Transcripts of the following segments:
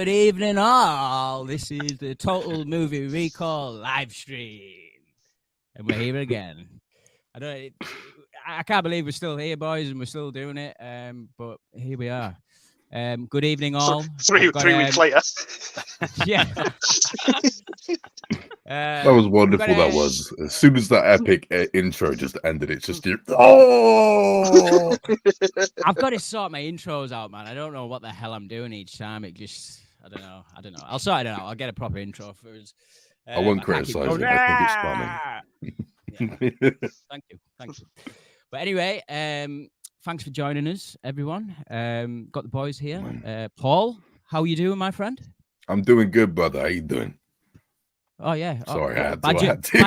Good evening, all. This is the Total Movie Recall live stream, and we're here again. I can't believe we're still here, boys, and we're still doing it. But here we are. Good evening, all. Three weeks later. Yeah. That was wonderful. That was. As soon as that epic intro just ended, it's just oh. I've got to sort my intros out, man. I don't know what the hell I'm doing each time. I don't know. I'll sort it out. I'll get a proper intro for us. I won't criticize it. I think it's funny. Yeah. Thank you. But anyway, thanks for joining us, everyone. Got the boys here. Paul, how are you doing, my friend? I'm doing good, brother. How you doing? Oh yeah. Sorry, I had Badger, to.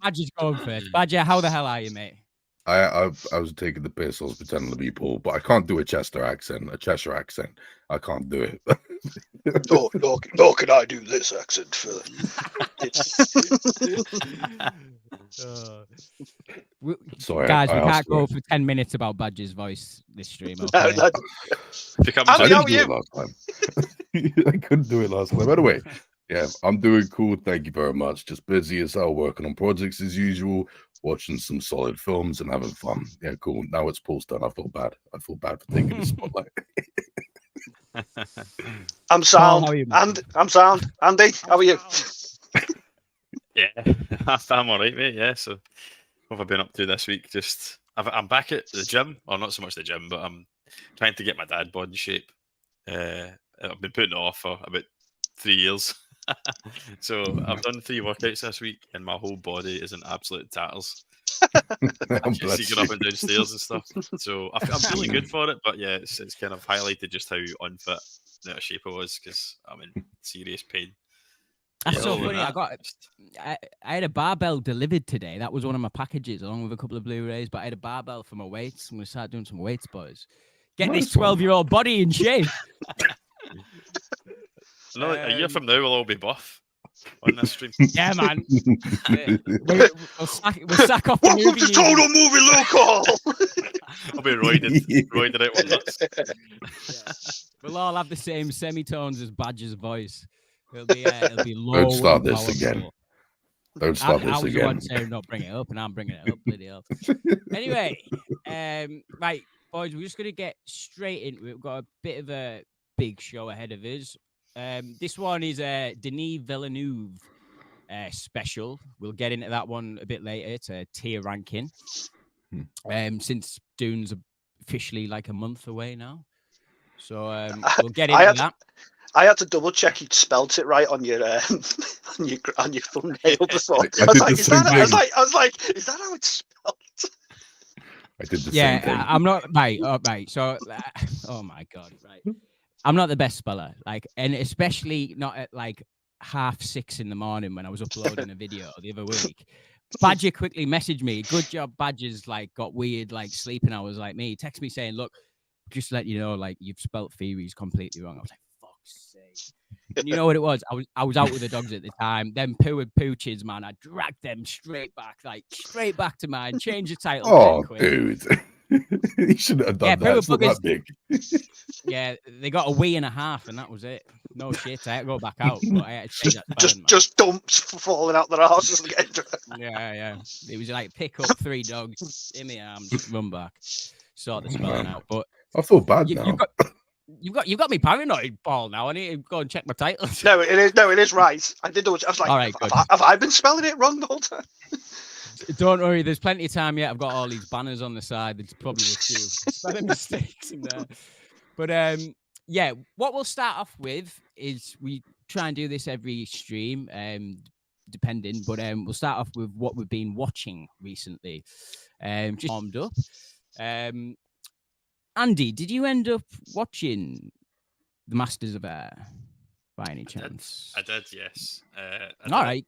Badger's going first. Badger, how the hell are you, mate? I was taking the piss. I was pretending to be Paul, but I can't do a Cheshire accent. I can't do it. Nor can I do this accent, Philip. Sorry, guys, we can't go for 10 minutes about Badger's voice this stream. Okay? I didn't do it last time. I couldn't do it last time. Anyway, yeah, I'm doing cool. Thank you very much. Just busy as hell, working on projects as usual, watching some solid films and having fun. Yeah, cool. Now it's Paul's turn. I feel bad for taking the spotlight. I'm sound. I'm sound. Andy, how are you? Yeah, I'm all right, mate. Yeah, so what have I been up to this week? I'm back at the gym, or not so much the gym, but I'm trying to get my dad bod in shape. I've been putting it off for about 3 years. So I've done 3 workouts this week, and my whole body is in absolute tatters. I'm just up and down stairs and stuff. So I'm feeling good for it, but yeah, it's kind of highlighted just how unfit out of shape I was because I'm in serious pain. That's so funny. I had a barbell delivered today. That was one of my packages, along with a couple of Blu-rays. But I had a barbell for my weights. I'm going to start doing some weights, boys. Get this 12-year-old body in shape. A year from now, we'll all be buff on this stream. Yeah, man. We'll sack off the movie. Welcome to Total Movie Recall. I'll be roided out on nuts. Yeah. We'll all have the same semitones as Badger's voice. It'll be low. Don't start this again. Don't start this again. I was the one saying not bring it up, and I'm bringing it up. Bloody hell. Anyway, right, boys, we're just going to get straight into it. We've got a bit of a big show ahead of us. This one is a Denis Villeneuve special. We'll get into that one a bit later. It's a tier ranking. Since Dune's officially like a month away now. So we'll get into that. I had to double check you'd spelt it right on your thumbnail before. I was like, is that how it's spelled? I did the same thing. I'm not right. So, oh my god, right. I'm not the best speller, and especially not at 6:30 in the morning when I was uploading a video the other week. Badger quickly messaged me. Good job, Badger's got weird sleeping hours like me. Text me saying, "Look, just to let you know, you've spelt theories completely wrong." I was like, "Fuck's sake!" And you know what it was? I was out with the dogs at the time. Them pooches, man. I dragged them straight back to mine. Changed the title. Oh, dude. He shouldn't have done that. It's not that big. Yeah, they got a wee and a half, and that was it. No shit. I had to go back out. But I had to change that spelling, just dumps falling out their arses. Yeah. It was pick up 3 dogs in my arms, just run back, sort the spelling out. But I feel bad now. You've got me paranoid, Paul. Now I need to go and check my titles. No, it is right. I did. I was like, all right, have I been spelling it wrong the whole time? Don't worry, there's plenty of time yet. I've got all these banners on the side. There's probably a few spelling mistakes in there. But what we'll start off with is we try and do this every stream, depending. But we'll start off with what we've been watching recently. Just warmed up. Andy, did you end up watching The Masters of Air by any chance? I did, yes. All right.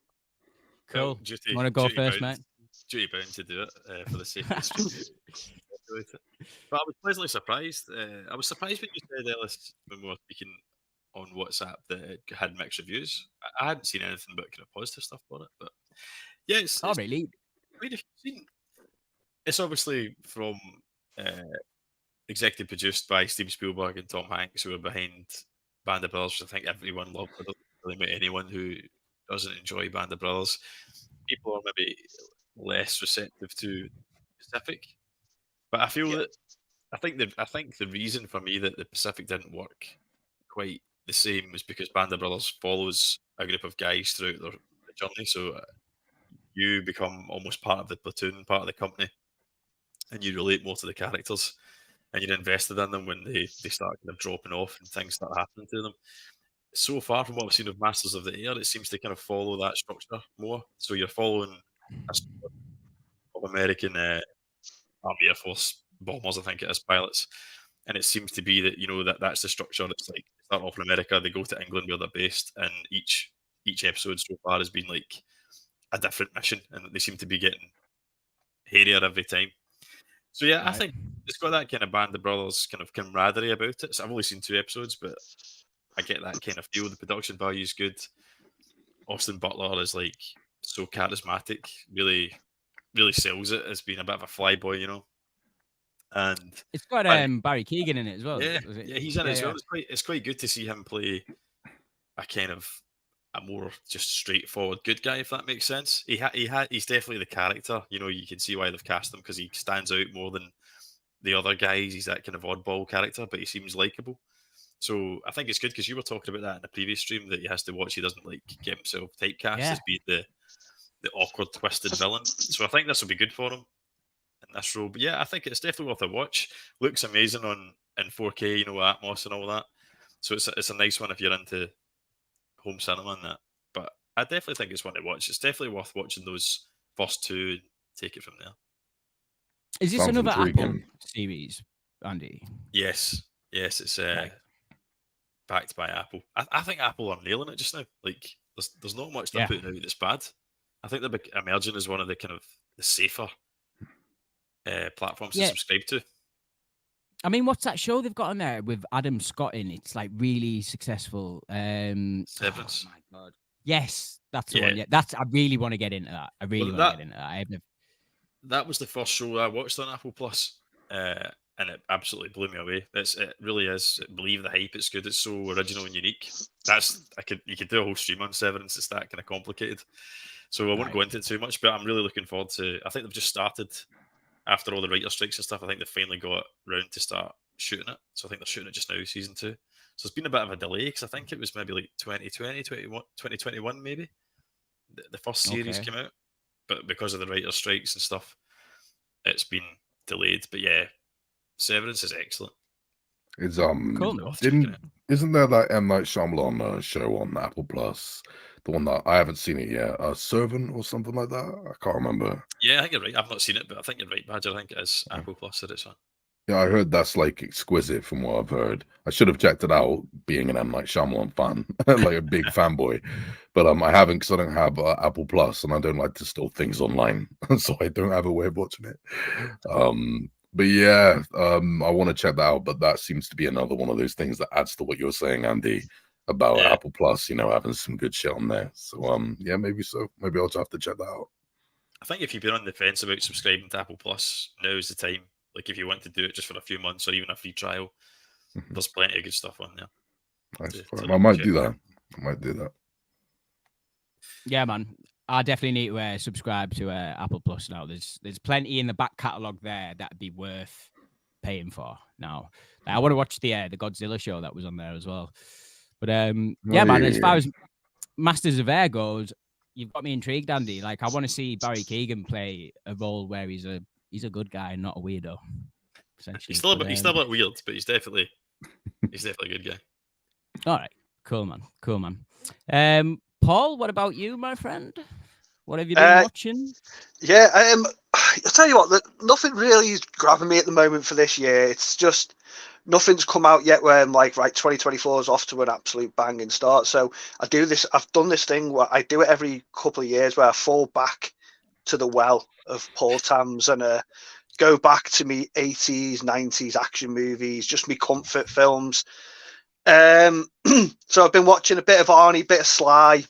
Cool. You want to go first, mate? Duty bound to do it for the sake of the But I was pleasantly surprised. I was surprised when you said, Ellis, when we were speaking on WhatsApp, that it had mixed reviews. I hadn't seen anything but kind of positive stuff about it. But yeah, it's really? It's obviously from executive produced by Steven Spielberg and Tom Hanks, who are behind Band of Brothers, which I think everyone loved. I don't really meet anyone who doesn't enjoy Band of Brothers. People are maybe less receptive to Pacific, but I feel that I think the reason for me that the Pacific didn't work quite the same was because Band of Brothers follows a group of guys throughout their journey, so you become almost part of the platoon, part of the company, and you relate more to the characters, and you're invested in them when they start kind of dropping off and things start happening to them. So far from what we've seen of Masters of the Air, it seems to kind of follow that structure more. So you're following a squad of American Army Air Force bombers, I think it is, pilots, and it seems to be that that's the structure. It's like they start off in America, they go to England where they're based, and each episode so far has been like a different mission, and they seem to be getting hairier every time. So yeah, right. I think it's got that kind of Band of Brothers kind of camaraderie about it. So I've only seen 2 episodes, but I get that kind of feel. The production value is good. Austin Butler is like so charismatic, really, really sells it as being a bit of a flyboy, And it's got Barry Keoghan in it as well. Yeah, he's in it as well. It's quite good to see him play a kind of a more just straightforward good guy, if that makes sense. He's definitely the character. You can see why they've cast him, because he stands out more than the other guys. He's that kind of oddball character, but he seems likable. So I think it's good, because you were talking about that in the previous stream, that he has to watch. He doesn't like get himself typecast as being the awkward, twisted villain. So I think this will be good for him in this role. But yeah, I think it's definitely worth a watch. Looks amazing in 4K, Atmos and all that. So it's a nice one if you're into home cinema and that. But I definitely think it's one to watch. It's definitely worth watching those first 2 and take it from there. Is this another Apple series, Andy? Yes, it's backed by Apple. I think Apple are nailing it just now. Like, there's not much they're putting out that's bad. I think they're emerging as one of the kind of the safer platforms to subscribe to. I mean, what's that show they've got on there with Adam Scott in? It's like really successful. Severance. Oh my God. Yes, that's the one. Yeah, I really want to get into that. I really want to get into that. That was the first show I watched on Apple Plus, and it absolutely blew me away. It really is. Believe the hype. It's good. It's so original and unique. You could do a whole stream on Severance. It's that kind of complicated. So I won't go into it too much, but I'm really looking forward to. I think they've just started. After all the writer strikes and stuff, I think they finally got round to start shooting it. So I think they're shooting it just now, season 2. So it's been a bit of a delay, because I think it was maybe like 2021 maybe. The first series came out. But because of the writer strikes and stuff, it's been delayed. But yeah, Severance is excellent. It's cool. Isn't there that M. Night Shyamalan show on Apple Plus? The one that I haven't seen it yet, Servant or something like that. I can't remember. Yeah, I think you're right. I've not seen it, but I think you're right, Badger. I think it is Apple Plus that it's on. Yeah, I heard that's like exquisite from what I've heard. I should have checked it out, being an M. Night Shyamalan fan, like a big fanboy. But I haven't, because I don't have Apple Plus, and I don't like to store things online, so I don't have a way of watching it. But yeah, I want to check that out. But that seems to be another one of those things that adds to what you're saying, Andy, about Apple Plus, having some good shit on there. So yeah, maybe so. Maybe I'll just have to check that out. I think if you've been on the fence about subscribing to Apple Plus, now's the time. Like, if you want to do it just for a few months or even a free trial, there's plenty of good stuff on there. I might do that. Yeah, man. I definitely need to subscribe to Apple Plus now. There's plenty in the back catalogue there that'd be worth paying for now. I want to watch the Godzilla show that was on there as well. But man, as far as Masters of Air goes, you've got me intrigued, Andy. Like, I want to see Barry Keoghan play a role where he's a good guy and not a weirdo. He's still a bit weird, but he's definitely a good guy. All right, cool, man. Paul, what about you, my friend? What have you been watching? Yeah, I'll tell you what, nothing really is grabbing me at the moment for this year. It's just nothing's come out yet where I'm like, right, 2024 is off to an absolute banging start. So I've done this thing where I do it every couple of years where I fall back to the well of Paul Tams and go back to me 80s, 90s action movies, just me comfort films. So I've been watching a bit of Arnie, bit of Sly,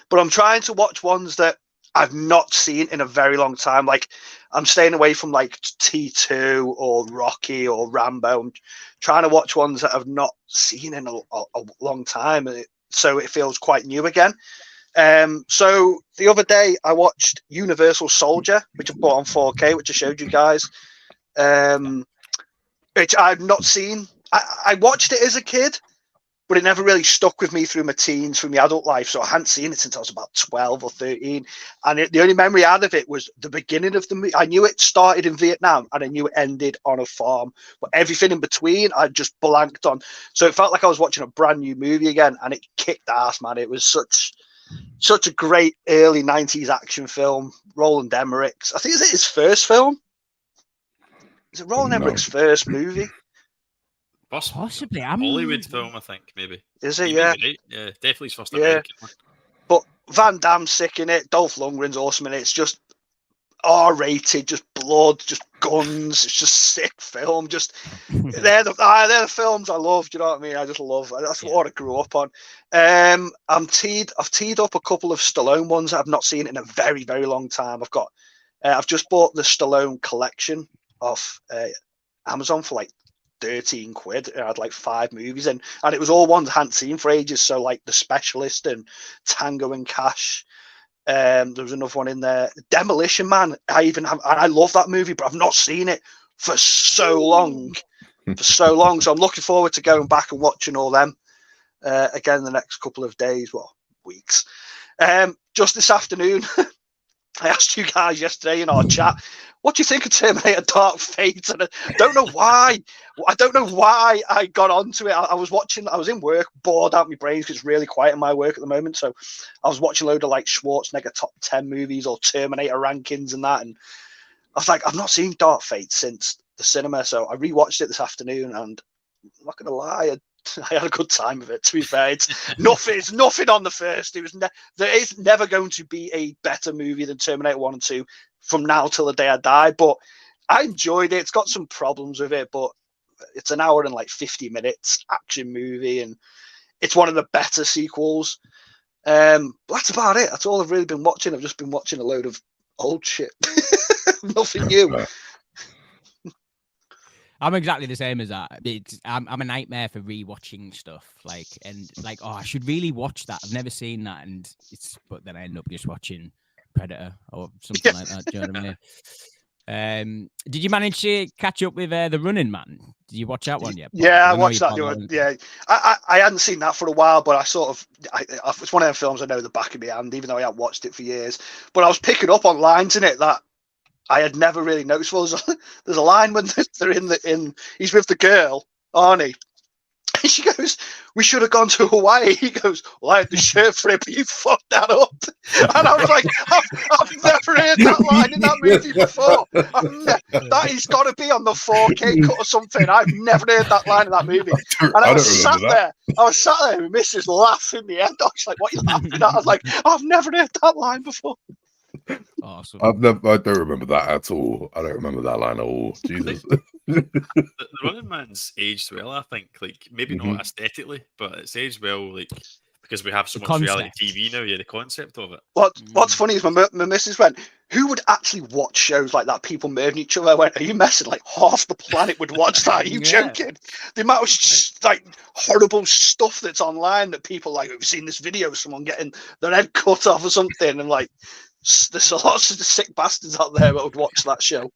but I'm trying to watch ones that I've not seen in a very long time. Like, I'm staying away from like T2 or Rocky or Rambo. I'm trying to watch ones that I've not seen in a long time, so it feels quite new again. So the other day I watched Universal Soldier, which I bought on 4K, which I showed you guys, which I've not seen. I watched it as a kid, but it never really stuck with me through my teens, through my adult life. So I hadn't seen it since I was about 12 or 13. And the only memory I had of it was the beginning of the movie. I knew it started in Vietnam and I knew it ended on a farm. But everything in between, I just blanked on. So it felt like I was watching a brand new movie again. And it kicked ass, man. It was such a great early 90s action film. Roland Emmerich's, I think, is it his first film? Is it Roland Emmerich's first movie? Possibly. Hollywood film, I think, maybe. Is it? You Yeah. may be right. Yeah, definitely his first American one. But Van Damme's sick in it. Dolph Lundgren's awesome in it. It's just R-rated, just blood, just guns. It's just sick film. Just they're the films I love. Do you know what I mean? I just love. That's what I grew up on. I've teed up a couple of Stallone ones that I've not seen in a very, very long time. I've just bought the Stallone collection off Amazon for like 13 quid. It had like 5 movies in, and it was all ones I hadn't seen for ages. So like The Specialist and Tango and Cash. There was another one in there, Demolition Man. I love that movie, but I've not seen it for so long. So I'm looking forward to going back and watching all them again the next couple of days, weeks. Just this afternoon, I asked you guys yesterday in our chat, what do you think of Terminator Dark Fate? And I don't know why. I don't know why I got onto it. I was in work, bored out my brains because it's really quiet in my work at the moment. So I was watching a load of like Schwarzenegger top 10 movies or Terminator rankings and that. And I was like, I've not seen Dark Fate since the cinema. So I rewatched it this afternoon, and I'm not going to lie, I had a good time with it, to be fair. It's nothing on the first. There is never going to be a better movie than Terminator 1 and 2 from now till the day I die, but I enjoyed it. It's got some problems with it, but it's an hour and like 50 minutes action movie, and it's one of the better sequels. That's about it. That's all I've really been watching. I've just been watching a load of old shit. Nothing new. I'm exactly the same as that. I'm a nightmare for rewatching stuff. I should really watch that. I've never seen that, but then I end up just watching Predator or something like that. Do you know what I mean? Did you manage to catch up with The Running Man? Did you watch that one yet? Yeah, I watched that new one. Yeah, I hadn't seen that for a while, but it's one of them films I know the back of my hand, even though I haven't watched it for years. But I was picking up on lines in it that I had never really noticed. Well, there's a line when they're he's with the girl, Arnie. And she goes, "We should have gone to Hawaii." He goes, "Well, I had the shirt for it, but you fucked that up." And I was like, I've never heard that line in that movie before. That has got to be on the 4K cut or something. I've never heard that line in that movie. And I was sat there, and my missus laughing me head off. She's like, "What are you laughing at?" I was like, "I've never heard that line before." Awesome. I don't remember that at all. I don't remember that line at all. Jesus. The Running Man's aged well, I think. Like, maybe not aesthetically, but it's aged well. Like, because we have so much reality TV now. Yeah, the concept of it. What's funny is my missus went, "Who would actually watch shows like that? People murdering each other." I went, "Are you messing? Like half the planet would watch that. Are you joking?" The amount of like horrible stuff that's online that people like. We've seen this video of someone getting their head cut off or something, and like. There's lots of sick bastards out there that would watch that show.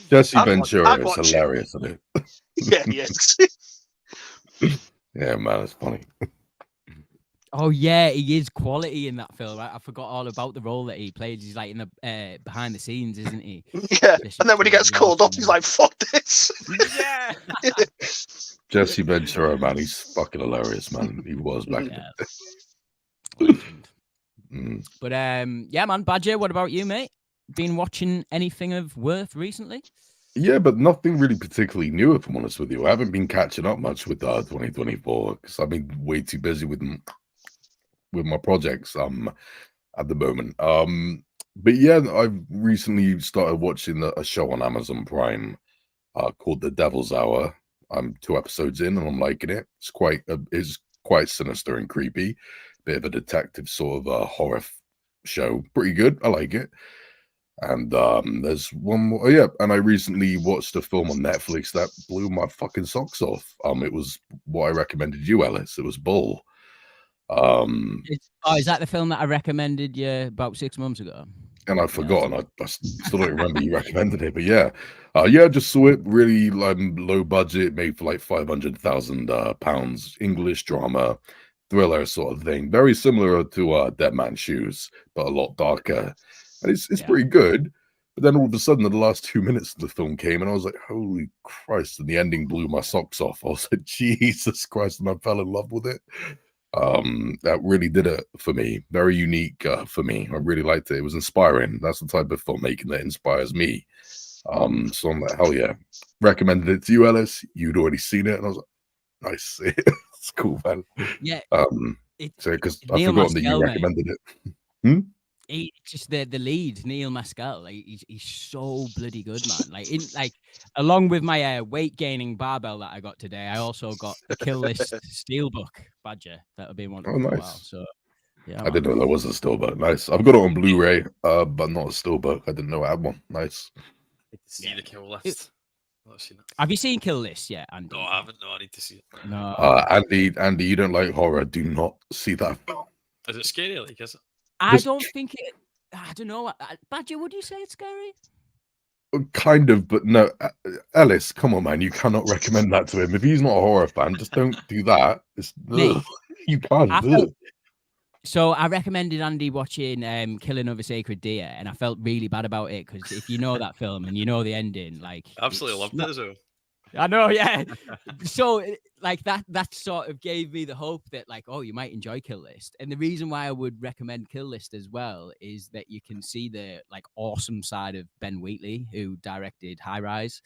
Jesse Ventura is hilarious, isn't it? Yeah, yes. Yeah, man, it's funny. Oh yeah, he is quality in that film. I forgot all about the role that he plays. He's like in the behind the scenes, isn't he? Yeah, and then when he gets called up, he's like, "Fuck this." Yeah. Jesse Ventura, man, he's fucking hilarious, man. He was back then. But yeah, man, Badger, what about you, mate? Been watching anything of worth recently? Yeah, but nothing really particularly new, if I'm honest with you. I haven't been catching up much with 2024 because I've been way too busy with my projects at the moment. But yeah, I've recently started watching a show on Amazon Prime called The Devil's Hour. I'm 2 episodes in and I'm liking it. It's quite sinister and creepy. Bit of a detective sort of horror show. Pretty good. I like it. And there's one more. Oh, yeah, and I recently watched a film on Netflix that blew my fucking socks off. It was what I recommended you, Ellis. It was Bull. Is that the film that I recommended you about 6 months ago? And I've forgotten. I still don't remember you recommended it, but yeah, just saw it. Really low budget, made for like £500,000. English drama, thriller sort of thing. Very similar to Dead Man's Shoes, but a lot darker. And it's pretty good. But then all of a sudden, in the last 2 minutes of the film came, and I was like, "Holy Christ!" And the ending blew my socks off. I was like, "Jesus Christ!" And I fell in love with it. That really did it for me. Very unique for me. I really liked it. It was inspiring. That's the type of filmmaking that inspires me. So I'm like, hell yeah. Recommended it to you, Ellis. You'd already seen it, and I was like, nice. It's cool, man. Yeah. So because I've forgotten that you recommended it. Just the lead, Neil Maskell. Like, he's so bloody good, man. Like along with my weight gaining barbell that I got today, I also got a Kill List Steelbook Badger that I've been wanting for a while. So yeah, I didn't know there was a Steelbook. Nice. I've got it on Blu-ray, but not a Steelbook. I didn't know I had one. Nice. See the Kill List. Have you seen Kill List yet, Andy? No, I haven't. No, I need to see it. No. Andy, you don't like horror. Do not see that. Is it scary? Like, is it? I don't think it. I don't know. Badger, would you say it's scary? Kind of, but no. Ellis, come on, man. You cannot recommend that to him. If he's not a horror fan, just don't do that. You can't. So I recommended Andy watching Killing of a Sacred Deer, and I felt really bad about it because if you know that film and you know the ending, like absolutely loved it as well. I know, yeah. So like that sort of gave me the hope that like, oh, you might enjoy Kill List. And the reason why I would recommend Kill List as well is that you can see the like awesome side of Ben Wheatley, who directed High Rise,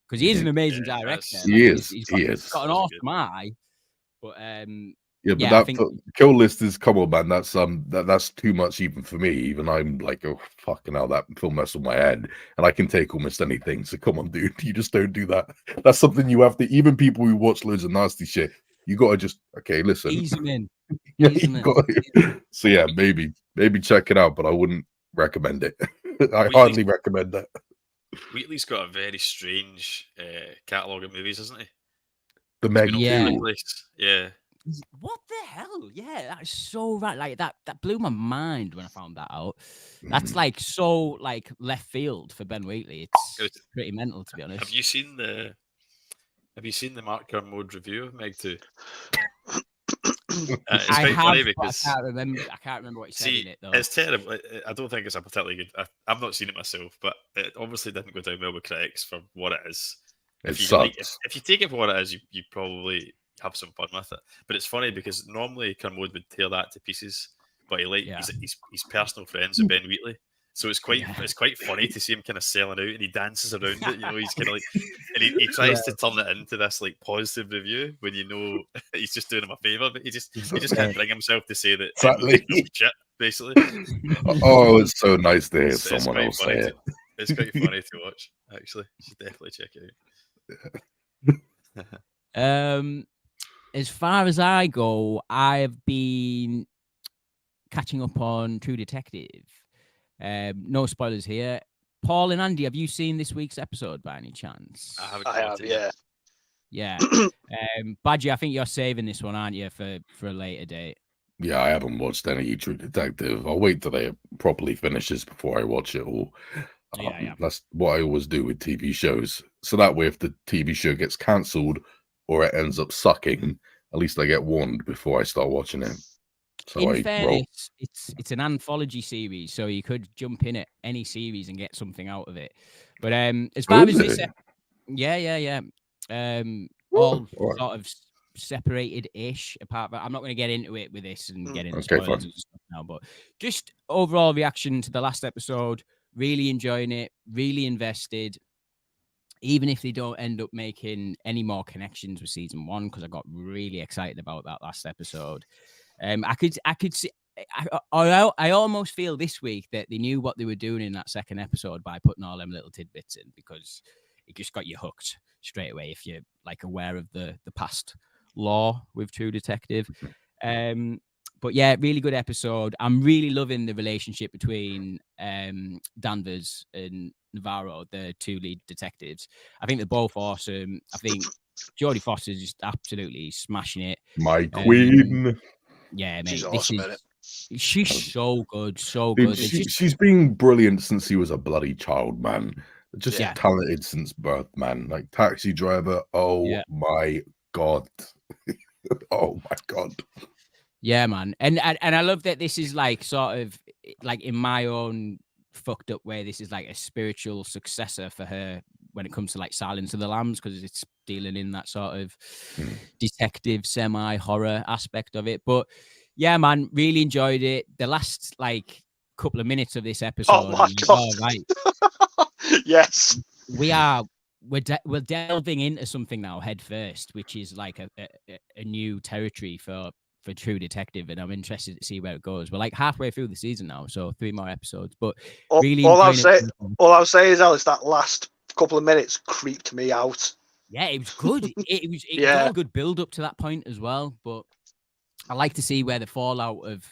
because he is an amazing director. He is. He's got an awesome eye. But Kill List is, come on, man. That's too much even for me. Even I'm like, oh fucking hell, that film messed with my head, and I can take almost anything. So come on, dude, you just don't do that. That's something you have to. Even people who watch loads of nasty shit, you gotta just listen. Ease them in. So yeah, maybe check it out, but I wouldn't recommend it. I hardly recommend that. Wheatley's got a very strange catalogue of movies, hasn't he? The Meg, yeah. What the hell? Yeah, that's so right. Like that blew my mind when I found that out. That's like so like left field for Ben Wheatley. It's pretty mental, to be honest. Have you seen the Mark Kermode review of Meg 2? It's quite funny because I can't remember what he said in it though. It's terrible. I don't think it's a particularly good. I've not seen it myself, but it obviously didn't go down well with critics for what it is. If you take it for what it is, you probably have some fun with it. But it's funny because normally Kermode would tear that to pieces, but he's personal friends with Ben Wheatley. So it's quite funny to see him kind of selling out, and he dances around it. You know, he's kind of like, and he tries to turn it into this like positive review when you know he's just doing him a favor, but he just can't bring himself to say that exactly shit, basically. Oh, it's so nice to hear someone else say it. It's quite funny to watch. Actually, you should definitely check it out. As far as I go, I've been catching up on True Detective. No spoilers here. Paul and Andy, have you seen this week's episode by any chance? I have, yeah. Yeah. Badgie, I think you're saving this one, aren't you, for a later date? Yeah, I haven't watched any True Detective. I'll wait till it properly finishes before I watch it all. That's what I always do with TV shows. So that way, if the TV show gets cancelled or it ends up sucking, at least I get warned before I start watching it. So in fairness, it's an anthology series, so you could jump in at any series and get something out of it. But as far as this, all sort of separated-ish. Apart from, I'm not going to get into it with this and get into spoilers and stuff now, but just overall reaction to the last episode. Really enjoying it. Really invested. Even if they don't end up making any more connections with season 1, because I got really excited about that last episode. I could see. I almost feel this week that they knew what they were doing in that second episode by putting all them little tidbits in, because it just got you hooked straight away if you're like aware of the past lore with True Detective. But yeah, really good episode. I'm really loving the relationship between Danvers and Navarro, the two lead detectives. I think they're both awesome. I think Jodie Foster's just absolutely smashing it. My queen. Yeah, mate. She's awesome at it. She's so good, so Dude, good. she's been brilliant since he was a bloody child, man. Just Yeah. talented since birth, man. Like Taxi Driver. Oh my god. Oh my god. Yeah, man. And I love that this is like sort of like in my own fucked up way, this is like a spiritual successor for her when it comes to like Silence of the Lambs, because it's dealing in that sort of detective semi-horror aspect of it. But yeah, man, really enjoyed it. The last like couple of minutes of this episode. Oh my god. Right. Yes. We're delving into something now head first, which is like a new territory for True Detective, and I'm interested to see where it goes. We're like halfway through the season now, so 3 more episodes. But really, all I'll say is, Alice, that last couple of minutes creeped me out. Yeah, it was good. It was all a good build up to that point as well. But I like to see where the fallout of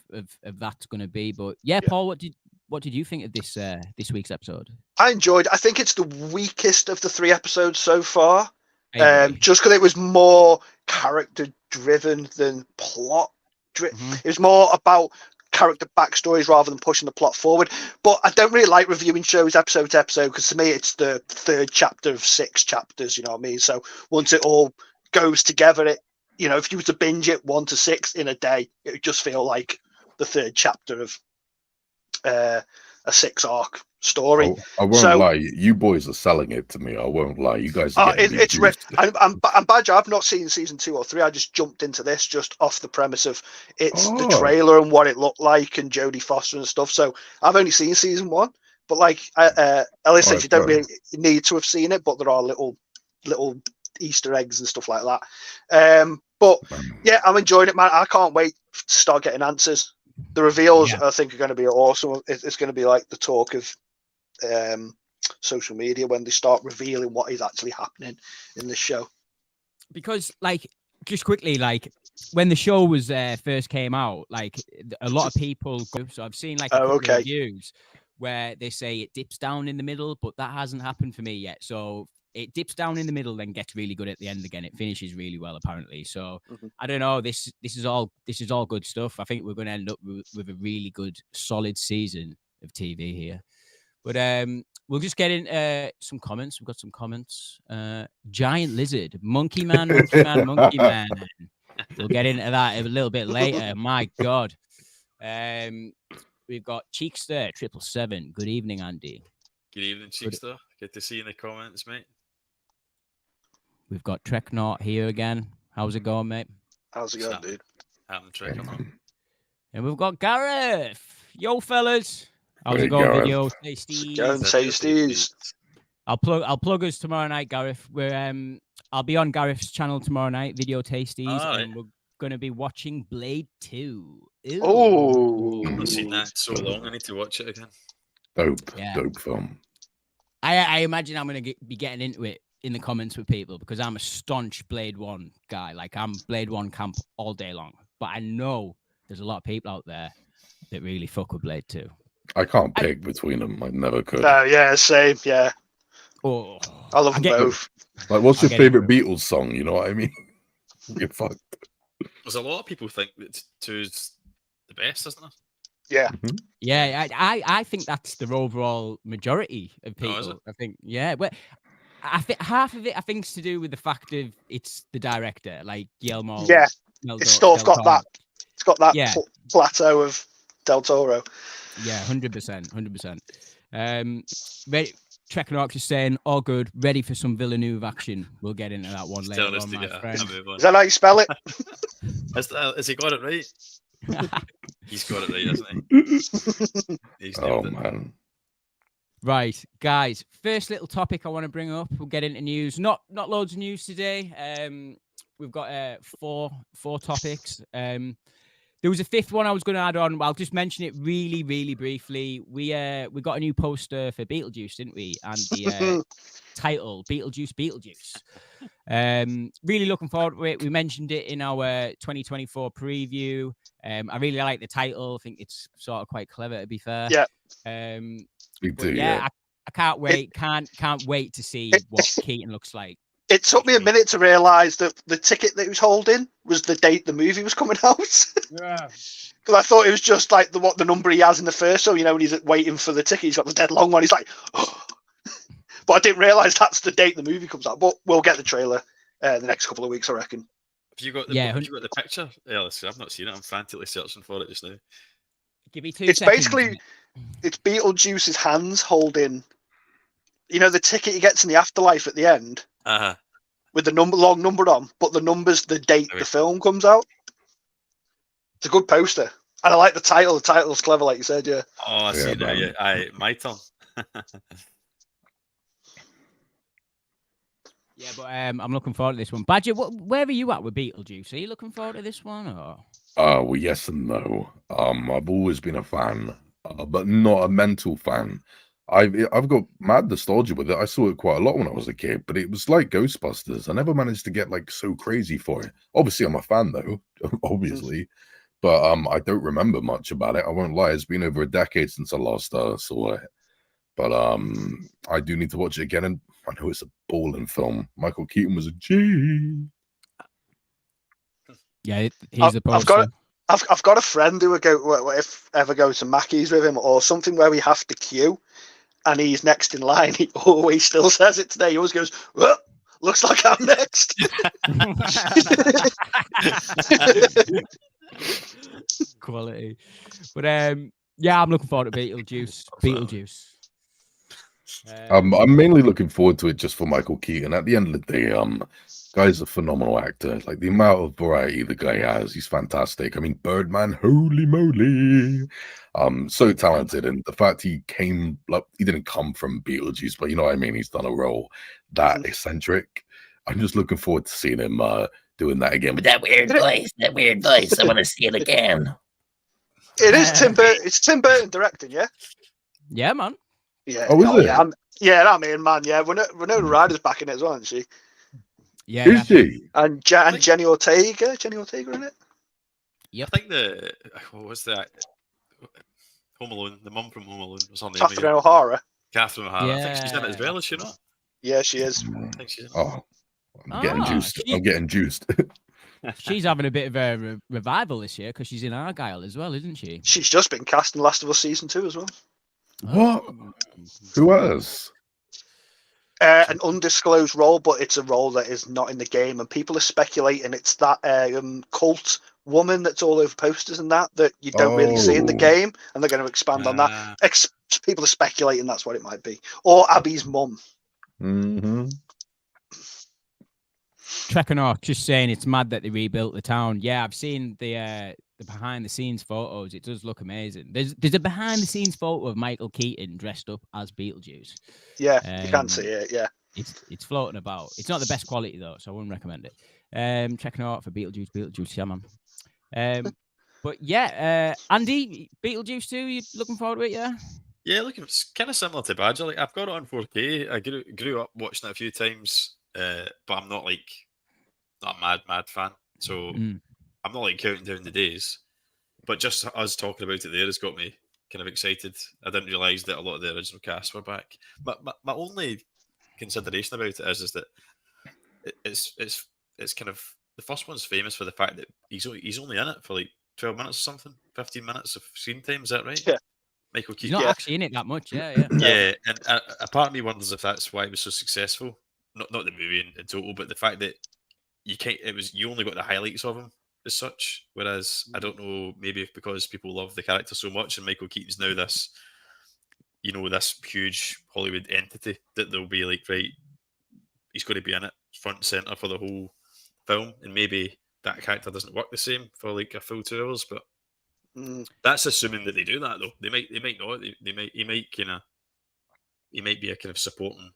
that's going to be. But yeah, Paul, what did you think of this week's episode? I enjoyed. I think it's the weakest of the 3 episodes so far. Just because it was more character driven than plot driven. It was more about character backstories rather than pushing the plot forward. But I don't really like reviewing shows episode to episode, because to me it's the 3rd chapter of 6 chapters, you know what I mean? So once it all goes together, if you were to binge it 1 to 6 in a day, it would just feel like the 3rd chapter of a 6 arc story. I won't lie, you boys are selling it to me. I won't lie, you guys are it's I'm Badger. I've not seen season 2 or 3. I just jumped into this just off the premise of the trailer and what it looked like and Jodie Foster and stuff. So I've only seen season 1, but like Ellie said, you don't really need to have seen it, but there are little Easter eggs and stuff like that. But yeah, I'm enjoying it, man. I can't wait to start getting answers. The reveals, I think, are going to be awesome. It's going to be like the talk of social media when they start revealing what is actually happening in the show. Because, like, just quickly, like, when the show was first came out, like, a lot of people so I've seen like a couple of reviews where they say it dips down in the middle, but that hasn't happened for me yet. So it dips down in the middle, then gets really good at the end again. It finishes really well, apparently. So I don't know. This is all good stuff. I think we're going to end up with a really good, solid season of TV here. But we'll just get in some comments. We've got some comments. Giant lizard, monkey man, monkey man, monkey man. We'll get into that a little bit later. My God. We've got Cheekster 777. Good evening, Andy. Good evening, Cheekster. Good to see you in the comments, mate. We've got Treknaut here again. How's it going, mate? How's it going, dude? And we've got Gareth. Yo, fellas. How's it going, Gareth. video tasties? Going tasties. I'll plug us tomorrow night, Gareth. I'll be on Gareth's channel tomorrow night, Video Tasties, and we're going to be watching Blade 2. Ew. Oh, I've not seen that in so long. I need to watch it again. Dope film. I imagine I'm going to be getting into it in the comments with people, because I'm a staunch Blade 1 guy. Like, I'm Blade 1 camp all day long. But I know there's a lot of people out there that really fuck with Blade 2. I can't pick between them. I never could. Yeah, same. Yeah. Oh, I love them both. Like, what's your favorite Beatles song? You know what I mean? You're fucked. There's a lot of people think that 2's the best, isn't it? Yeah. Yeah, I think that's the overall majority of people. Oh, is it? I think, yeah. But I think half of it, I think, is to do with the fact of it's the director, like Guillermo. Yeah, it's sort of got that. It's got that plateau of Del Toro. Yeah, 100%. Treknaut is saying, all good, ready for some Villeneuve action. We'll get into that one later on, my friend. Is that how you spell it? Has he got it right? He's got it right, hasn't he? He's nailed it. Man. Right, guys. First little topic I want to bring up. We'll get into news. Not loads of news today. We've got four topics. There was a fifth one I was going to add on. I'll just mention it really, really briefly. We got a new poster for Beetlejuice, didn't we? And the title, Beetlejuice. Really looking forward to it. We mentioned it in our 2024 preview. I really like the title. I think it's sort of quite clever, to be fair. Yeah. Me too, I can't wait. Can't wait to see what Keaton looks like. It took me a minute to realise that the ticket that he was holding was the date the movie was coming out. Yeah. Because I thought it was just like the number he has in the first. So, when he's waiting for the ticket, he's got the dead long one. He's like, oh. But I didn't realise that's the date the movie comes out. But we'll get the trailer the next couple of weeks, I reckon. Have you got the picture? Yeah, I've not seen it. I'm frantically searching for it just now. Give me 2 It's seconds. basically, it's Beetlejuice's hands holding, the ticket he gets in the afterlife at the end. With the long number on, but the number's the date the film comes out. It's a good poster. And I like the title. The title's clever, like you said, yeah. Oh, I see now. Yeah, my turn. Yeah, but I'm looking forward to this one. Badger, where are you at with Beetlejuice? Are you looking forward to this one, or? Well, yes and no. I've always been a fan, but not a mental fan. I've got mad nostalgia with it. I saw it quite a lot when I was a kid, but it was like Ghostbusters. I never managed to get like so crazy for it. Obviously, I'm a fan though, obviously, but I don't remember much about it. I won't lie. It's been over a decade since I last saw it, but I do need to watch it again. And I know it's a balling film. Michael Keaton was a G. Yeah, he's a poster. I've got a friend who would go if ever go to Mackey's with him or something where we have to queue. And he's next in line. He always still says it today. He always goes, well, looks like I'm next. Quality. But yeah, I'm looking forward to Beetlejuice. I'm mainly looking forward to it just for Michael Keaton. At the end of the day, guy's a phenomenal actor. Like the amount of variety the guy has, he's fantastic. I mean, Birdman, holy moly. So talented, and the fact he didn't come from Beetlejuice, but you know what I mean, he's done a role that eccentric. I'm just looking forward to seeing him doing that again with that weird voice. I want to see it again. It is Tim Burton. It's Tim Burton directing, yeah? Yeah, man. Yeah. Oh, is it? Yeah, man. Yeah, Winona Ryder's back in it as well, isn't she? Yeah. Is she? And Jenny Ortega. Jenny Ortega in it? Yep. I think what was that? Home Alone, the mum from Home Alone was on the Catherine O'Hara. Catherine O'Hara. Yeah. I think she's in it as well, is she not? Yeah, she is. I think she's in it. Oh, I'm getting juiced. I'm getting juiced. She's having a bit of a revival this year because she's in Argyle as well, isn't she? She's just been cast in Last of Us Season 2 as well. What? Who else? An undisclosed role, but it's a role that is not in the game, and people are speculating it's that cult woman that's all over posters and that you don't really see in the game, and they're going to expand on that. People are speculating that's what it might be, or Abby's mum. Mm-hmm. Trekkenor just saying it's mad that they rebuilt the town. Yeah, I've seen the behind the scenes photos. It does look amazing. There's a behind the scenes photo of Michael Keaton dressed up as Beetlejuice. Yeah, you can see it. Yeah, it's floating about. It's not the best quality though, so I wouldn't recommend it. Checking out for Beetlejuice, yeah, man. But yeah, Andy, Beetlejuice 2, you looking forward to it? Yeah, look, it's kind of similar to Badger. Like I've got it on 4K. I grew up watching it a few times, but I'm not a mad fan. So I'm not counting down the days. But just us talking about it there has got me kind of excited. I didn't realise that a lot of the original cast were back. But my only consideration about it is that it's kind of, the first one's famous for the fact that he's only in it for 12 minutes or something, 15 minutes of screen time. Is that right? Yeah. Michael Keaton. He's not actually in it that much. Yeah. Yeah, and a part of me wonders if that's why it was so successful. Not the movie in total, but the fact that you only got the highlights of him as such. Whereas I don't know, maybe because people love the character so much, and Michael Keaton's now this huge Hollywood entity that they'll be right, he's going to be in it front and center for the whole film, and maybe that character doesn't work the same for a full 2 hours, but that's assuming that they do that though. They might not. He might be a kind of supporting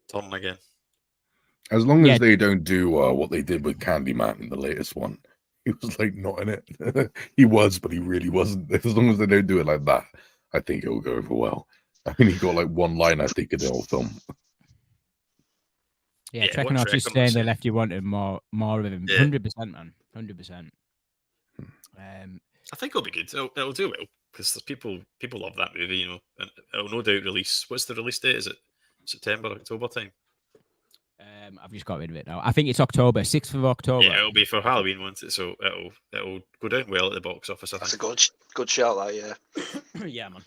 turn again. As long as they don't do what they did with Candyman in the latest one, He was like not in it. He was, but he really wasn't. As long as they don't do it like that, I think it'll go over well. I mean, he got like one line, I think, in the whole film. Yeah, Yeah, checking watch out just Wreck 'Em, saying that's they it. left you wanting more of him. Yeah. 100%, man. 100%. I think it'll be good. It'll do well because people love that movie, you know, and it'll no doubt release. What's the release date? Is it September, October time? I've just got rid of it now. I think it's October, 6th of October. Yeah, it'll be for Halloween, won't it? So it'll go down well at the box office. I That's a think. good shout, that, yeah. Yeah, man.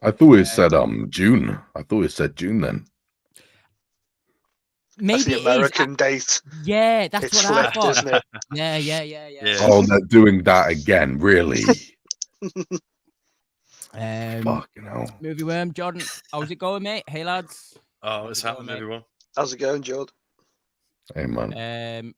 I thought it said June. I thought it said June then. Maybe That's the American date. Yeah, that's It's what I flipped, thought. isn't it? Yeah. Yeah. Oh, they're doing that again, really? Fucking hell. Movie Worm, Jordan, how's it going, mate? Hey, lads. Oh, what's happening, everyone? How's it going, Jord? Hey, man.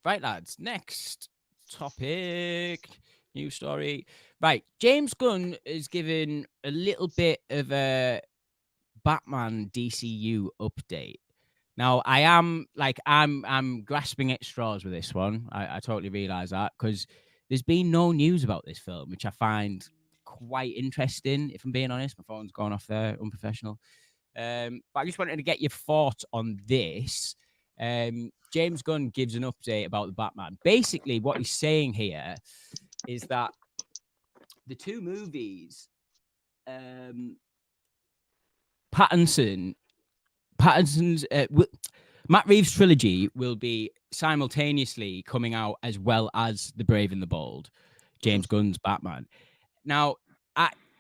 Right, lads. Next topic. News story. Right, James Gunn is giving a little bit of a Batman DCU update. Now, I'm grasping at straws with this one. I totally realise that because there's been no news about this film, which I find quite interesting. If I'm being honest, my phone's gone off there, unprofessional. But I just wanted to get your thoughts on this. James Gunn gives an update about the Batman. Basically, what he's saying here is that the two movies, Pattinson's Matt Reeves' trilogy will be simultaneously coming out as well as The Brave and the Bold, James Gunn's Batman. Now,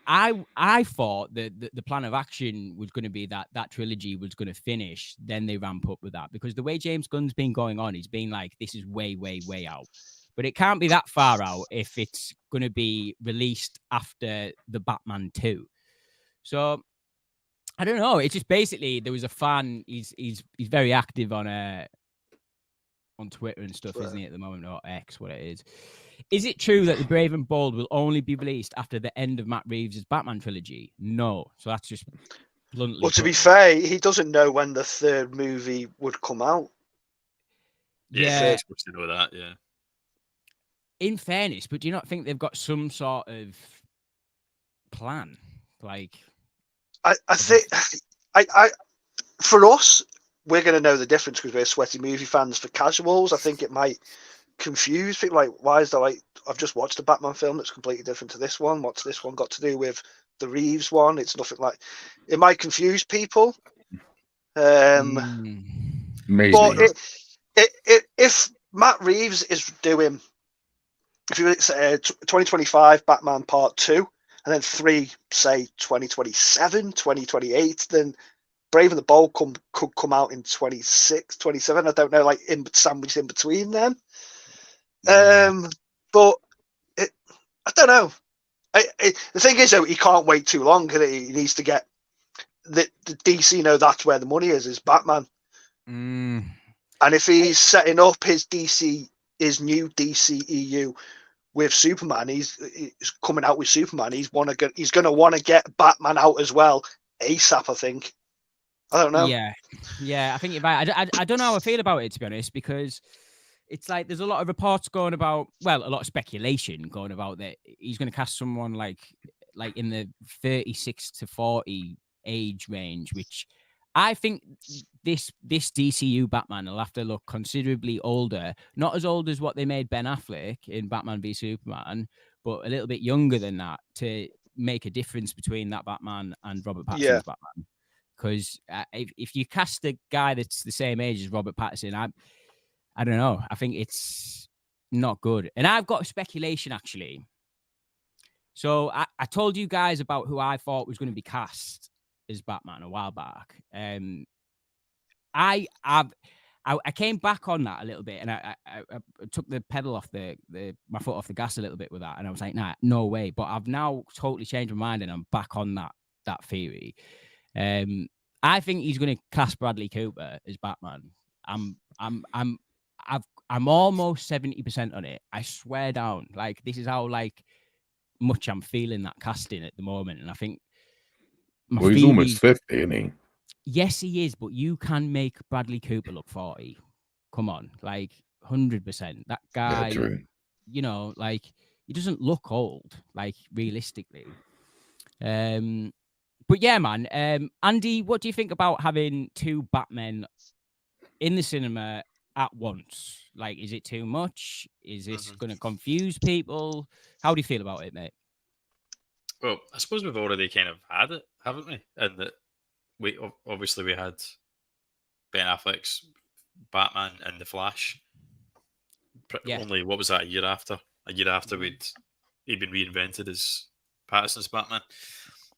I thought that the plan of action was going to be that trilogy was going to finish, then they ramp up with that, because the way James Gunn's been going on, he's been like, this is way, way, way out. But it can't be that far out if it's going to be released after the Batman 2. So I don't know. It's just basically there was a fan. He's very active on Twitter and stuff, isn't he, at the moment, or X, what it is. Is it true that The Brave and Bold will only be released after the end of Matt Reeves' Batman trilogy? No. So that's just bluntly. Well, to be fair, he doesn't know when the third movie would come out. Yeah. He's supposed to know that. Yeah. In fairness, but do you not think they've got some sort of plan? Like, I think for us, we're going to know the difference because we're sweaty movie fans. For casuals, I think it might confuse people. Like, why is there like, I've just watched a Batman film that's completely different to this one. What's this one got to do with the Reeves one? It's nothing like. It might confuse people. Maybe. But if Matt Reeves is doing, if you say 2025 Batman Part 2, and then 3, say 2027, 2028, then Brave and the Bold could come out in 26, 27. I don't know, like sandwiched in between them. But I don't know. The thing is, though, he can't wait too long. He needs to get the DC know that's where the money is Batman. And if he's setting up his new DCEU with Superman, he's coming out with Superman. He's going to want to get Batman out as well ASAP, I think. I don't know. Yeah. I think you're right. I don't know how I feel about it, to be honest, because it's like there's a lot of reports going about, well, a lot of speculation going about that he's going to cast someone like in the 36 to 40 age range, which I think this DCU Batman will have to look considerably older, not as old as what they made Ben Affleck in Batman v Superman, but a little bit younger than that to make a difference between that Batman and Robert Pattinson's Batman. Because if you cast a guy that's the same age as Robert Pattinson, I don't know. I think it's not good. And I've got speculation, actually. So I told you guys about who I thought was going to be cast as Batman a while back. I came back on that a little bit, and I took the pedal off my foot off the gas a little bit with that, and I was like, nah, no way. But I've now totally changed my mind, and I'm back on that theory. I think he's going to cast Bradley Cooper as Batman. I'm almost 70% on it. I swear down. Like, this is how much I'm feeling that casting at the moment, and I think. Well, he's almost 50, isn't he? Yes, he is, but you can make Bradley Cooper look 40. Come on, 100%. That guy. Yeah, true. you know, like he doesn't look old, like realistically. But yeah, man. Andy, what do you think about having two Batmen in the cinema at once? Like, is it too much? Is this going to confuse people? How do you feel about it, mate? Well, I suppose we've already kind of had it, haven't we? And that we had Ben Affleck's Batman and the Flash. Yeah. Only what was that? A year after he'd been reinvented as Pattinson's Batman.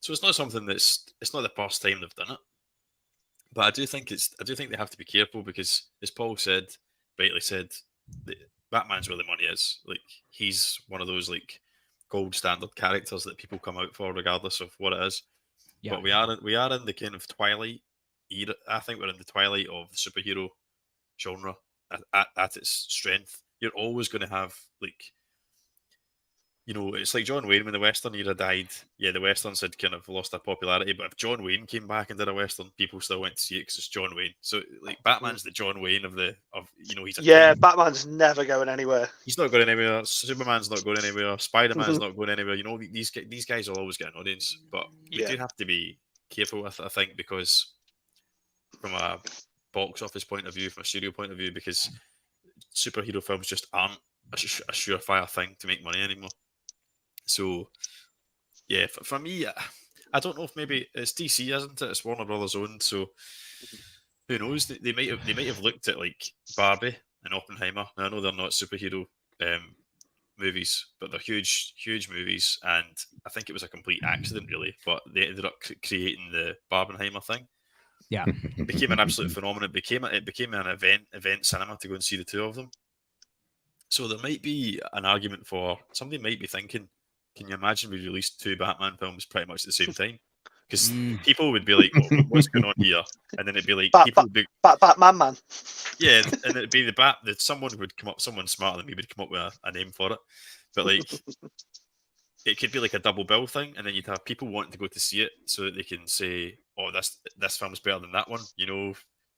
So it's not something it's not the first time they've done it. But I do think they have to be careful because, as Paul rightly said, Batman's where the money is. Like, he's one of those like gold standard characters that people come out for regardless of what it is. Yeah. But we are in the kind of twilight era. I think we're in the twilight of the superhero genre at its strength. You're always going to have, like, you know, it's like John Wayne when the Western era died. Yeah, the Westerns had kind of lost their popularity, but if John Wayne came back and did a Western, people still went to see it because it's John Wayne. So, like, Batman's the John Wayne of he's a yeah, king. Batman's never going anywhere. He's not going anywhere. Superman's not going anywhere. Spider-Man's not going anywhere. You know, these guys will always get an audience, but you do have to be careful with it, I think, because from a box office point of view, from a studio point of view, because superhero films just aren't a surefire thing to make money anymore. So, yeah, for me, I don't know if maybe it's DC, isn't it? It's Warner Brothers owned, so who knows? They might have looked at like Barbie and Oppenheimer. Now, I know they're not superhero movies, but they're huge movies, and I think it was a complete accident, really. But they ended up creating the Barbenheimer thing. Yeah, it became an absolute phenomenon. It became an event cinema to go and see the two of them. So there might be an argument for somebody might be thinking, can you imagine we released two Batman films pretty much at the same time? Because people would be like, what's going on here? And then it'd be like, people would be... Batman Man. Yeah, and it'd be someone would come up, someone smarter than me would come up with a name for it. But like, it could be like a double bill thing, and then you'd have people wanting to go to see it so that they can say, oh, this film's better than that one, you know,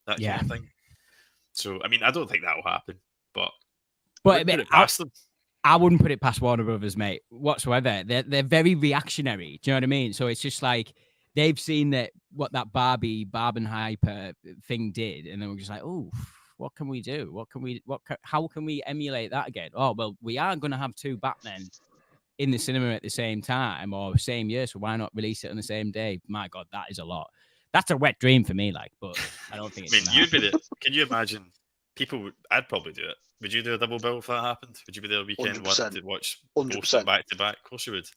that kind of thing. So, I mean, I don't think that will happen, but I wouldn't put it past Warner Brothers, mate, whatsoever. They're very reactionary. Do you know what I mean? So it's just like they've seen what that Barbenheimer thing did, and then we're just like, oh, what can we do? How can we emulate that again? Oh, well, we are going to have two Batmen in the cinema at the same time or same year, so why not release it on the same day? My God, that is a lot. That's a wet dream for me, like, but I don't think it's. I mean, can you imagine? I'd probably do it. Would you do a double bill if that happened? Would you be there a weekend 100%. To watch 100% back to back? Of course you would.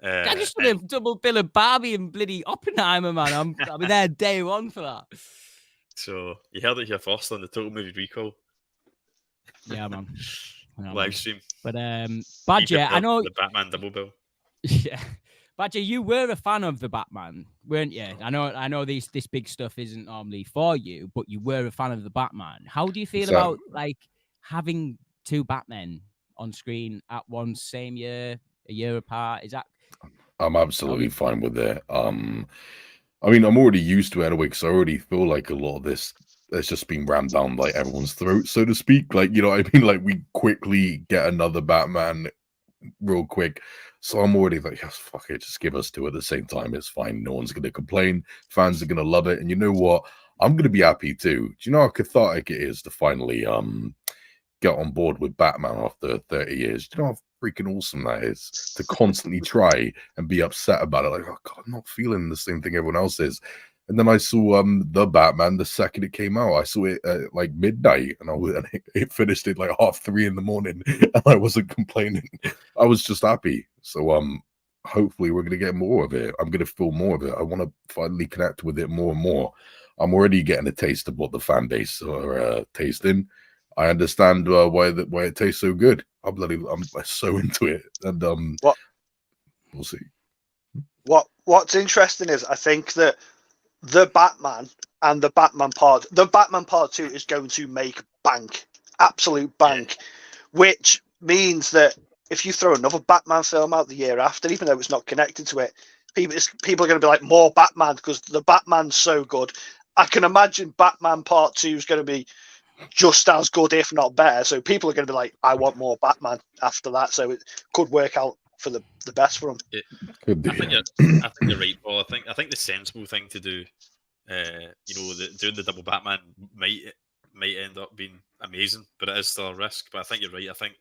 I just want a double bill of Barbie and bloody Oppenheimer, man. I'll be there day one for that. So you heard it here first on the Total Movie Recall. Yeah, man. Live stream. But Badger, I know the Batman double bill. Yeah. Badger, you were a fan of the Batman, weren't you? I know this big stuff isn't normally for you, but you were a fan of the Batman. How do you feel about like having two Batmen on screen at once, same year, a year apart? Is that? I'm absolutely fine with it. I mean, I'm already used to it anyway, because I already feel like a lot of this has just been rammed down like everyone's throat, so to speak. Like, you know what I mean? Like, we quickly get another Batman real quick. So I'm already like, yes, fuck it, just give us two at the same time. It's fine. No one's going to complain. Fans are going to love it. And you know what? I'm going to be happy too. Do you know how cathartic it is to finally get on board with Batman after 30 years? Do you know how freaking awesome that is? To constantly try and be upset about it. Like, oh God, I'm not feeling the same thing everyone else is. And then I saw the Batman the second it came out. I saw it at like midnight, and it finished at like 3:30 in the morning, and I wasn't complaining. I was just happy. So hopefully we're gonna get more of it. I'm gonna feel more of it. I want to finally connect with it more and more. I'm already getting a taste of what the fan base are tasting. I understand why it tastes so good. I'm so into it, and we'll see. What's interesting is I think that the Batman and the Batman Part 2 is going to make bank, absolute bank, which means that if you throw another Batman film out the year after, even though it's not connected to it, people are going to be like, more Batman, because the Batman's so good. I can imagine Batman Part 2 is going to be just as good, if not better. So people are going to be like, I want more Batman after that. So it could work out for the best for him. Could be. I think you're right, Paul. I think the sensible thing to do, doing the double Batman might end up being amazing, but it is still a risk. But I think you're right. I think,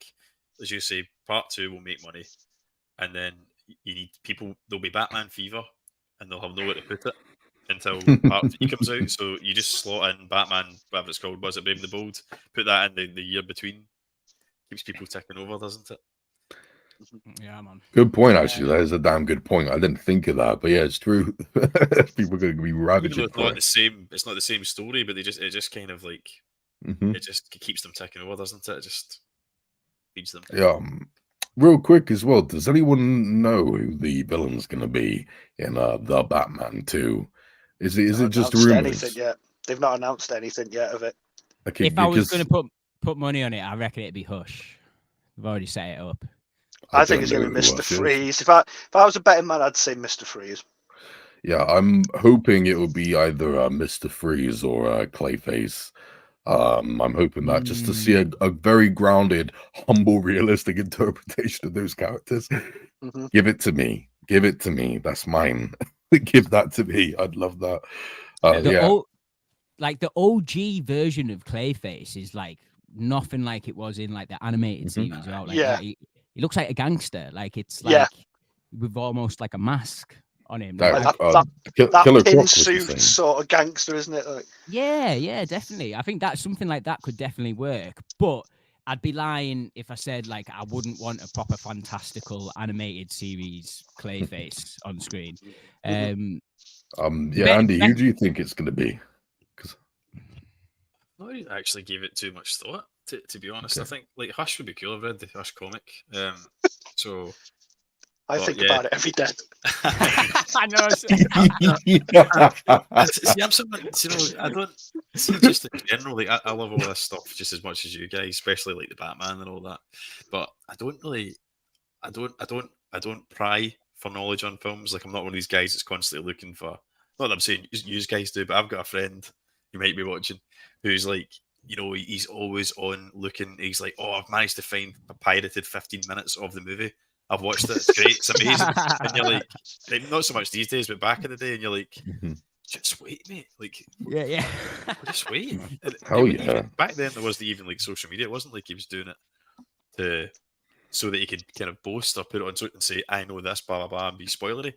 as you say, part 2 will make money, and then you need people. There'll be Batman fever, and they'll have nowhere to put it until part 3 comes out. So you just slot in Batman, whatever it's called, was it Brave and the Bold? Put that in the year between. Keeps people ticking over, doesn't it? Yeah, man. Good point, actually. That is a damn good point. I didn't think of that, but yeah, it's true. People are going to be ravaging. It's not the same story, but it just kind of like it just keeps them ticking over, doesn't it? It just feeds them. Yeah. Real quick as well, does anyone know who the villain's going to be in the Batman 2? Is it just rumors? Anything yet? They've not announced anything yet of it. Okay, if I was going to put money on it, I reckon it'd be Hush. We've already set it up. I think it's going to be Mr. Freeze. If I was a betting man, I'd say Mr. Freeze. Yeah, I'm hoping it will be either Mr. Freeze or Clayface. I'm hoping that just to see a very grounded, humble, realistic interpretation of those characters. Give it to me. Give it to me. That's mine. Give that to me. I'd love that. The OG version of Clayface is like nothing like it was in like the animated series. Right? Like, he looks like a gangster. Like it's like with almost like a mask on him. That pin suit sort of gangster, isn't it? Like... Yeah, definitely. I think that something like that could definitely work. But I'd be lying if I said like I wouldn't want a proper fantastical animated series Clayface on screen. Andy, who do you think it's going to be? I didn't actually give it too much thought, to be honest. Okay. I think like Hush would be cool. I've read the Hush comic, so I think about it every day. I know. See, I'm something, I don't see just in general. Like, I love all this stuff just as much as you guys, especially like the Batman and all that. But I don't pry for knowledge on films. Like I'm not one of these guys that's constantly looking for. Not that I'm saying you guys do, but I've got a friend you might be watching who's like, he's always on looking. He's like, oh, I've managed to find a pirated 15 minutes of the movie. I've watched it. It's great. It's amazing. And you're like, not so much these days, but back in the day, and you're like, just wait, mate. Like, yeah. Just wait. Hell yeah. Back then, there wasn't even like social media. It wasn't like he was doing it so that he could kind of boast or put it on and say, I know this, blah, blah, blah, and be spoilery.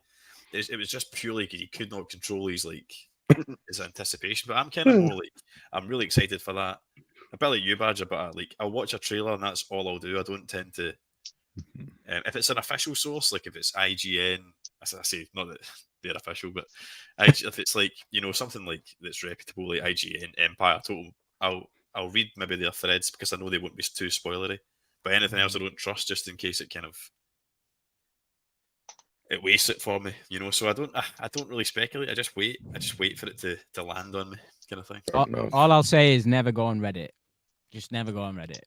It was just purely because he could not control his anticipation. But I'm kind of more like, I'm really excited for that. A bit like you, Badger, but I'll watch a trailer and that's all I'll do. I don't tend to. If it's an official source, like if it's IGN, I say not that they're official, but if it's like something like that's reputable, like IGN, Empire, Total, I'll read maybe their threads because I know they won't be too spoilery. But anything else I don't trust, just in case it wastes it for me, So I don't really speculate. I just wait for it to land on me, kind of thing. All I'll say is never go on Reddit. Just never go on Reddit.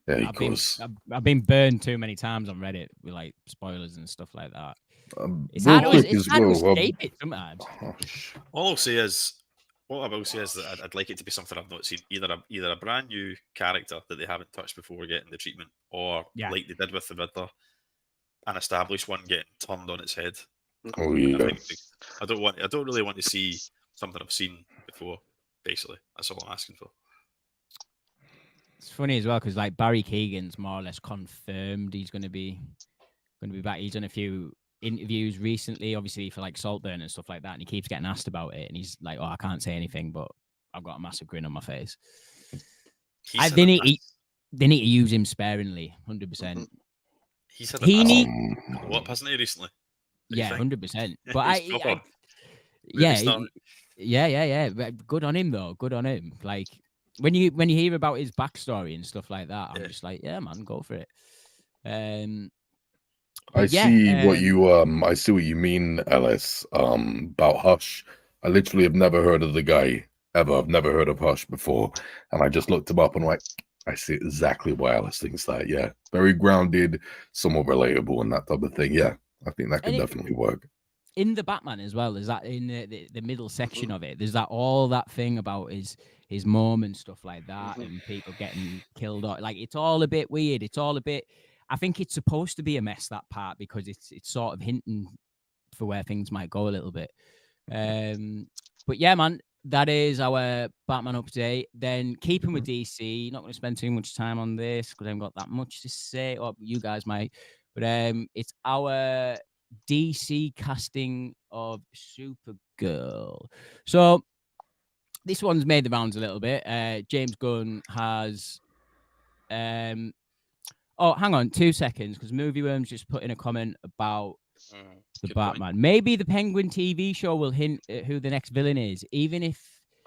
Yeah, I've been burned too many times on Reddit with like spoilers and stuff like that. It's hard to escape it sometimes. All I'll say is, that I'd like it to be something I've not seen. Either a brand new character that they haven't touched before getting the treatment, or like they did with the Riddler, an established one getting turned on its head. Oh yeah. I don't really want to see something I've seen before. Basically, that's all I'm asking for. It's funny as well because like Barry Keoghan's more or less confirmed he's going to be back. He's done a few interviews recently, obviously for like Saltburn and stuff like that, and he keeps getting asked about it, and he's like, "Oh, I can't say anything, but I've got a massive grin on my face." They need to use him sparingly, 100%. He said what hasn't he recently? Yeah, 100%. But yeah. Good on him though. Good on him. Like. When you hear about his backstory and stuff like that, I'm just like, yeah, man, go for it. I see what you mean, Ellis. About Hush. I literally have never heard of the guy ever. I've never heard of Hush before, and I just looked him up and like, I see exactly why Ellis thinks that. Yeah, very grounded, somewhat relatable, and that type of thing. Yeah, I think that could definitely work. in the Batman as well. There's that in the middle section of it. There's all that thing about his mom and stuff like that, and people getting killed. Like, it's all a bit weird. It's all a bit. I think it's supposed to be a mess, that part, because it's sort of hinting for where things might go a little bit. But yeah, man, that is our Batman update. Then, keeping with DC, not going to spend too much time on this because I haven't got that much to say, or you guys might. But it's our DC casting of Supergirl. So this one's made the rounds a little bit. James Gunn has oh, hang on 2 seconds, because Movie Worms just put in a comment about the Batman. Point. Maybe the Penguin TV show will hint at who the next villain is, even if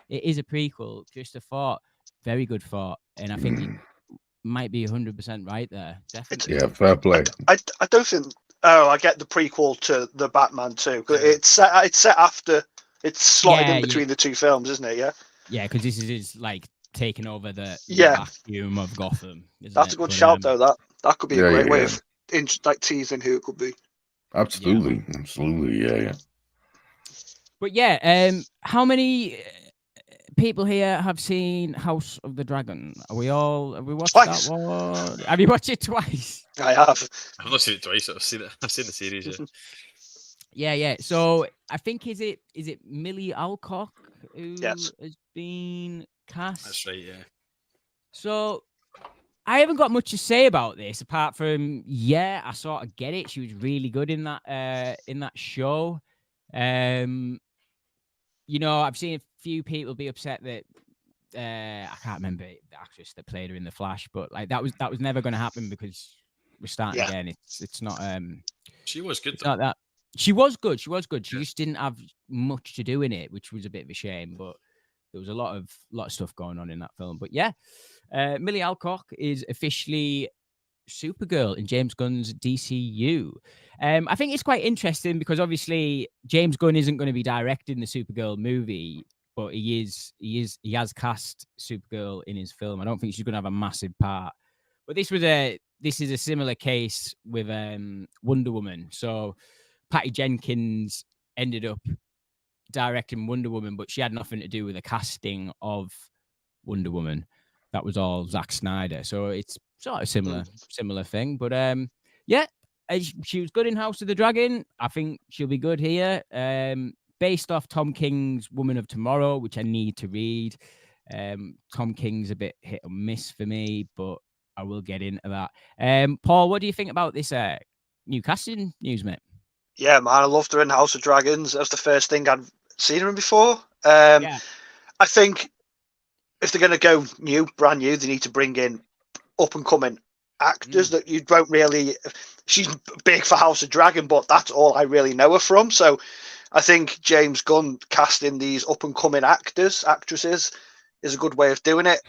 it is a prequel. Just a thought. Very good thought. And I think you might be 100% right there. Definitely. Yeah, fair play. I don't think... Oh, I get the prequel to the Batman too. It's set after... It's slotted in between the two films, isn't it? Yeah. Yeah, because this is like taking over the vacuum of Gotham. That's a good shout, though. That could be a great way of teasing who it could be. Absolutely, yeah. But yeah, how many people here have seen House of the Dragon? Have we watched twice. That one? Have you watched it twice? I have. I've not seen it twice. I've seen the series. Yeah. So I think is it Millie Alcock who has been cast? That's right. Yeah. So I haven't got much to say about this apart from I sort of get it. She was really good in that show. I've seen a few people be upset that I can't remember the actress that played her in The Flash, but like that was never going to happen because we're starting again. It's not. She was good. It's not that. She was good. She just didn't have much to do in it, which was a bit of a shame. But there was a lot of stuff going on in that film. But yeah, Millie Alcock is officially Supergirl in James Gunn's DCU. I think it's quite interesting because obviously James Gunn isn't going to be directing the Supergirl movie, but he has cast Supergirl in his film. I don't think she's going to have a massive part. But this is a similar case with Wonder Woman. So Patty Jenkins ended up directing Wonder Woman, but she had nothing to do with the casting of Wonder Woman. That was all Zack Snyder. So it's sort of similar thing. But she was good in House of the Dragon. I think she'll be good here. Based off Tom King's Woman of Tomorrow, which I need to read. Tom King's a bit hit or miss for me, but I will get into that. Paul, what do you think about this new casting news, mate? Yeah, man, I loved her in House of Dragons. That was the first thing I'd seen her in before. I think if they're going to go brand new, they need to bring in up-and-coming actors that you don't really... She's big for House of Dragon, but that's all I really know her from. So I think James Gunn casting these up-and-coming actresses is a good way of doing it.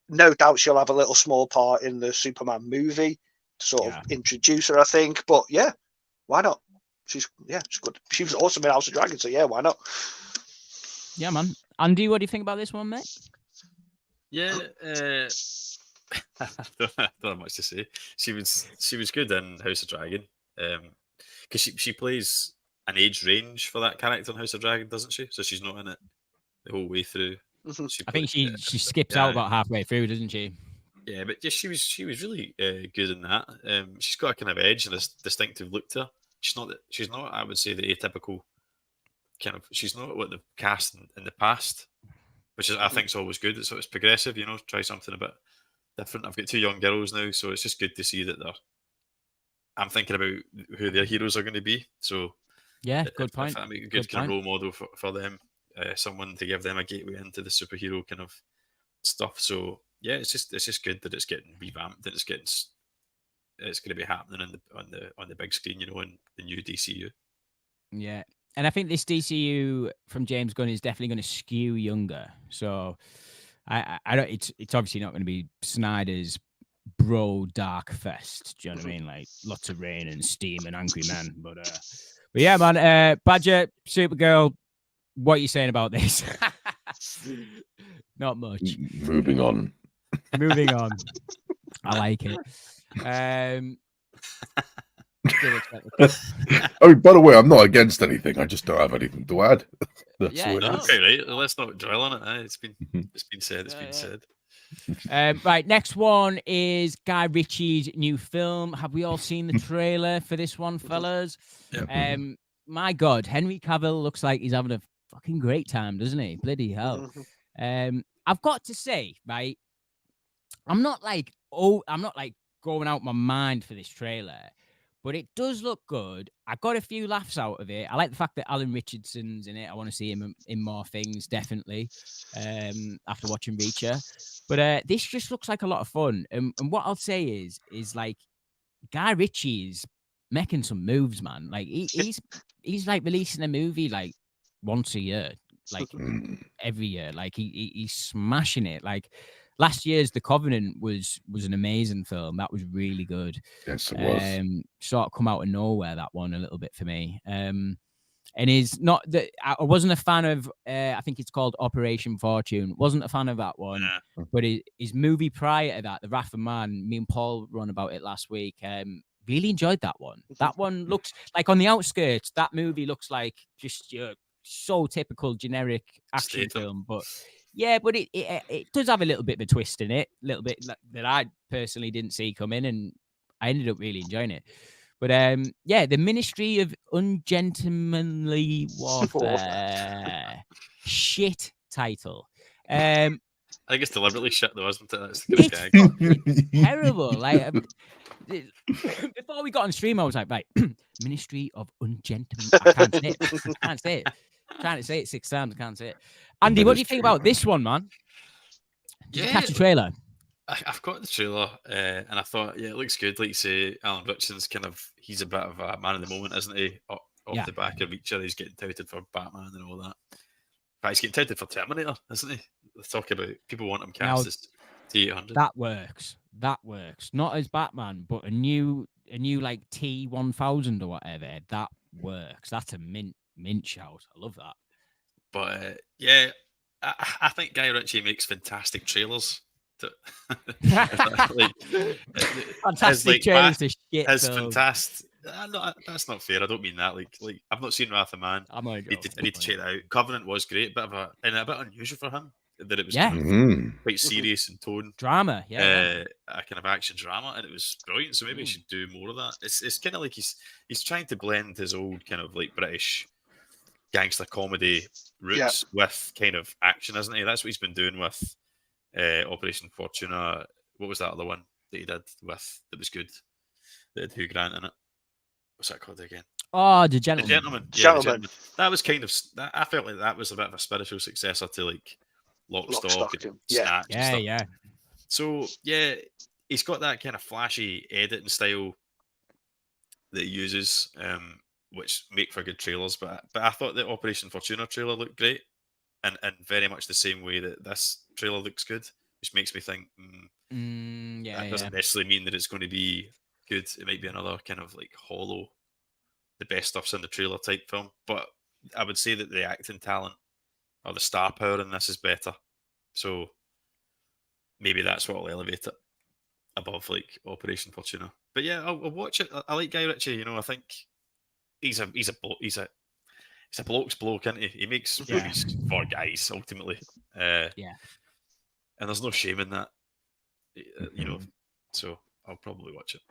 No doubt she'll have a little small part in the Superman movie to sort of introduce her, I think. But yeah, why not? She's good. She was awesome in House of Dragon, so yeah, why not? Yeah, man. Andy, what do you think about this one, mate? Yeah, I don't have much to say. She was good in House of Dragon, because she plays an age range for that character in House of Dragon, doesn't she? So she's not in it the whole way through. I think she skips out about halfway through, doesn't she? Yeah, but yeah, she was really good in that. She's got a kind of edge and a distinctive look to her. She's not. I would say the atypical kind of. She's not what they've cast in the past, which I think is always good. It's progressive, Try something a bit different. I've got 2 young girls now, so it's just good to see that I'm thinking about who their heroes are going to be. So yeah, good point. If I make a good kind of role model for them, someone to give them a gateway into the superhero kind of stuff. So yeah, it's just good that it's getting revamped, that it's going to be happening on the big screen, in the new DCU. Yeah, and I think this DCU from James Gunn is definitely going to skew younger. So I don't. It's obviously not going to be Snyder's bro dark fest. Do you know what I mean? Like lots of rain and steam and angry men. But yeah, man. Badger, Supergirl. What are you saying about this? Not much. Moving on. I like it. still expect I mean, by the way, I'm not against anything. I just don't have anything to add. That's Yeah, all it no. is. Okay, right. Let's not dwell on it. It's been said. It's been said. Right, next one is Guy Ritchie's new film. Have we all seen the trailer for this one, fellas? Yep. My God, Henry Cavill looks like he's having a fucking great time, doesn't he? Bloody hell. I've got to say, right, I'm not like going out my mind for this trailer, but it does look good. I got a few laughs out of it. I like the fact that Alan Richardson's in it. I want to see him in more things, definitely, after watching Reacher. But this just looks like a lot of fun. And what I'll say is like Guy Ritchie is making some moves, man. Like he's like releasing a movie like once a year, like every year. Like he's smashing it. Like last year's The Covenant was an amazing film. That was really good. Yes, it was. Sort of come out of nowhere, that one, a little bit for me. And is not that I wasn't a fan of. I think it's called Operation Fortune. Wasn't a fan of that one. Yeah. But his movie prior to that, The Wrath of Man. Me and Paul run about it last week. Really enjoyed that one. That one looks like on the outskirts. That movie looks like just your so typical generic action film, but. Yeah, but it does have a little bit of a twist in it, a little bit that I personally didn't see coming, and I ended up really enjoying it. But yeah, the Ministry of Ungentlemanly Warfare. Shit title. I think it's deliberately shit, though, isn't it? That's the kind of gag. Terrible. Like before we got on stream, I was like, right, Ministry of Ungentlemanly. I can't say it. I can't say it. I'm trying to say it 6 times. I can't say it. Andy, what do you think about this one, man? Did you catch the trailer? I've got the trailer, and I thought, yeah, it looks good. Like you say, Alan Richardson's he's a bit of a man of the moment, isn't he? Off the back of Reacher, he's getting touted for Batman and all that. In fact, he's getting touted for Terminator, isn't he? They talk about people want him cast as T-800. That works. Not as Batman, but a new like T-1000 or whatever. That works. That's a mint shout. I love that. But yeah, I think Guy Ritchie makes fantastic trailers. Fantastic trailers to shit. Fantastic. No, that's not fair. I don't mean that. Like I've not seen Wrath of Man. I need to check that out. Covenant was great, a bit unusual for him. That it was quite serious in tone, drama, a kind of action drama, and it was brilliant. So maybe he should do more of that. It's kind of like he's trying to blend his old kind of like British gangster comedy roots with kind of action, isn't he? That's what he's been doing with Operation Fortuna. What was that other one that he did with that was good? That had Hugh Grant in it. What's that called again? Oh, The Gentleman. The Gentleman. Yeah, The Gentleman. That was kind of. I felt like that was a bit of a spiritual successor to like Lock, Stock, and Snatch. Yeah. So yeah, he's got that kind of flashy editing style that he uses, which make for good trailers. But I thought the Operation Fortuna trailer looked great, and very much the same way that this trailer looks good, which makes me think, that doesn't necessarily mean that it's going to be good. It might be another kind of like hollow, the best stuff's in the trailer type film. But I would say that the acting talent or the star power in this is better. So maybe that's what will elevate it above like Operation Fortuna. But yeah, I'll watch it. I like Guy Ritchie. You know, I think he's a bloke's bloke, isn't he? He makes movies for guys ultimately. And there's no shame in that. You know, so I'll probably watch it.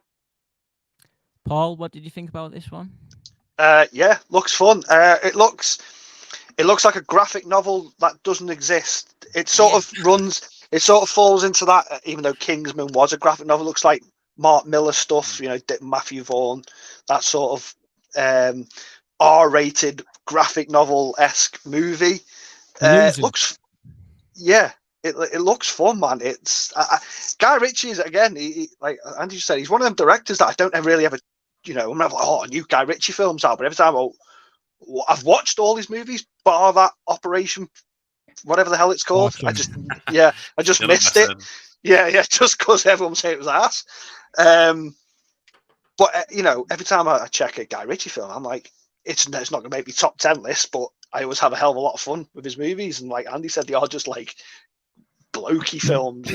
Paul, what did you think about this one? Yeah, looks fun. It looks like a graphic novel that doesn't exist. It sort of falls into that, even though Kingsman was a graphic novel. It looks like Mark Miller stuff, you know, Matthew Vaughn, that sort of R-rated graphic novel-esque movie. It looks fun, man. It's Guy Ritchie is, again, he, like Andy said, he's one of them directors that I don't really ever, you know, I'm never like, a new Guy Ritchie film's out, but every time I've watched all his movies, bar that Operation, whatever the hell it's called. I just missed it. Yeah, just because everyone said it was ass. But you know, every time I check a Guy Ritchie film, I'm like, it's not going to make me top 10 list, but I always have a hell of a lot of fun with his movies. And like Andy said, they are just like blokey films.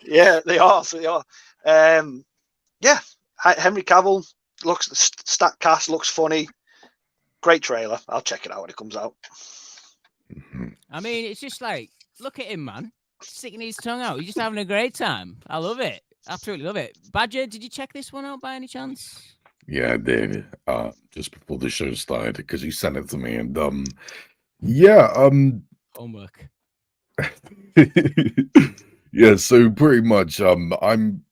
Yeah, they are. So they are. Henry Cavill, looks stat cast looks funny. Great trailer. I'll check it out when it comes out. I mean, it's just like, look at him, man. Sticking his tongue out. He's just having a great time. I love it. Absolutely love it. Badger, did you check this one out by any chance? Yeah, I did. Just before the show started, because you sent it to me, and yeah, Homework. yeah. So pretty much, I'm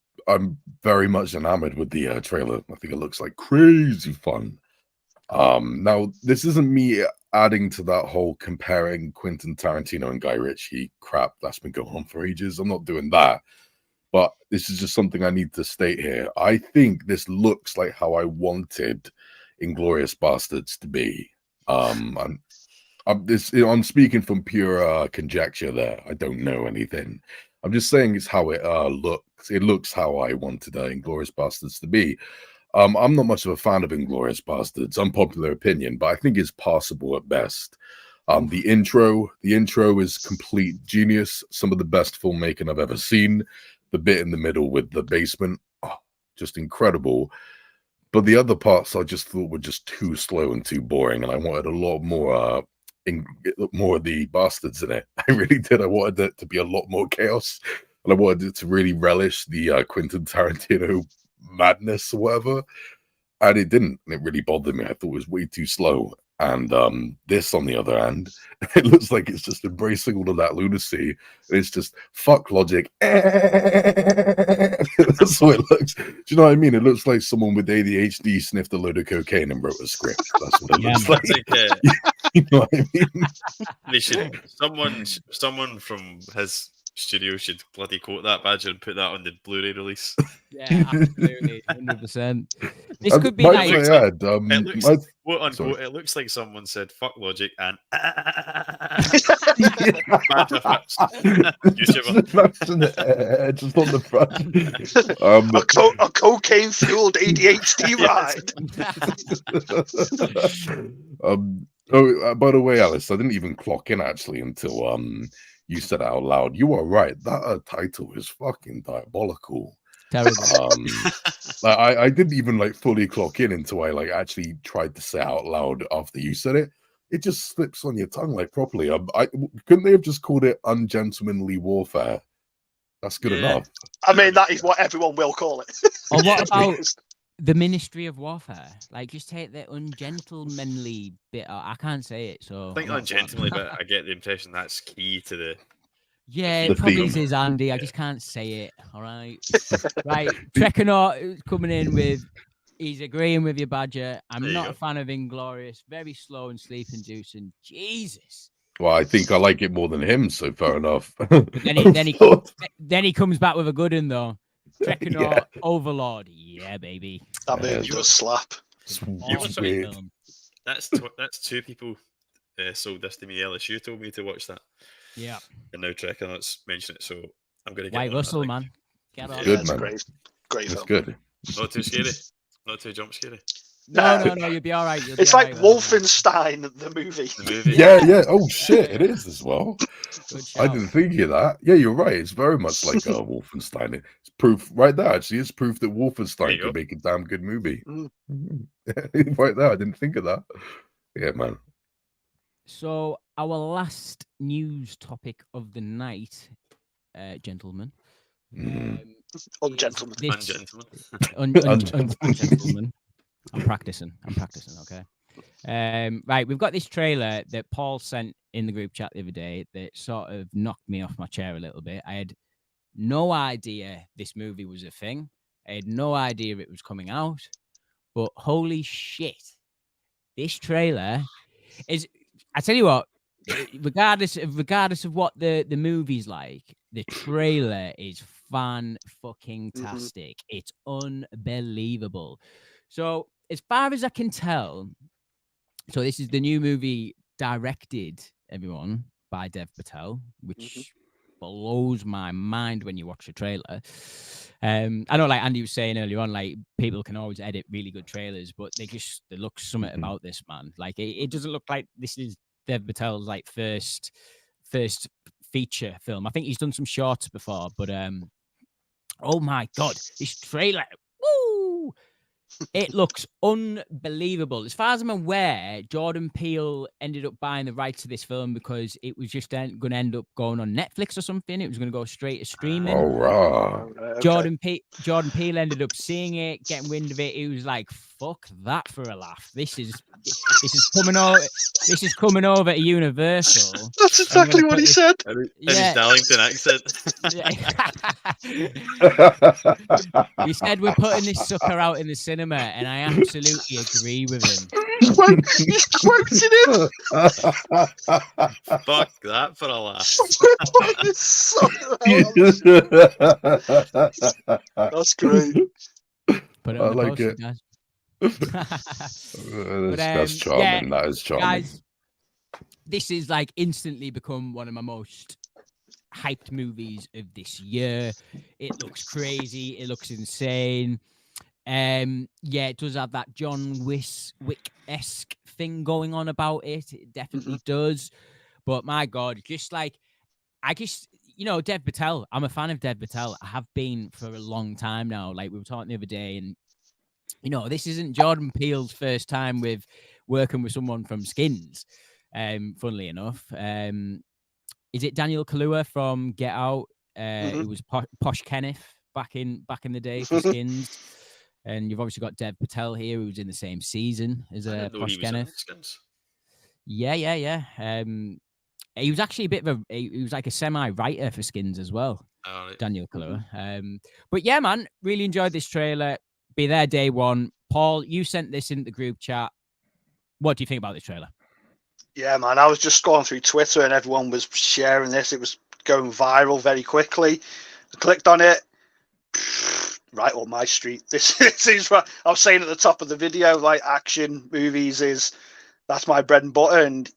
very much enamored with the trailer. I think it looks like crazy fun. Now this isn't me adding to that whole comparing Quentin Tarantino and Guy Ritchie crap that's been going on for ages. I'm not doing that. But this is just something I need to state here. I think this looks like how I wanted Inglourious Bastards to be. I'm speaking from pure conjecture there. I don't know anything. I'm just saying it's how it looks. It looks how I wanted Inglourious Bastards to be. I'm not much of a fan of Inglourious Bastards, unpopular opinion, but I think it's passable at best. The intro is complete genius. Some of the best filmmaking I've ever seen. The bit in the middle with the basement, just incredible. But the other parts I just thought were just too slow and too boring, and I wanted a lot more more of the bastards in it. I really did. I wanted it to be a lot more chaos, and I wanted it to really relish the Quentin Tarantino madness or whatever. And it didn't. And it really bothered me. I thought it was way too slow. And this, on the other hand, it looks like it's just embracing all of that lunacy. It's just fuck logic. That's what it looks. Do you know what I mean? It looks like someone with ADHD sniffed a load of cocaine and wrote a script. That's what it looks like. You know what I mean? They should. Someone from his studio should bloody quote that Badger and put that on the Blu-ray release. Yeah, absolutely, 100%. This could be like. Quote unquote. It looks like someone said "fuck logic" and just on the front. A cocaine-fueled ADHD ride. By the way, Alice, I didn't even clock in actually until you said it out loud. You are right. That title is fucking diabolical. Terrible. I didn't even like fully clock in until I like actually tried to say it out loud after you said it. It just slips on your tongue like properly. Couldn't they have just called it Ungentlemanly Warfare? That's good enough. I mean, that is what everyone will call it. Or what about the Ministry of Warfare? Like, just take the ungentlemanly bit out. I can't say it, so. I think ungentlemanly, but I get the impression that's key to the. Yeah, it probably is, Andy. I just can't say it. All right. Right. Trekanaut coming in with, he's agreeing with your Badger. I'm not a fan of Inglorious. Very slow and sleep-inducing. Jesus. Well, I think I like it more than him, so fair enough. Then he comes back with a good one, though. Trekanaut Overlord. Yeah, baby. That movie does slap. That's two people sold this to me. LSU told me to watch that. Yeah. And now Trekanaut's mentioned it, so I'm going to get White Russell, man. Get on. Good, man. Great it's film. Good. Not too scary. Not too jump scary. No, you'll be all right. It's like Wolfenstein, the movie. Yeah. Oh, shit, it is as well. I didn't think of that. Yeah, you're right. It's very much like Wolfenstein. It's proof right there, actually. It's proof that Wolfenstein could make a damn good movie. Right there. I didn't think of that. Yeah, man. So, our last news topic of the night, gentlemen. Ungentleman. Ungentleman. I'm practicing, okay? Right, we've got this trailer that Paul sent in the group chat the other day that sort of knocked me off my chair a little bit. I had no idea this movie was a thing. I had no idea it was coming out. But holy shit, this trailer is... I tell you what, regardless of what the movie's like, the trailer is fan-fucking-tastic. It's unbelievable. So, as far as I can tell, so this is the new movie directed, everyone, by Dev Patel, which blows my mind when you watch the trailer. I know, like Andy was saying earlier on, like people can always edit really good trailers, but they look something about this, man. Like it doesn't look like this is Dev Patel's like first feature film. I think he's done some shorts before, but oh my god, this trailer, woo! It looks unbelievable. As far as I'm aware, Jordan Peele ended up buying the rights to this film because it was just going to end up going on Netflix or something. It was going to go straight to streaming. Oh, right. Okay. Jordan Peele ended up seeing it, getting wind of it. He was like, "Fuck that for a laugh. This is coming over. This is coming over to Universal." That's exactly what he said. And his Darlington accent. He said, "We're putting this sucker out in the cinema," and I absolutely agree with him. He's quoting him. Fuck that for a laugh. That's great. Put it I on the like poster, it. guys. That's charming. That is charming. Guys, this is like instantly become one of my most hyped movies of this year. It looks crazy. It looks insane. It does have that John Wick-esque thing going on about it. It definitely does. But my God, Dev Patel. I'm a fan of Dev Patel. I have been for a long time now. Like we were talking the other day, and this isn't Jordan Peele's first time with working with someone from Skins. Funnily enough, is it Daniel Kaluuya from Get Out? It was Posh Kenneth back in the day for Skins. And you've obviously got Dev Patel here, who's in the same season as Posh Kenneth. Yeah. He was actually he was like a semi-writer for Skins as well, right. Daniel Kaluuya. But yeah, man, really enjoyed this trailer. Be there day one. Paul, you sent this in the group chat. What do you think about this trailer? Yeah, man, I was just scrolling through Twitter and everyone was sharing this. It was going viral very quickly. I clicked on it. Right up my street. This is what I was saying at the top of the video. Like action movies that's my bread and butter, and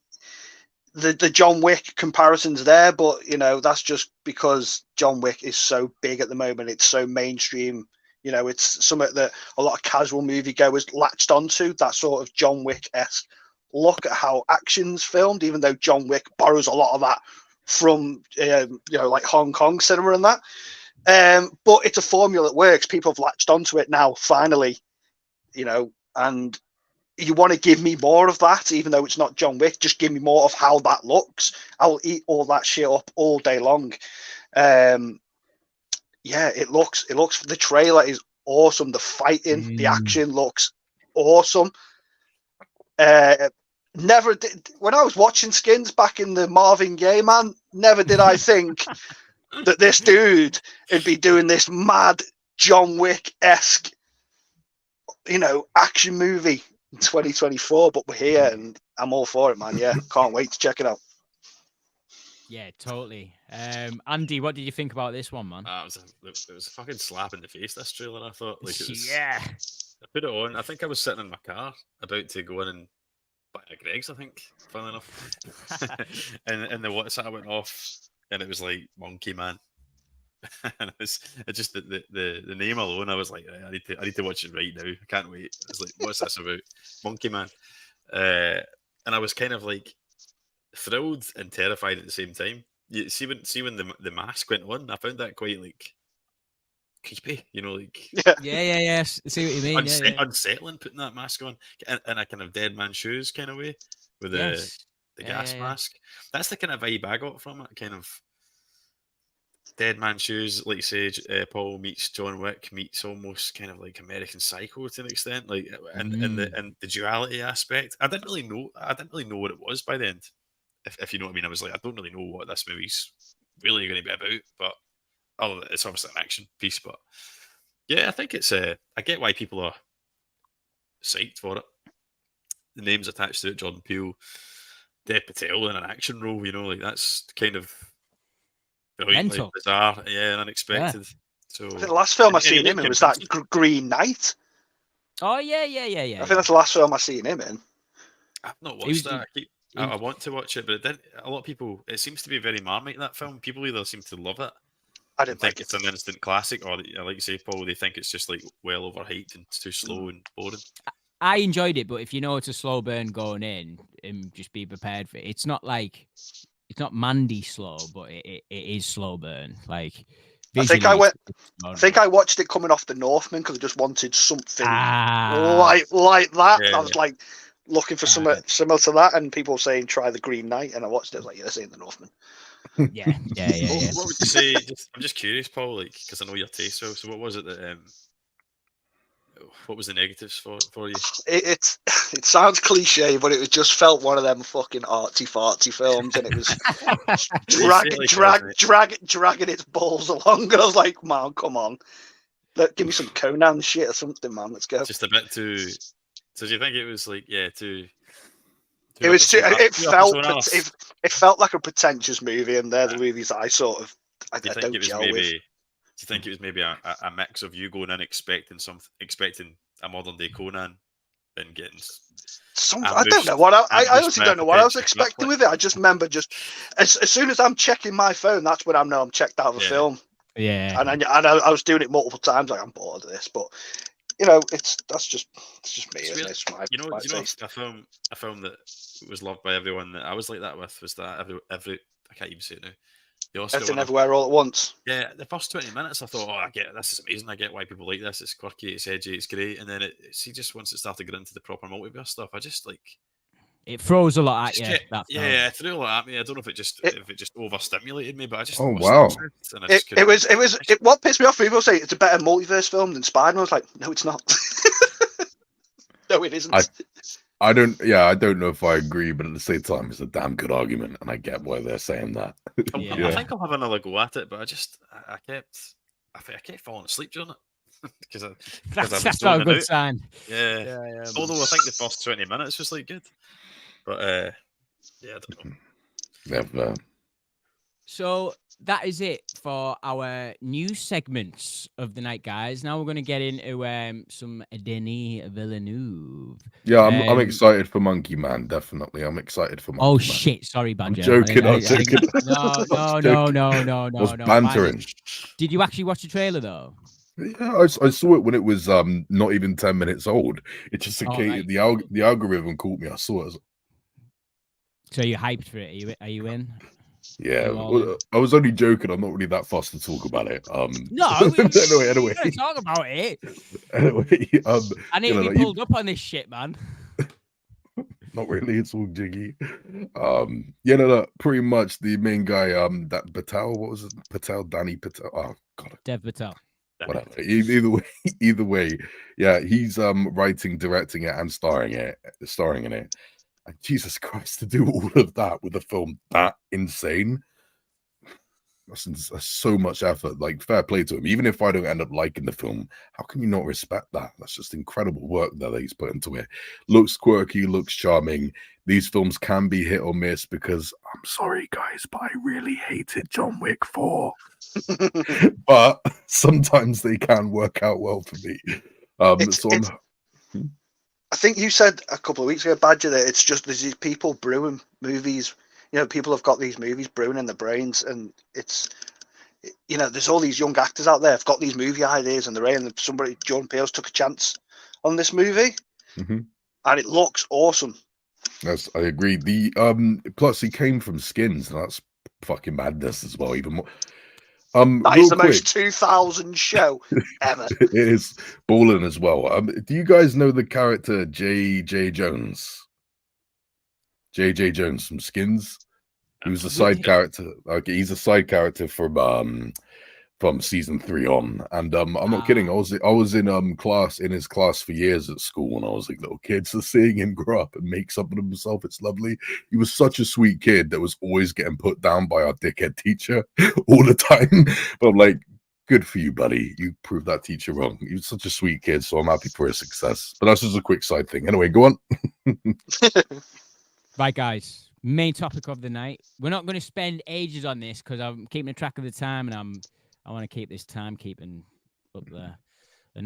the John Wick comparison's there, but that's just because John Wick is so big at the moment. It's so mainstream. It's something that a lot of casual moviegoers latched onto. That sort of John Wick-esque look at how action's filmed, even though John Wick borrows a lot of that from like Hong Kong cinema and that. But it's a formula that works. People have latched onto it now, finally, and you want to give me more of that, even though it's not John Wick. Just give me more of how that looks. I'll eat all that shit up all day long. It looks. The trailer is awesome. The fighting, the action looks awesome. Never did when I was watching Skins back in the Marvin Gaye, man. Never did I think that this dude would be doing this mad John Wick-esque, action movie in 2024. But we're here, and I'm all for it, man. Yeah, can't wait to check it out. Yeah, totally. Andy, what did you think about this one, man? It was a fucking slap in the face, this trailer. I thought, like, it was, yeah. I put it on. I think I was sitting in my car about to go in and buy a Greg's, I think, funnily enough. and the WhatsApp went off, and it was like Monkey Man. And it just the name alone, I was like, I need to watch it right now. I can't wait. I was like, what's this about? Monkey Man. And I was kind of like thrilled and terrified at the same time. You see when the mask went on, I found that quite like creepy, like yeah. See what you mean? Unsettling putting that mask on in a kind of Dead Man Shoes kind of way with the gas mask. That's the kind of vibe I got from it. Kind of Dead Man Shoes, like you say, Paul meets John Wick meets almost kind of like American Psycho to an extent, like and the duality aspect. I didn't really know what it was by the end. If you know what I mean, I was like, I don't really know what this movie's really going to be about, but it's obviously an action piece. But yeah, I think it's I get why people are psyched for it. The names attached to it, Jordan Peele, Dev Patel in an action role, like that's kind of brilliantly bizarre, and unexpected. Yeah. So I think the last film I seen him in was that Green Knight. Oh yeah. I think that's the last film I seen him in. I've not watched that. I want to watch it, but a lot of people. It seems to be very Marmite, that film. People either seem to love it. I didn't think it's an instant classic, or like you say, Paul, they think it's just like well overhyped and too slow and boring. I enjoyed it, but if you know it's a slow burn going in, just be prepared for it. It's not Mandy slow, but it is slow burn. Like I think I watched it coming off The Northman because I just wanted something like that. Yeah. I was like looking for something similar to that, and people saying try The Green Knight, and I watched it. I was like, yeah, this ain't The Northman. Yeah. What would you say? I'm just curious, Paul, like, because I know your taste well. So what was it that what was the negatives for you? It sounds cliche, but it just felt one of them fucking artsy fartsy films, and it was dragging its balls along. And I was like, man, come on, give me some Conan shit or something, man. Let's go. Just a bit too. So do you think it was like too it was too. It felt like a pretentious movie, and they're the movies I sort of I don't gel with. Do you think it was maybe a mix of you going in expecting a modern day Conan and getting I don't know what I honestly don't know what I was expecting with it. I just remember as soon as I'm checking my phone, that's when I know I'm checked out of a film. Yeah, and I was doing it multiple times. Like, I'm bored of this, but you know, it's just me. Isn't it? It's my, you know, a film that was loved by everyone that I was like that with was that every I can't even say it now. Everything Everywhere All at Once. Yeah, the first 20 minutes I thought, I get it, this is amazing. I get why people like this. It's quirky, it's edgy, it's great. And then just once it started getting into the proper multiverse stuff, I just like it throws a lot at you. It threw a lot at me. I don't know if it just overstimulated me, but I just wow. What pissed me off, people say it's a better multiverse film than Spider-Man. I was like, no, it's not. No, it isn't. I don't know if I agree, but at the same time, it's a damn good argument, and I get why they're saying that. I think I'll have another go at it, but I kept falling asleep during it because that's not a good sign. Yeah. Although I think the first 20 minutes was like good, but I don't know. Never. So that is it for our news segments of the night, guys. Now we're going to get into some Denis Villeneuve. Yeah, I'm excited for Monkey Man. Definitely, I'm excited for Monkey Man. Shit! Sorry, Badger. I'm joking. I'm joking. No. I was bantering. Did you actually watch the trailer though? Yeah, I saw it when it was not even 10 minutes old. It just the algorithm caught me. I saw it. So you're hyped for it? Are you in? Yeah, I was only joking. I'm not really that fussed to talk about it. No, anyway, talk about it. Anyway, I need to be pulled up on this shit, man. Not really. It's all jiggy. Pretty much the main guy. That Patel. What was it? Danny Patel. Oh God. Dev Patel. Whatever. Either way. Yeah, he's writing, directing it, and starring in it. Jesus Christ, to do all of that with a film that insane, that's so much effort. Like, fair play to him. Even if I don't end up liking the film, how can you not respect that? That's just incredible work that he's put into it. Looks quirky, looks charming. These films can be hit or miss because, I'm sorry guys, but I really hated John Wick 4. But sometimes they can work out well for me. I think you said a couple of weeks ago, Badger, that it's just there's these people brewing movies. You know, people have got these movies brewing in their brains, and it's, you know, there's all these young actors out there have got these movie ideas, and Jordan Peele's took a chance on this movie, and it looks awesome. Yes, I agree. The plus he came from Skins, and that's fucking madness as well. Even more. That is the most 2000 show ever. It is balling as well. Do you guys know the character J.J. Jones? J.J. Jones from Skins? He was a side character. Okay, he's a side character from season 3 on. And I'm not kidding. I was in his class for years at school when I was like little kid. So seeing him grow up and make something of himself, it's lovely. He was such a sweet kid that was always getting put down by our dickhead teacher all the time. But I'm like, good for you, buddy. You proved that teacher wrong. He was such a sweet kid, so I'm happy for his success. But that's just a quick side thing. Anyway, go on. Right, guys. Main topic of the night. We're not going to spend ages on this because I'm keeping track of the time, and I want to keep this timekeeping up there. And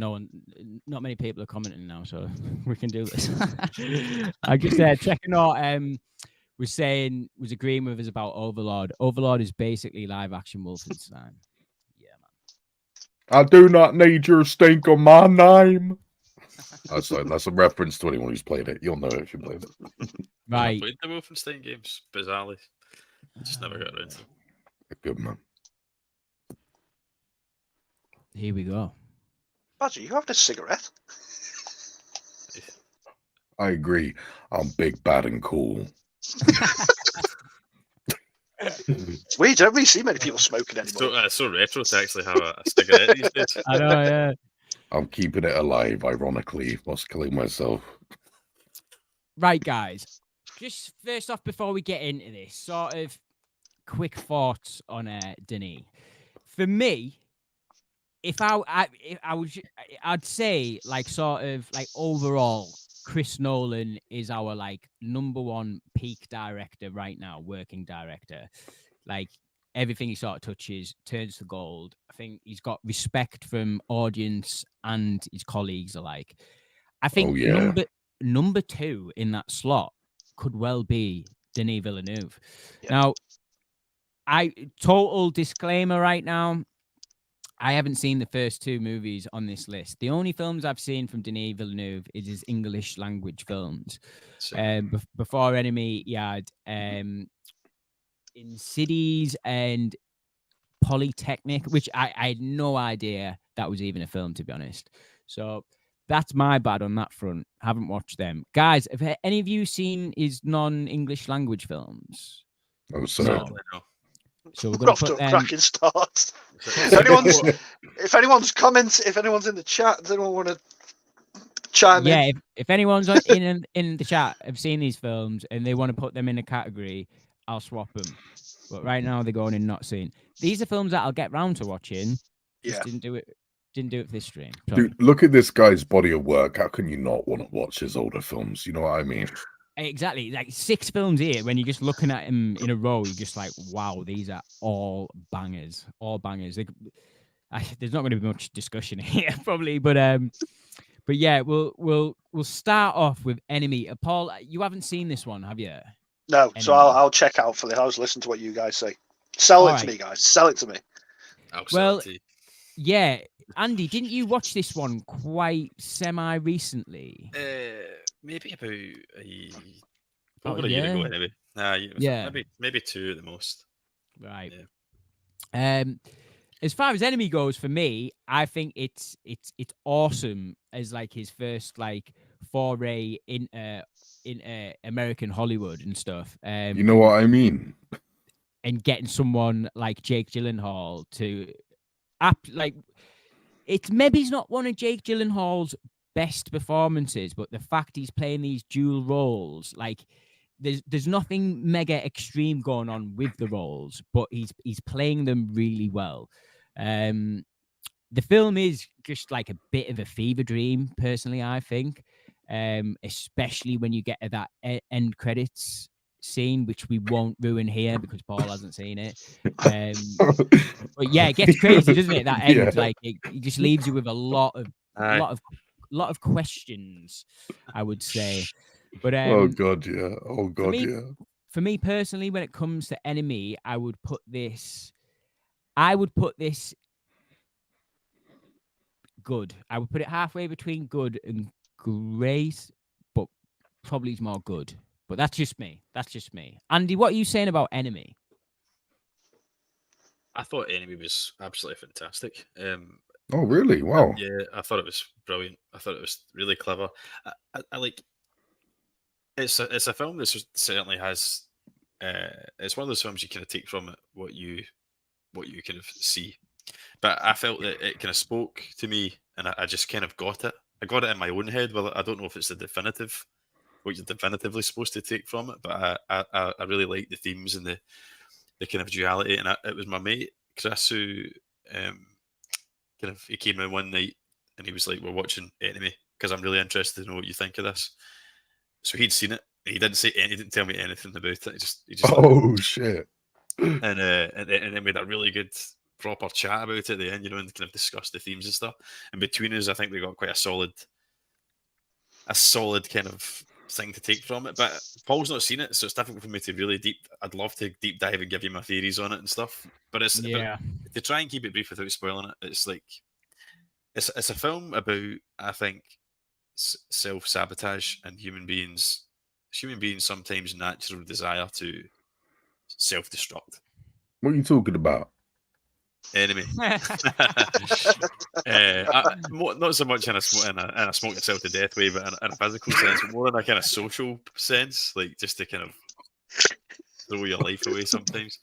not many people are commenting now, so we can do this. I just checking out. Was agreeing with us about Overlord. Overlord is basically live action Wolfenstein. Yeah, man. I do not need your stink on my name. That's a reference to anyone who's played it. You'll know if you played it. Right. I played the Wolfenstein games, bizarrely. I just never got around to them. Good man. Here we go. Badger, you having a cigarette? I agree. I'm big, bad, and cool. It's weird. You don't really see many people smoking anymore. So retro to actually have a cigarette these days. I know, yeah. I'm keeping it alive, ironically, whilst killing myself. Right, guys. Just first off, before we get into this, sort of quick thoughts on Denis. For me, I'd say like sort of like overall, Chris Nolan is our like number one peak director right now, working director. Like everything he sort of touches turns to gold. I think he's got respect from audience and his colleagues alike. I think number two in that slot could well be Denis Villeneuve. Yeah. Now, total disclaimer right now, I haven't seen the first two movies on this list. The only films I've seen from Denis Villeneuve is his English language films. Before Enemy, he had Insidious and Polytechnic, which I had no idea that was even a film, to be honest. So that's my bad on that front. Haven't watched them. Guys, have any of you seen his non-English language films? Oh, sir. No. So we're We're going off to to put a them... cracking start. If anyone's comments, if anyone's in the chat, does anyone want to chime in? Yeah, if anyone's in the chat have seen these films and they want to put them in a category, I'll swap them. But right now they're going in not seen. These are films that I'll get round to watching. Just didn't do it for this stream. Sorry. Dude, look at this guy's body of work. How can you not want to watch his older films? You know what I mean? Exactly. Like 6 films here, when you're just looking at him in a row, you're just like, wow, these are all bangers. All bangers. There's not going to be much discussion here, probably, but yeah, we'll start off with Enemy. Paul, you haven't seen this one, have you? No, Enemy. so I'll check out for this. I'll just listen to what you guys say. Sell it to me, guys. Sell it to me. Well, yeah. Andy, didn't you watch this one quite semi-recently? Maybe about a year ago, anyway. Maybe 2 at the most. Right. Yeah. As far as Enemy goes, for me, I think it's awesome as like his first like foray in American Hollywood and stuff. You know what I mean? And getting someone like Jake Gyllenhaal to maybe he's not one of Jake Gyllenhaal's best performances, but the fact he's playing these dual roles, like there's nothing mega extreme going on with the roles, but he's playing them really well. The film is just like a bit of a fever dream, personally, I think, especially when you get to that end credits scene, which we won't ruin here because Paul hasn't seen it. But yeah, it gets crazy, doesn't it? That end, like it just leaves you with a lot of questions, I would say. But oh god, yeah. For me personally, when it comes to Enemy, I would put this good. I would put it halfway between good and great, but probably more good. But that's just me. Andy, what are you saying about Enemy? I thought Enemy was absolutely fantastic. Oh, really? Wow. Yeah, I thought it was brilliant. I thought it was really clever. I like. It's a film that certainly has. It's one of those films you kind of take from it what you kind of see, but I felt that it kind of spoke to me, and I just kind of got it. I got it in my own head. Well, I don't know if it's what you're definitively supposed to take from it, but I really like the themes and the kind of duality. And it was my mate Chris who he came in one night and he was like, "We're watching Enemy because I'm really interested to know what you think of this." So he'd seen it. And he didn't tell me anything about it. He just oh shit! And then we had a really good proper chat about it at the end, and kind of discussed the themes and stuff. And between us, I think we got quite a solid kind of thing to take from it. But Paul's not seen it, so it's difficult for me to really I'd love to deep dive and give you my theories on it and stuff. But but to try and keep it brief without spoiling it, it's like it's a film about, I think, self-sabotage and human beings sometimes natural desire to self-destruct. What are you talking about? Enemy. Not so much in a smoke yourself to death way, but in a physical sense, but more in a kind of social sense, like just to kind of throw your life away sometimes.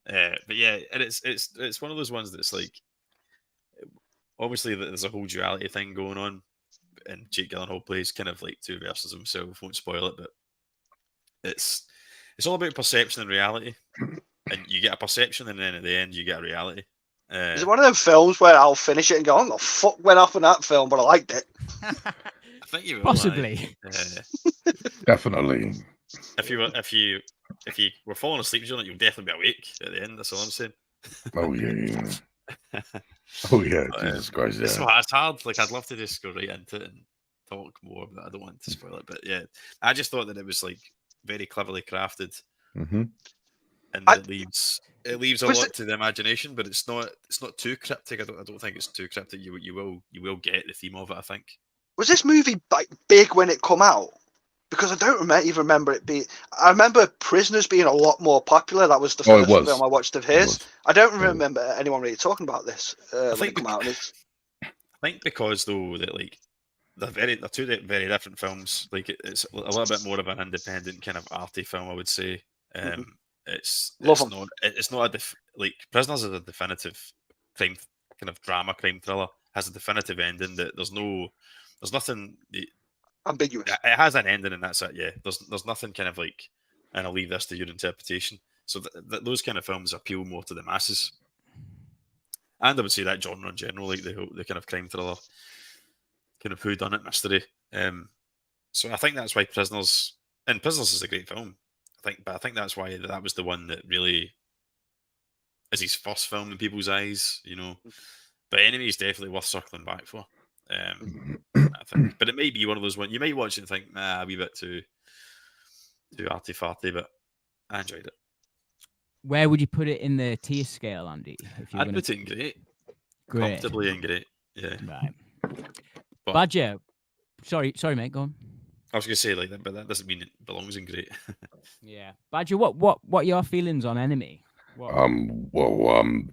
But yeah, and it's one of those ones that's like, obviously there's a whole duality thing going on, and Jake Gyllenhaal plays kind of like two versions of himself. Won't spoil it, but it's all about perception and reality, and you get a perception, and then at the end you get a reality. Is it one of them films where I'll finish it and go, "Oh, the fuck went off in that film," but I liked it? I think you will, Possibly. Definitely. If you were falling asleep during it, you'll definitely be awake at the end. That's all I'm saying. Oh yeah. Oh yeah. Jesus Christ. Yeah. It's hard. Like, I'd love to just go right into it and talk more, but I don't want to spoil it. But yeah, I just thought that it was like very cleverly crafted, and it leaves a lot to the imagination. But it's not too cryptic. I don't think it's too cryptic. You will get the theme of it, I think. Was this movie like big when it come out? Because I don't even remember it being. I remember Prisoners being a lot more popular. That was the first film I watched of his. I don't remember anyone really talking about this when it came out. I think because though that like they're two very different films. Like it's a little bit more of an independent kind of arty film, I would say. It's not like Prisoners is a definitive crime kind of drama crime thriller. Has a definitive ending that there's nothing ambiguous. It has an ending, and that's it. Yeah, there's nothing kind of like, and I'll leave this to your interpretation. So those kind of films appeal more to the masses, and I would say that genre in general, like the kind of crime thriller, kind of whodunit mystery. So I think that's why Prisoners is a great film. I think that's why that was the one that really is his first film in people's eyes, you know. But Enemy is definitely worth circling back for. I think, but it may be one of those ones you might watch and think, a wee bit too arty-farty, but I enjoyed it. Where would you put it in the tier scale, Andy? I'd put it in great. Comfortably in great. Yeah. Right. But, Badger. Sorry, mate. Go on. I was going to say like that, but that doesn't mean it belongs in great. Yeah, Badger. What are your feelings on Enemy?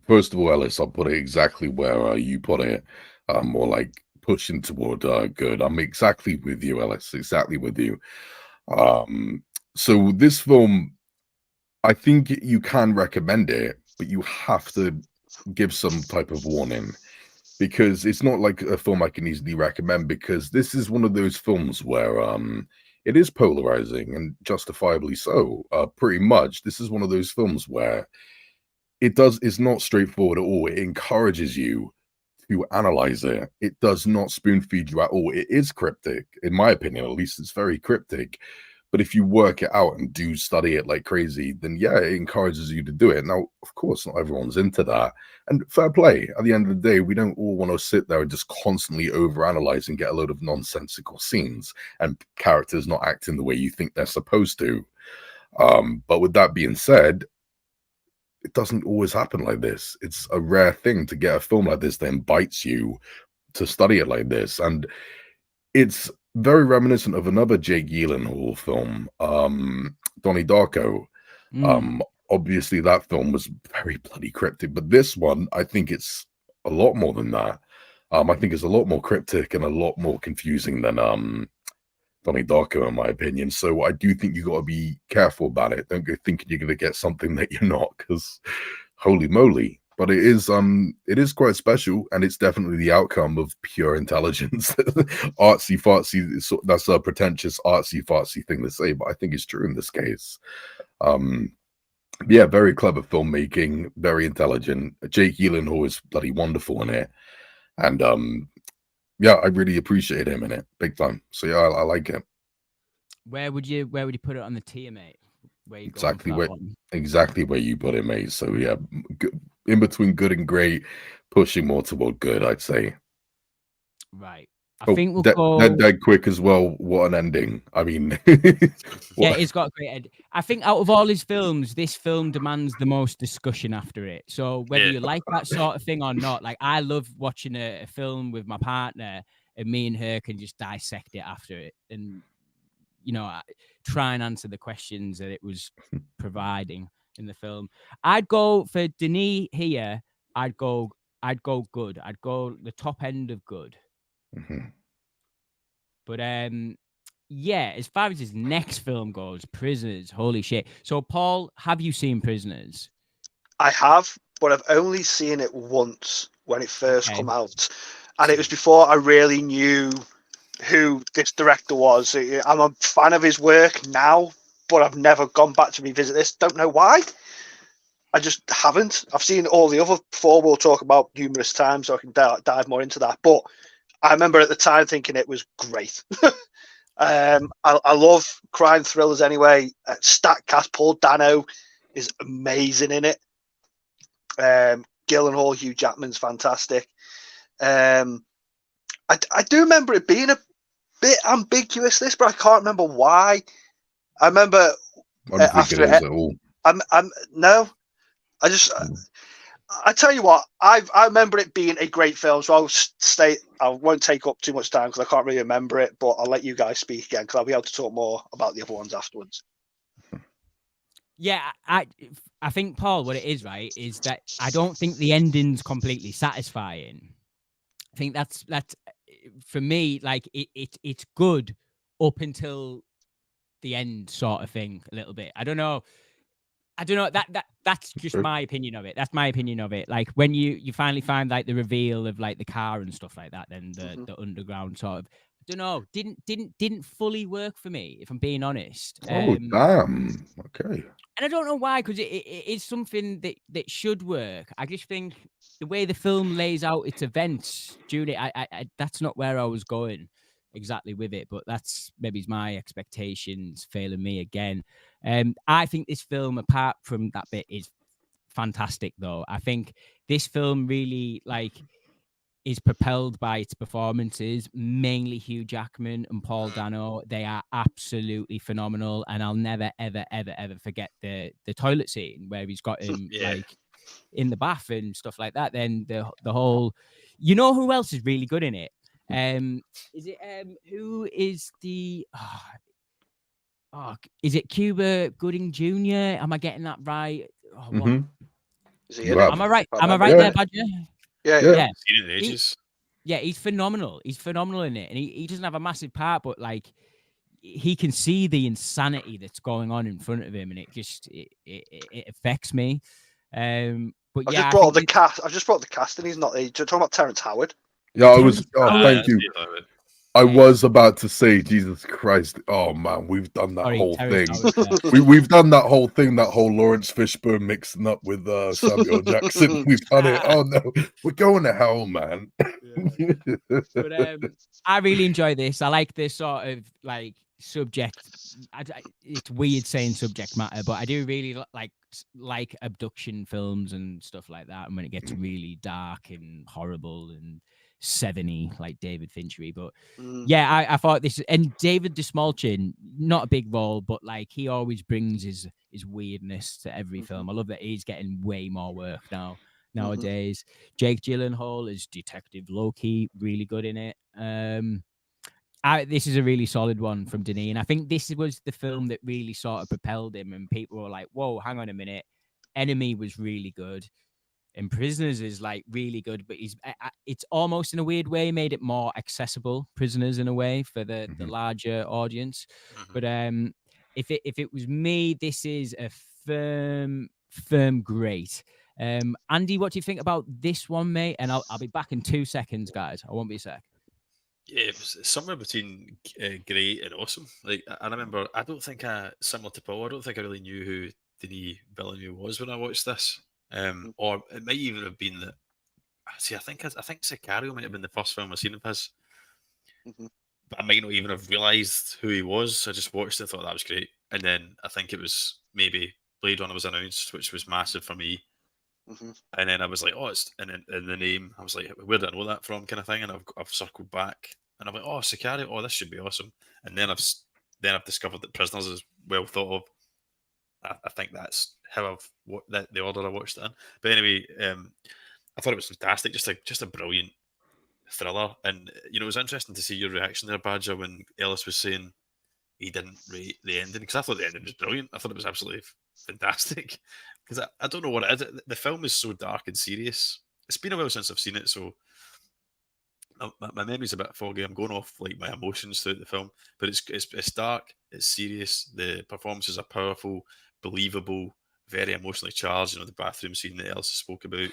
First of all, Ellis, I'll put it exactly where you put it. More like pushing toward good. I'm exactly with you, Ellis. Exactly with you. So this film, I think you can recommend it, but you have to give some type of warning, because it's not like a film I can easily recommend, because this is one of those films where it is polarizing, and justifiably so. Pretty much, this is one of those films where it's not straightforward at all. It encourages you to analyze it. It does not spoon feed you at all. It is cryptic, in my opinion. At least it's very cryptic. But if you work it out and do study it like crazy, then yeah, it encourages you to do it. Now, of course, not everyone's into that. And fair play. At the end of the day, we don't all want to sit there and just constantly overanalyze and get a load of nonsensical scenes and characters not acting the way you think they're supposed to. But with that being said, it doesn't always happen like this. It's a rare thing to get a film like this that invites you to study it like this. And it's very reminiscent of another Jake Gyllenhaal film, Donnie Darko. Obviously, that film was very bloody cryptic, but this one, I think it's a lot more than that. I think it's a lot more cryptic and a lot more confusing than Donnie Darko, in my opinion. So I do think you got to be careful about it. Don't go thinking you're going to get something that you're not, because holy moly. But it is quite special, and it's definitely the outcome of pure intelligence. Artsy fartsy, that's a pretentious artsy fartsy thing to say, but I think it's true in this case. Yeah, very clever filmmaking, very intelligent. Jake Gyllenhaal is bloody wonderful in it, and yeah, I really appreciate him in it, big time. So yeah, I like it. Where would you put it on the tier, mate? Exactly where you put it, mate. So yeah, in between good and great, pushing more toward good, I'd say. Right. I think we'll go dead quick as well. What an ending! I mean, yeah, it's got a great end. I think out of all his films, this film demands the most discussion after it. So whether you like that sort of thing or not, like I love watching a film with my partner, and me and her can just dissect it after it, and try and answer the questions that it was providing in the film. I'd go for Denis here. I'd go good. I'd go the top end of good. Mm-hmm. But yeah, as far as his next film goes, Prisoners, holy shit. So Paul, have you seen Prisoners? I have, but I've only seen it once when it first Okay. come out, and it was before I really knew who this director was. I'm a fan of his work now, but I've never gone back to revisit this. Don't know why. I just haven't. I've seen all the other four we'll talk about numerous times, so I can dive more into that. But I remember at the time thinking it was great. I love crime thrillers anyway. Statcast Paul Dano is amazing in it. Gyllenhaal, Hugh Jackman's fantastic. I do remember it being a bit ambiguous, this, but I can't remember why. I remember I don't think it is at all. No, I tell you what, I remember it being a great film, so I won't take up too much time because I can't really remember it, but I'll let you guys speak again because I'll be able to talk more about the other ones afterwards. Yeah, I think, Paul, what it is, right, is that I don't think the ending's completely satisfying. I think that's for me, like it's good up until the end, sort of thing, a little bit. I don't know. That's just my opinion of it. That's my opinion of it. Like when you finally find like the reveal of like the car and stuff like that, then the underground sort of, I don't know, didn't fully work for me, if I'm being honest. Oh damn. Okay. And I don't know why, because it is something that should work. I just think the way the film lays out its events, Judy, I that's not where I was going exactly with it, but that's maybe my expectations failing me again. I think this film, apart from that bit, is fantastic, though. I think this film really is propelled by its performances, mainly Hugh Jackman and Paul Dano. They are absolutely phenomenal, and I'll never, ever, ever, ever forget the toilet scene where he's got him like in the bath and stuff like that. Then the whole, you know, who else is really good in it? Is it who is the? Is it Cuba Gooding Jr.? Am I getting that right? Is he in it? Am I right? Am I right there, Badger? Yeah. Seen it in ages. He's phenomenal. He's phenomenal in it, and he doesn't have a massive part, but like he can see the insanity that's going on in front of him, and it affects me. But I've yeah, just brought the cast. I've just brought the cast, and he's not. You're talking about Terrence Howard. Yeah, I was. Thank you. I was about to say, Jesus Christ! Oh man, we've done that whole thing. We've done that whole thing, that whole Lawrence Fishburne mixing up with Samuel Jackson. We've done it. Oh no, we're going to hell, man. But I really enjoy this. I like this sort of like subject. It's weird saying subject matter, but I do really like abduction films and stuff like that. And when it gets really dark and horrible and 70 like David Finchery, but yeah, I thought this, and David Desmalchin, not a big role, but like he always brings his weirdness to every film. I love that he's getting way more work nowadays. Jake Gyllenhaal is Detective Loki, really good in it. This is a really solid one from Denis, and I think this was the film that really sort of propelled him, and people were like, whoa, hang on a minute, Enemy was really good. And Prisoners is like really good, but it's almost in a weird way made it more accessible, Prisoners, in a way, for the larger audience. But if it was me, this is a firm great. Andy, what do you think about this one, mate? And I'll be back in 2 seconds, guys. I won't be a sec. Yeah, it was somewhere between great and awesome. Like I remember, I don't think similar to Paul, I don't think I really knew who Denis Villeneuve was when I watched this. Or it might even have been that. See, I think Sicario might have been the first film I've seen of his. But I might not even have realised who he was. I just watched it and thought that was great. And then I think it was maybe Blade Runner was announced, which was massive for me. And then I was like, oh, it's and the name. I was like, where did I know that from, kind of thing. And I've circled back, and I'm like, oh, Sicario. Oh, this should be awesome. And then I've discovered that Prisoners is well thought of. I think that's how the order I watched it in. But anyway, I thought it was fantastic. Just a brilliant thriller. And you know, it was interesting to see your reaction there, Badger, when Ellis was saying he didn't rate the ending, because I thought the ending was brilliant. I thought it was absolutely fantastic. Because I don't know what it is. The film is so dark and serious, it's been a while since I've seen it, so my memory's a bit foggy. I'm going off like my emotions throughout the film, but it's dark, it's serious. The performances are powerful, believable, very emotionally charged. You know, the bathroom scene that Elsa spoke about.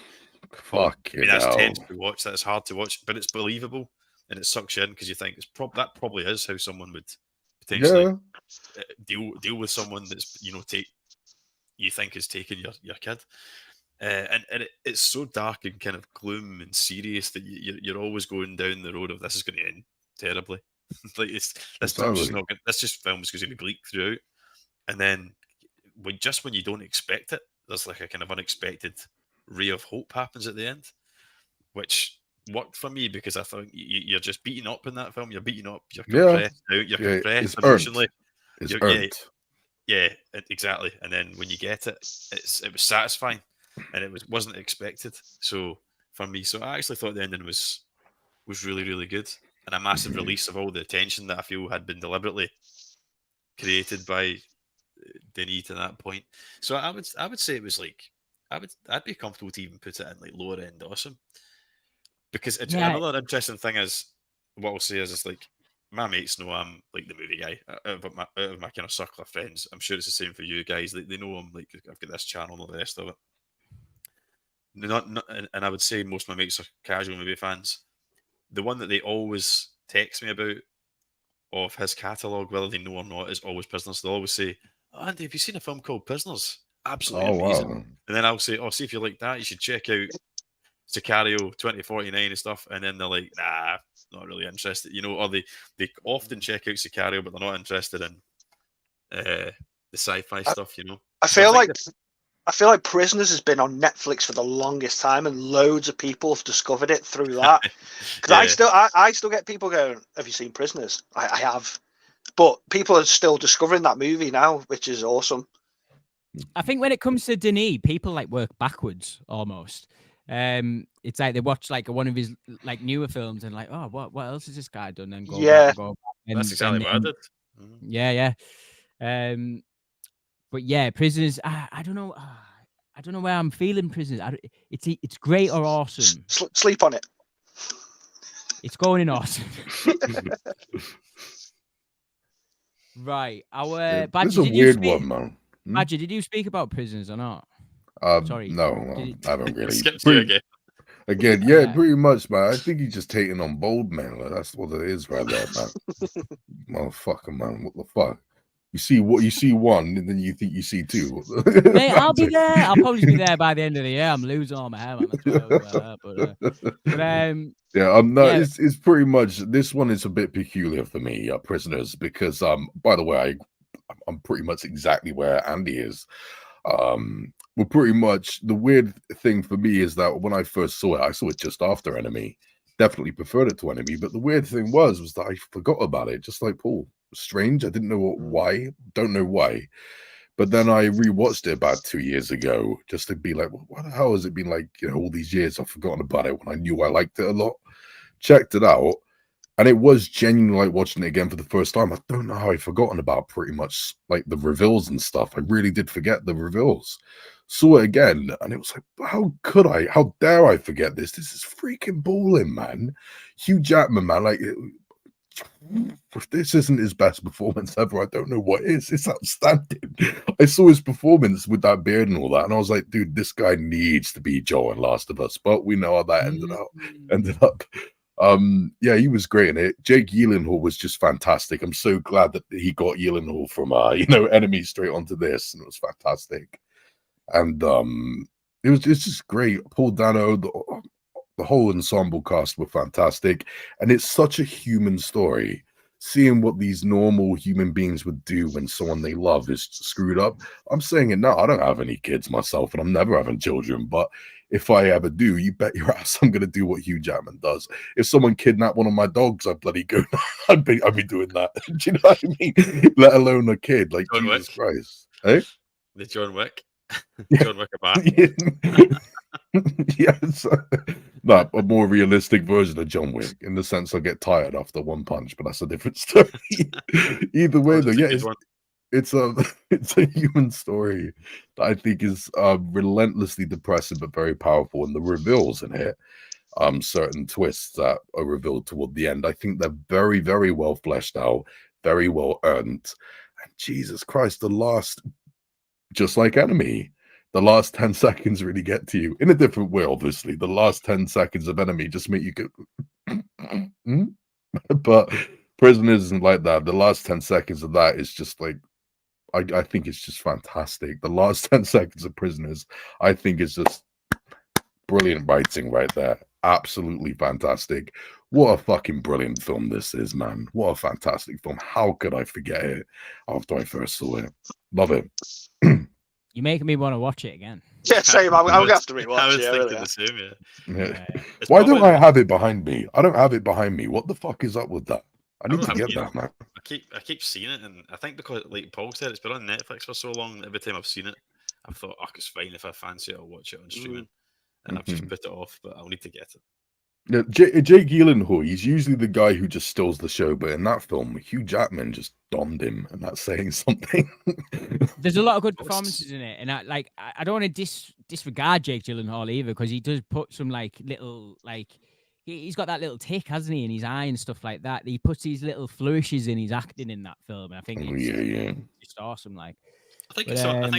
That's tense to watch. That's hard to watch, but it's believable and it sucks you in because you think that probably is how someone would potentially deal with someone that's you think is taking your kid. And it's so dark and kind of gloom and serious that you're always going down the road of this is going to end terribly. Like this film's not going to be bleak throughout, and then when you don't expect it, there's like a kind of unexpected ray of hope happens at the end, which worked for me because I thought you're just beaten up in that film. You're beaten up. You're compressed out. You're compressed emotionally. It's earned. Yeah, exactly. And then when you get it, it was satisfying. And it wasn't expected. So for me, I actually thought the ending was really, really good, and a massive release of all the tension that I feel had been deliberately created by Denis to that point. So I would say it was like I'd be comfortable to even put it in like lower end awesome, because another interesting thing is what I'll say is it's like my mates know I'm like the movie guy out of my kind of circle of friends. I'm sure it's the same for you guys. They know I'm like I've got this channel and all the rest of it. And I would say most of my mates are casual movie fans. The one that they always text me about of his catalogue, whether they know or not, is always Prisoners. They'll always say, "Oh, Andy, have you seen a film called Prisoners? Absolutely amazing." Wow. And then I'll say, "Oh, see if you like that, you should check out Sicario 2049 and stuff." And then they're like, "Nah, not really interested." You know, or they often check out Sicario, but they're not interested in the sci-fi stuff. You know, I feel like Prisoners has been on Netflix for the longest time, and loads of people have discovered it through that. Because I still get people going, "Have you seen Prisoners?" I have, but people are still discovering that movie now, which is awesome. I think when it comes to Denis, people like work backwards almost. It's like they watch like one of his like newer films and like, oh, what else has this guy done? And go back. And, that's exactly what I did. Yeah. But yeah, Prisoners. I don't know. I don't know where I'm feeling Prisoners. It's great or awesome. Sleep on it. It's going in awesome. Right. This is a weird one, man. Badger, did you speak about Prisoners or not? Sorry. No, I haven't really. Again, pretty much, man. I think he's just hating on bold man. Like, that's what it is right there, man. Motherfucker, man. What the fuck? You see one, and then you think you see two. Mate, I'll be there. I'll probably be there by the end of the year. I'm losing all my hair, man. It's pretty much, this one is a bit peculiar for me, Prisoners, because by the way, I'm pretty much exactly where Andy is. Well, pretty much the weird thing for me is that when I first saw it, I saw it just after Enemy. Definitely preferred it to Enemy, but the weird thing was that I forgot about it, just like Paul. Strange. I didn't know why. Don't know why. But then I rewatched it about 2 years ago just to be like, what the hell has it been like? You know, all these years I've forgotten about it when I knew I liked it a lot. Checked it out, and it was genuinely like watching it again for the first time. I don't know how I'd forgotten about pretty much like the reveals and stuff. I really did forget the reveals. Saw it again, and it was like, how could I? How dare I forget this? This is freaking balling, man. Hugh Jackman, man, like. If this isn't his best performance ever, I don't know what is. It's outstanding. I saw his performance with that beard and all that, and I was like, dude, this guy needs to be Joel in Last of Us. But we know how that ended up. He was great in it. Jake Gyllenhaal was just fantastic. I'm so glad that he got Gyllenhaal from Enemy straight onto this, and it was fantastic. And it's just great. Paul Dano, the whole ensemble cast were fantastic, and it's such a human story. Seeing what these normal human beings would do when someone they love is screwed up. I'm saying it now. I don't have any kids myself, and I'm never having children. But if I ever do, you bet your ass I'm going to do what Hugh Jackman does. If someone kidnapped one of my dogs, I'd bloody go. I'd be doing that. Do you know what I mean? Let alone a kid. Like John Jesus Wick. Christ. Hey? The John Wick. John Wick about. Yes. No, a more realistic version of John Wick, in the sense I get tired after one punch, but that's a different story. Either way, though, it's a human story that I think is relentlessly depressing but very powerful, and the reveals in it, certain twists that are revealed toward the end, I think they're very, very well fleshed out, very well earned. And Jesus Christ, just like Enemy, the last 10 seconds really get to you in a different way. Obviously, the last 10 seconds of Enemy just make you go. But Prisoners isn't like that. The last 10 seconds of that is just like, I think it's just fantastic. The last 10 seconds of Prisoners, I think is just brilliant writing right there. Absolutely fantastic. What a fucking brilliant film this is, man. What a fantastic film. How could I forget it after I first saw it? Love it. You're making me want to watch it again. Yeah, same. I'm gonna have to rewatch. I was it, thinking really. the same. Yeah. It's Why probably don't I have it behind me? I don't have it behind me. What the fuck is up with that? I need to don't get have that, man. I keep seeing it, and I think because, like Paul said, it's been on Netflix for so long. Every time I've seen it, I've thought, "Oh, it's fine if I fancy it, I'll watch it on streaming," and I've just put it off. But I'll need to get it. Yeah, Jake Gyllenhaal, he's usually the guy who just steals the show, but in that film, Hugh Jackman just donned him, and that's saying something. There's a lot of good performances in it, and I don't want to disregard Jake Gyllenhaal either, because he does put some like little like he's got that little tick, hasn't he, in his eye and stuff like that. He puts these little flourishes in his acting in that film, and I think it's just awesome. Like, I think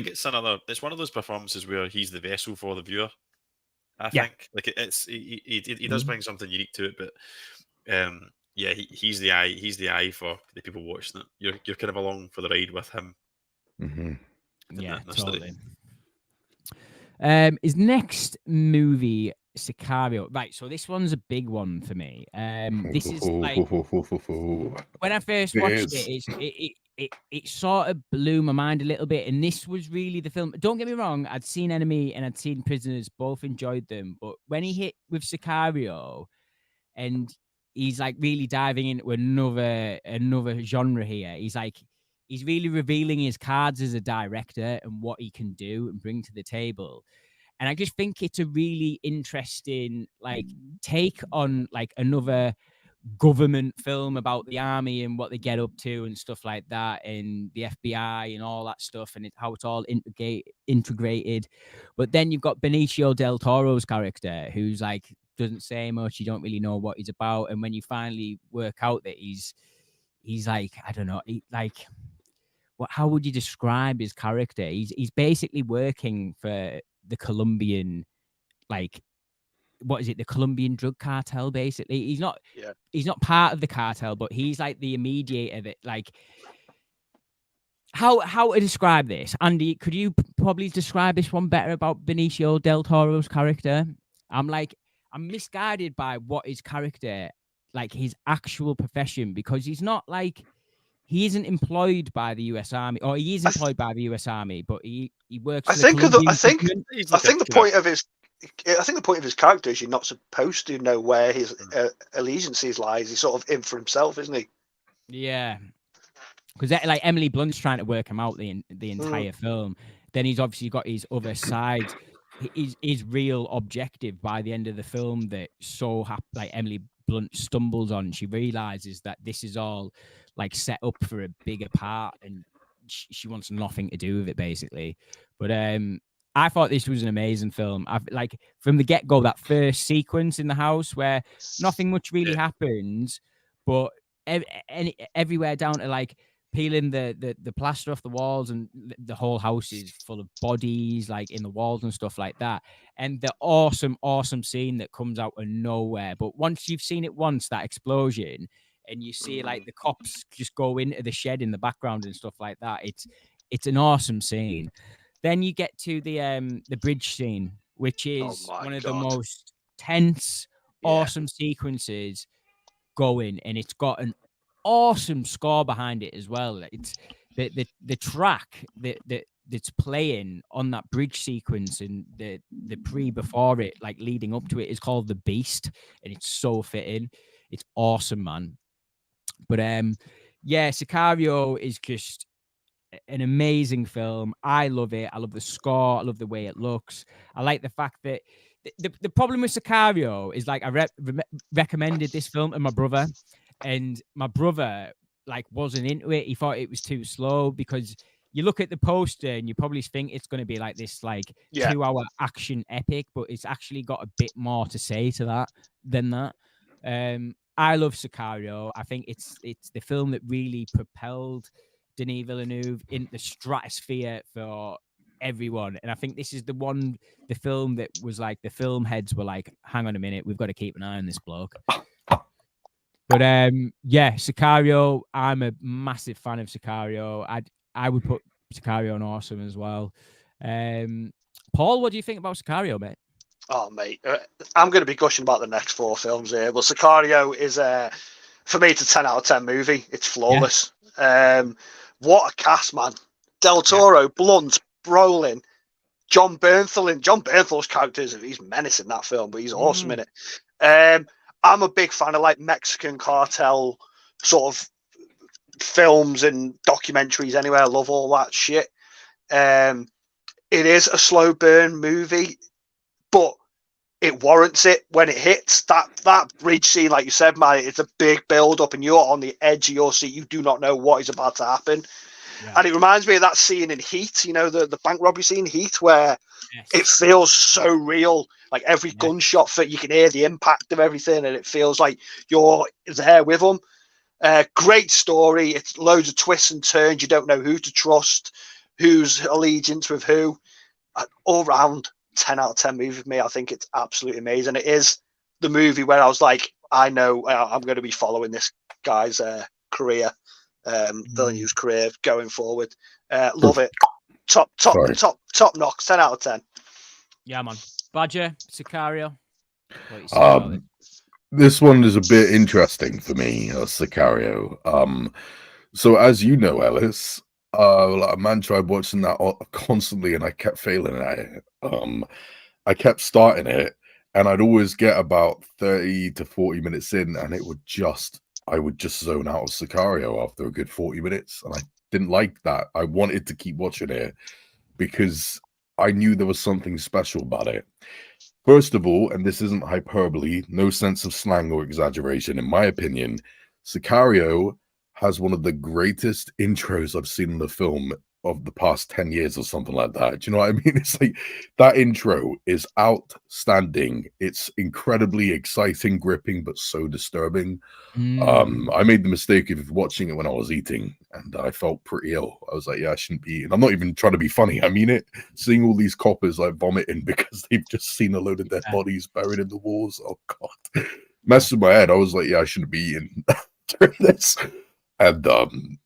it's another. It's one of those performances where he's the vessel for the viewer. I think like he does bring something unique to it, but he's the eye. He's the eye for the people watching it. You're kind of along for the ride with him. Yeah, totally. His next movie, Sicario. Right, so this one's a big one for me. This is like when I first watched it sort of blew my mind a little bit, and this was really the film. Don't get me wrong, I'd seen Enemy and I'd seen Prisoners, both enjoyed them, but when he hit with Sicario, and he's like really diving into another genre here, he's really revealing his cards as a director and what he can do and bring to the table. And I just think it's a really interesting like take on like another government film about the army and what they get up to and stuff like that, and the FBI and all that stuff, and how it's all integrated. But then you've got Benicio del Toro's character, who's like doesn't say much. You don't really know what he's about, and when you finally work out that he's like, I don't know, how would you describe his character? He's basically working for the Colombian, like, what is it? The Colombian drug cartel, basically. He's not part of the cartel, but he's like the mediator that, like, how to describe this? Andy, could you probably describe this one better about Benicio del Toro's character? I'm misguided by what his character, like his actual profession, because he's not like, he isn't employed by the U.S. Army, or he is employed by the U.S. Army, but he works. I think the point of his character is you're not supposed to know where his allegiances lies. He's sort of in for himself, isn't he? Yeah, because like Emily Blunt's trying to work him out the entire film. Then he's obviously got his other side, his real objective by the end of the film that like Emily Blunt stumbles on. She realizes that this is all like set up for a bigger part, and she wants nothing to do with it, basically. But I thought this was an amazing film. I've like from the get-go, that first sequence in the house where nothing much really happens, but everywhere down to like peeling the plaster off the walls, and the whole house is full of bodies like in the walls and stuff like that. And the awesome scene that comes out of nowhere. But once you've seen it once, that explosion, and you see like the cops just go into the shed in the background and stuff like that, it's an awesome scene. Then you get to the bridge scene, which is one of the most tense, awesome sequences going, and it's got an awesome score behind it as well. It's the track that's playing on that bridge sequence, and the before it, like leading up to it, is called The Beast, and it's so fitting. It's awesome, man. But Sicario is just an amazing film. I love it. I love the score. I love the way it looks. I like the fact that the problem with Sicario is, like, I recommended this film to my brother, and my brother like wasn't into it. He thought it was too slow because you look at the poster and you probably think it's going to be like this like 2-hour action epic, but it's actually got a bit more to say to that than that. I love Sicario. I think it's the film that really propelled Denis Villeneuve in the stratosphere for everyone. And I think this is the film that was like the film heads were like, hang on a minute, we've got to keep an eye on this bloke. But Sicario, I'm a massive fan of Sicario. I would put Sicario on awesome as well. Paul, what do you think about Sicario, mate? Oh, mate, I'm going to be gushing about the next 4 films here. But Sicario is, for me, it's a 10 out of 10 movie. It's flawless. Yeah. What a cast, man. Del Toro, Blunt, Brolin, John Bernthal. John Bernthal's characters, he's menacing that film, but he's awesome in it. I'm a big fan of like Mexican cartel sort of films and documentaries anyway. I love all that shit. It is a slow burn movie, but it warrants it when it hits. That bridge scene, like you said, man, it's a big build up and you're on the edge of your seat. You do not know what is about to happen. Yeah. And it reminds me of that scene in Heat, you know, the bank robbery scene, Heat, where it feels so real. Like every gunshot, you can hear the impact of everything, and it feels like you're there with them. Great story. It's loads of twists and turns. You don't know who to trust, whose allegiance with who. All round 10 out of 10 movie for me. I think it's absolutely amazing. It is the movie where I was like, I know I'm going to be following this guy's career. Villeneuve's career going forward. Love it. Top knocks. 10 out of 10. Yeah, man. Badger, Sicario. This one is a bit interesting for me, Sicario. So as you know, Ellis, a man tried watching that constantly, and I kept failing at it. I kept starting it, and I'd always get about 30 to 40 minutes in, and I would just zone out of Sicario after a good 40 minutes, and I didn't like that. I wanted to keep watching it because I knew there was something special about it. First of all, and this isn't hyperbole, no sense of slang or exaggeration, in my opinion, Sicario has one of the greatest intros I've seen in the film of the past 10 years or something like that. Do you know what I mean? It's like that intro is outstanding. It's incredibly exciting, gripping, but so disturbing. I made the mistake of watching it when I was eating, and I felt pretty ill. I was like, yeah, I shouldn't be eating. I'm not even trying to be funny. I mean it. Seeing all these coppers like vomiting because they've just seen a load of dead bodies buried in the walls. Oh God. Messed with my head. I was like, yeah, I shouldn't be eating during this. And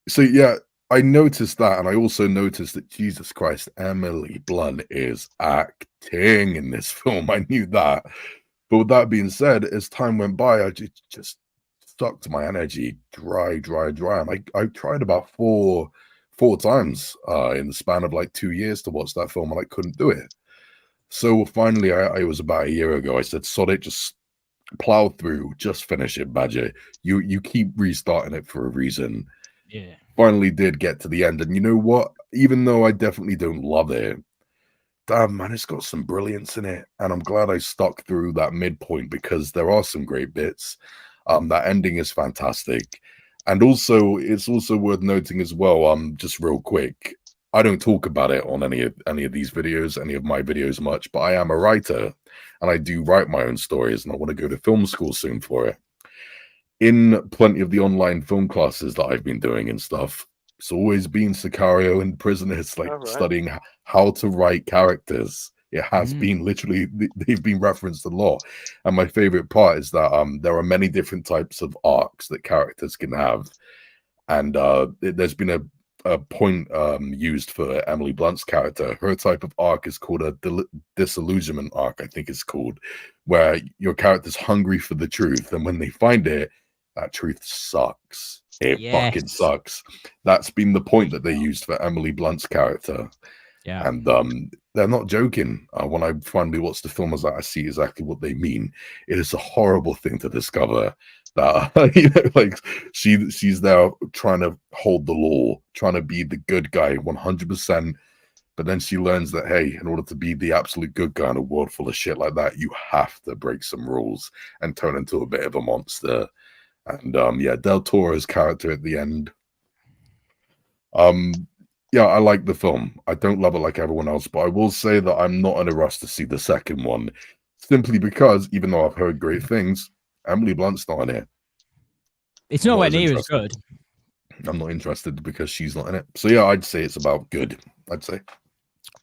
so yeah, I noticed that, and I also noticed that Jesus Christ, Emily Blunt is acting in this film. I knew that, but with that being said, as time went by, I just sucked my energy dry. And I tried about four times in the span of like 2 years to watch that film, and I couldn't do it. So finally, I was about a year ago. I said, "Sod it, just plow through, just finish it, Badger. You keep restarting it for a reason." Yeah. Finally did get to the end, and you know what? Even though I definitely don't love it, damn man, it's got some brilliance in it, and I'm glad I stuck through that midpoint because there are some great bits. That ending is fantastic, and also it's also worth noting as well. Just real quick, I don't talk about it on any of these videos, any of my videos much, but I am a writer, and I do write my own stories, and I want to go to film school soon for it. In plenty of the online film classes that I've been doing and stuff, it's always been Sicario in prison. It's like studying how to write characters. It has been literally, they've been referenced a lot. And my favorite part is that there are many different types of arcs that characters can have. And there's been a point used for Emily Blunt's character. Her type of arc is called a disillusionment arc, I think it's called, where your character's hungry for the truth. And when they find it, that truth sucks. It fucking sucks. That's been the point that they used for Emily Blunt's character. Yeah. And they're not joking. When I finally watched the film, I see exactly what they mean. It is a horrible thing to discover that you know, like she's there trying to hold the law, trying to be the good guy 100%. But then she learns that, hey, in order to be the absolute good guy in a world full of shit like that, you have to break some rules and turn into a bit of a monster. And yeah, Del Toro's character at the end. Yeah, I like the film. I don't love it like everyone else, but I will say that I'm not in a rush to see the second one, simply because even though I've heard great things, Emily Blunt's not in it. It's nowhere near as good. I'm not interested because she's not in it. So yeah, I'd say it's about good. I'd say.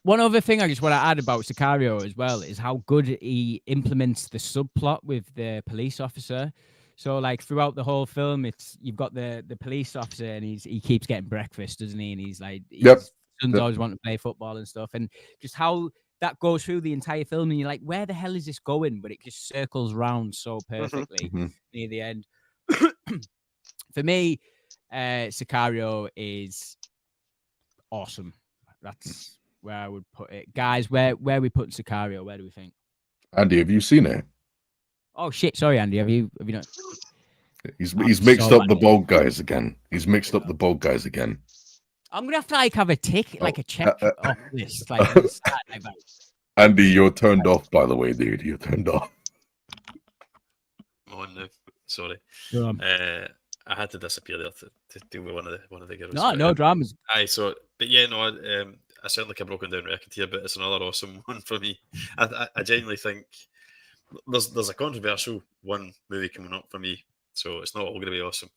One other thing I just want to add about Sicario as well is how good he implements the subplot with the police officer. So like throughout the whole film, you've got the police officer and he keeps getting breakfast, doesn't he? And he's like, his sons always want to play football and stuff, and just how that goes through the entire film, and you're like, where the hell is this going? But it just circles round so perfectly near the end. For me, Sicario is awesome. That's where I would put it, guys. Where we put Sicario? Where do we think? Andy, have you seen it? Oh shit! Sorry, Andy. Have you not? He's mixed up the bald guys again. He's mixed up the bald guys again. I'm gonna have to have a tick, like a check off this. Like, Andy, you're turned off, by the way, dude. You're turned off. Oh no, sorry. I had to disappear there to deal with one of the girls. No dramas. I sound like a broken down record here, but it's another awesome one for me. I genuinely think there's a controversial one movie coming up for me, so it's not all going to be awesome.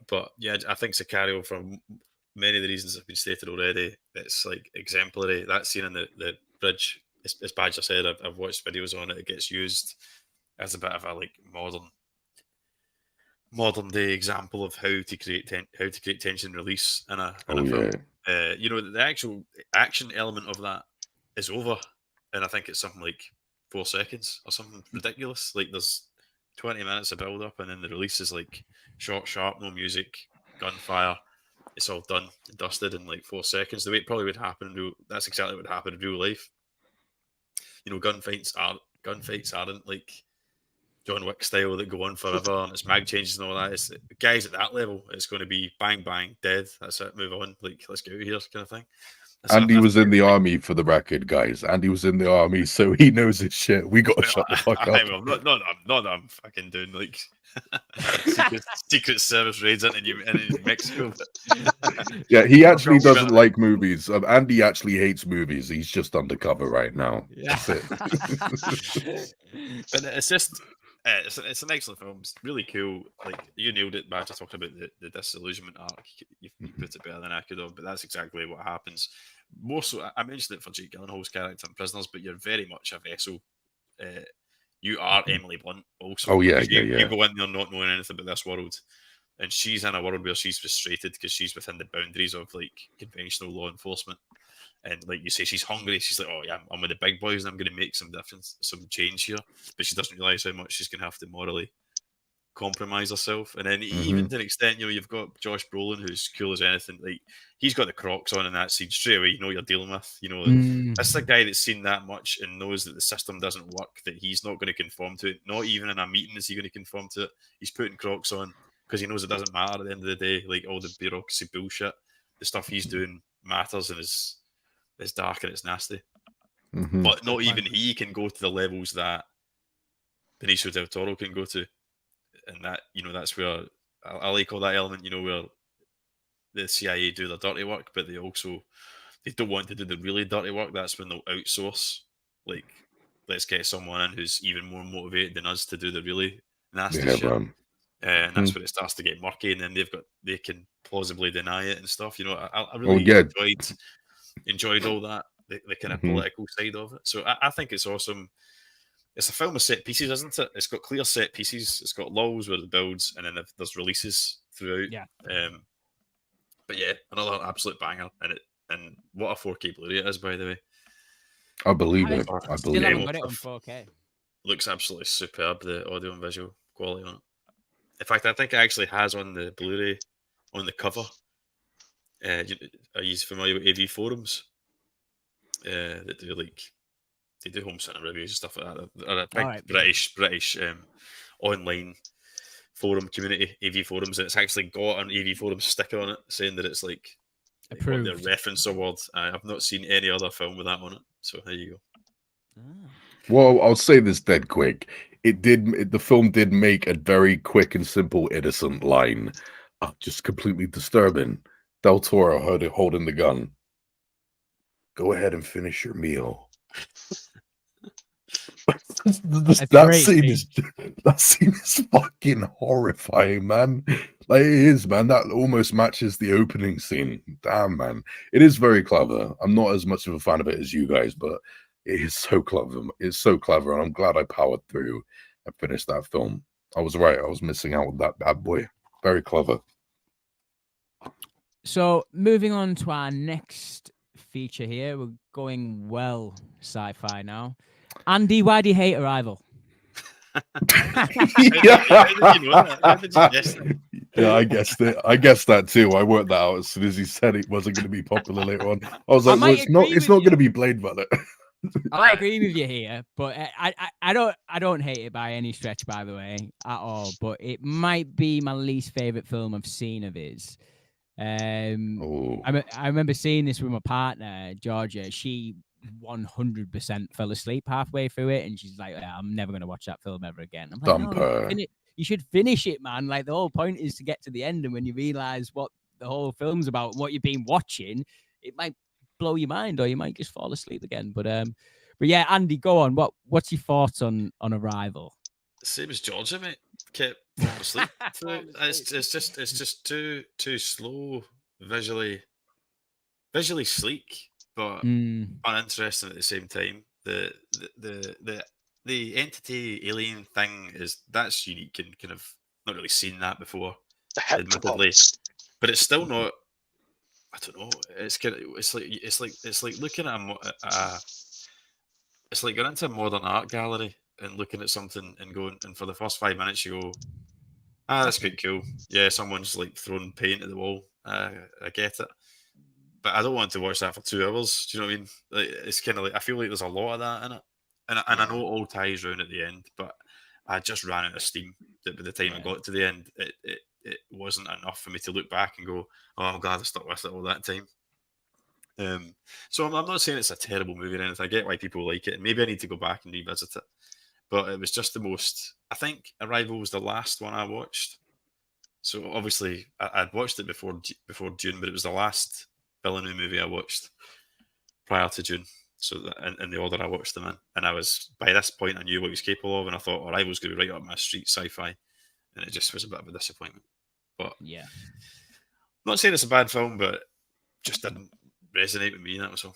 But yeah, I think Sicario, for many of the reasons that have been stated already, it's like exemplary. That scene in the bridge, as Badger said, I've watched videos on it. It gets used as a bit of a like modern day example of how to create tension and release in a film. The actual action element of that is over, and I think it's something like 4 seconds or something ridiculous. Like there's 20 minutes of build up, and then the release is like short, sharp, no music, gunfire. It's all done and dusted in like 4 seconds. The way it probably would happen, that's exactly what would happen in real life. Gunfights aren't like John Wick style that go on forever and it's mag changes and all that. It's guys at that level. It's going to be bang bang dead. That's it. Move on. Like let's get out of here, kind of thing. Andy was in the army, for the record, guys. Andy was in the army, so he knows his shit. We got to shut the fuck up. Not that I'm fucking doing like secret service raids in Mexico. Yeah, he actually doesn't like movies. Andy actually hates movies. He's just undercover right now. Yeah. That's it. But it's just it's an excellent film. It's really cool. Like you nailed it, Badger, talking about the disillusionment arc. You put it better than I could have, but that's exactly what happens. More so, I mentioned it for Jake Gyllenhaal's character in Prisoners, but you're very much a vessel. You are Emily Blunt also. Oh yeah, You go in there not knowing anything about this world, and she's in a world where she's frustrated because she's within the boundaries of like conventional law enforcement. And like you say, she's hungry. She's like, oh yeah, I'm with the big boys and I'm going to make some difference, some change here. But she doesn't realise how much she's going to have to morally compromise herself. And then even to an extent, you've got Josh Brolin, who's cool as anything. Like he's got the Crocs on in that scene straight away. You know what you're dealing with. That's the guy that's seen that much and knows that the system doesn't work. That he's not going to conform to it. Not even in a meeting is he going to conform to it. He's putting Crocs on because he knows it doesn't matter at the end of the day. Like all the bureaucracy bullshit, the stuff he's doing matters and is dark and it's nasty. But not even he can go to the levels that Benicio del Toro can go to. And that, that's where I like all that element, where the CIA do their dirty work, but they don't want to do the really dirty work. That's when they'll outsource. Like, let's get someone in who's even more motivated than us to do the really nasty shit. And that's when it starts to get murky, and then they can plausibly deny it and stuff. I really enjoyed all that, the kind of political side of it. So I think it's awesome. It's a film of set pieces, isn't it? It's got clear set pieces. It's got lulls where it builds, and then there's releases throughout. Yeah. But yeah, another absolute banger. And what a 4K Blu-ray it is, by the way. I believe it. I Still believe haven't it. got it on 4K. Looks absolutely superb, the audio and visual quality on it. In fact, I think it actually has on the Blu-ray, on the cover. Are you familiar with AV forums? That do they do home cinema reviews and stuff like that. They're a big British online forum community, AV forums, and it's actually got an AV forum sticker on it saying that it's like approved. Their reference award. I've not seen any other film with that on it. So there you go. Well, I'll say this dead quick. The film did make a very quick and simple, innocent line, just completely disturbing. Del Toro holding the gun. Go ahead and finish your meal. That scene is fucking horrifying, man. Like, it is, man. That almost matches the opening scene. Damn, man. It is very clever. I'm not as much of a fan of it as you guys, but it is so clever. It's so clever, and I'm glad I powered through and finished that film. I was right. I was missing out with that bad boy. Very clever. So, moving on to our next feature here, we're going well sci-fi now. Andy, why do you hate Arrival? How did you know that? How did you guess that? Yeah, I guessed it. I guessed that too. I worked that out as soon as he said it wasn't going to be popular later on. I was like, well, it's not going to be Blade Runner. I agree with you here, but I don't hate it by any stretch, by the way, at all. But it might be my least favorite film I've seen of his. I remember seeing this with my partner, Georgia. She 100% fell asleep halfway through it, and she's like, I'm never going to watch that film ever again. I'm like, no, you should finish it, man. Like, the whole point is to get to the end, and when you realize what the whole film's about, what you've been watching, it might blow your mind, or you might just fall asleep again. But yeah, Andy, go on. What's your thoughts on Arrival? Same as Georgia, mate. Kept falling asleep. It's just too slow, visually sleek, but uninteresting at the same time. The entity alien thing that's unique, and kind of not really seen that before, admittedly. But it's still not. I don't know. It's like looking at it's like going into a modern art gallery and looking at something and going, and for the first 5 minutes you go, that's quite cool. Yeah, someone's like throwing paint at the wall. I get it. But I don't want to watch that for 2 hours. Do you know what I mean? Like, it's kind of like, I feel like there's a lot of that in it. And I know it all ties round at the end, but I just ran out of steam. By the time I got to the end, it wasn't enough for me to look back and go, oh, I'm glad I stuck with it all that time. So I'm not saying it's a terrible movie or anything. I get why people like it. Maybe I need to go back and revisit it. But it was just the most... I think Arrival was the last one I watched. So obviously, I'd watched it before Dune, but it was the last Villeneuve movie I watched prior to Dune. So in the order I watched them in. And I was, by this point, I knew what he was capable of, and I thought Arrival's going to be right up my street sci-fi. And it just was a bit of a disappointment. But yeah, I'm not saying it's a bad film, but just didn't resonate with me. That was all.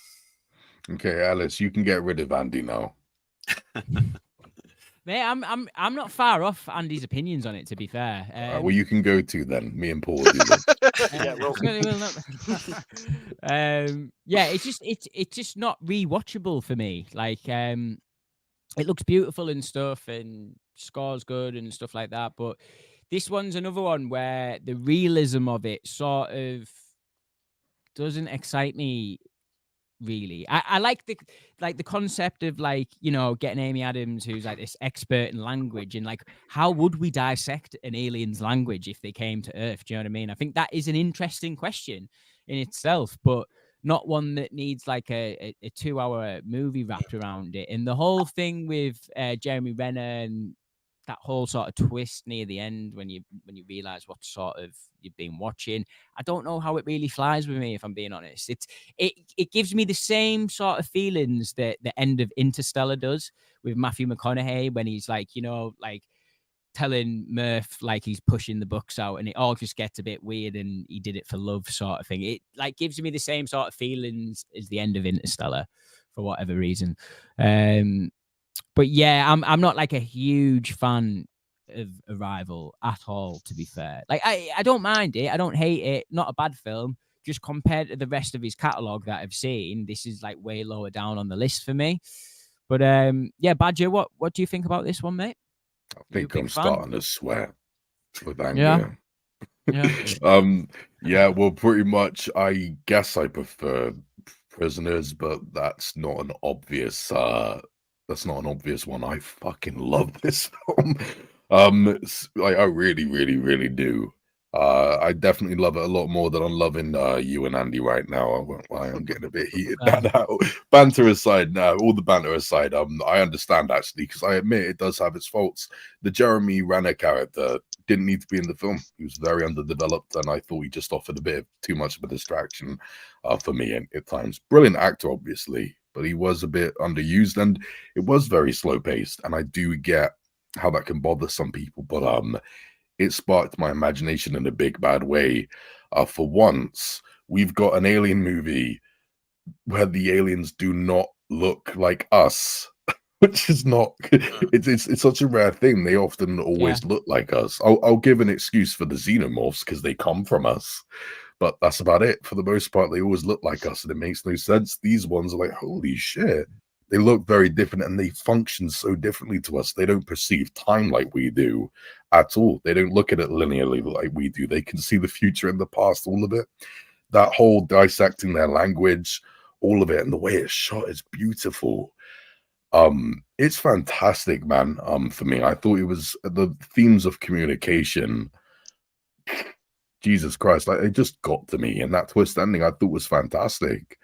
Okay, Alice, you can get rid of Andy now. Mate, I'm not far off Andy's opinions on it, to be fair. Well, you can go to then. Me and Paul will do that. Yeah, it's just not rewatchable for me. Like, it looks beautiful and stuff, and score's good and stuff like that. But this one's another one where the realism of it sort of doesn't excite me. Really, I like the concept of, like, you know, getting Amy Adams, who's like this expert in language, and like, how would we dissect an alien's language if they came to Earth? Do you know what I mean? I think that is an interesting question in itself, but not one that needs like a 2-hour movie wrapped around it. And the whole thing with Jeremy Renner and that whole sort of twist near the end when you realize what sort of you've been watching, I don't know how it really flies with me, if I'm being honest. It gives me the same sort of feelings that the end of Interstellar does with Matthew McConaughey, when he's like, you know, like telling Murph like he's pushing the books out, and it all just gets a bit weird, and he did it for love sort of thing. It like gives me the same sort of feelings as the end of Interstellar for whatever reason. But yeah, I'm not like a huge fan of Arrival at all, to be fair. Like, I don't mind it. I don't hate it. Not a bad film. Just compared to the rest of his catalogue that I've seen, this is like way lower down on the list for me. But yeah, Badger, what do you think about this one, mate? I think I'm starting to sweat with anger. Yeah. Yeah, well, pretty much, I guess I prefer Prisoners, but that's not an obvious one. I fucking love this film. I really, really, really do. I definitely love it a lot more than I'm loving you and Andy right now. I won't lie, I'm getting a bit heated now. Banter aside, now all the banter aside, I understand actually, because I admit it does have its faults. The Jeremy Renner character didn't need to be in the film. He was very underdeveloped, and I thought he just offered a bit of too much of a distraction for me at times. Brilliant actor, obviously, but he was a bit underused, and it was very slow paced. And I do get how that can bother some people, but it sparked my imagination in a big bad way. For once, we've got an alien movie where the aliens do not look like us, which is not. It's such a rare thing. They often always look like us. I'll give an excuse for the xenomorphs because they come from us, but that's about it. For the most part, they always look like us, and it makes no sense. These ones are like, holy shit. They look very different, and they function so differently to us. They don't perceive time like we do at all. They don't look at it linearly like we do. They can see the future and the past, all of it. That whole dissecting their language, all of it, and the way it's shot is beautiful. It's fantastic, man. For me, I thought it was the themes of communication. Jesus Christ, like it just got to me, and that twist ending I thought was fantastic.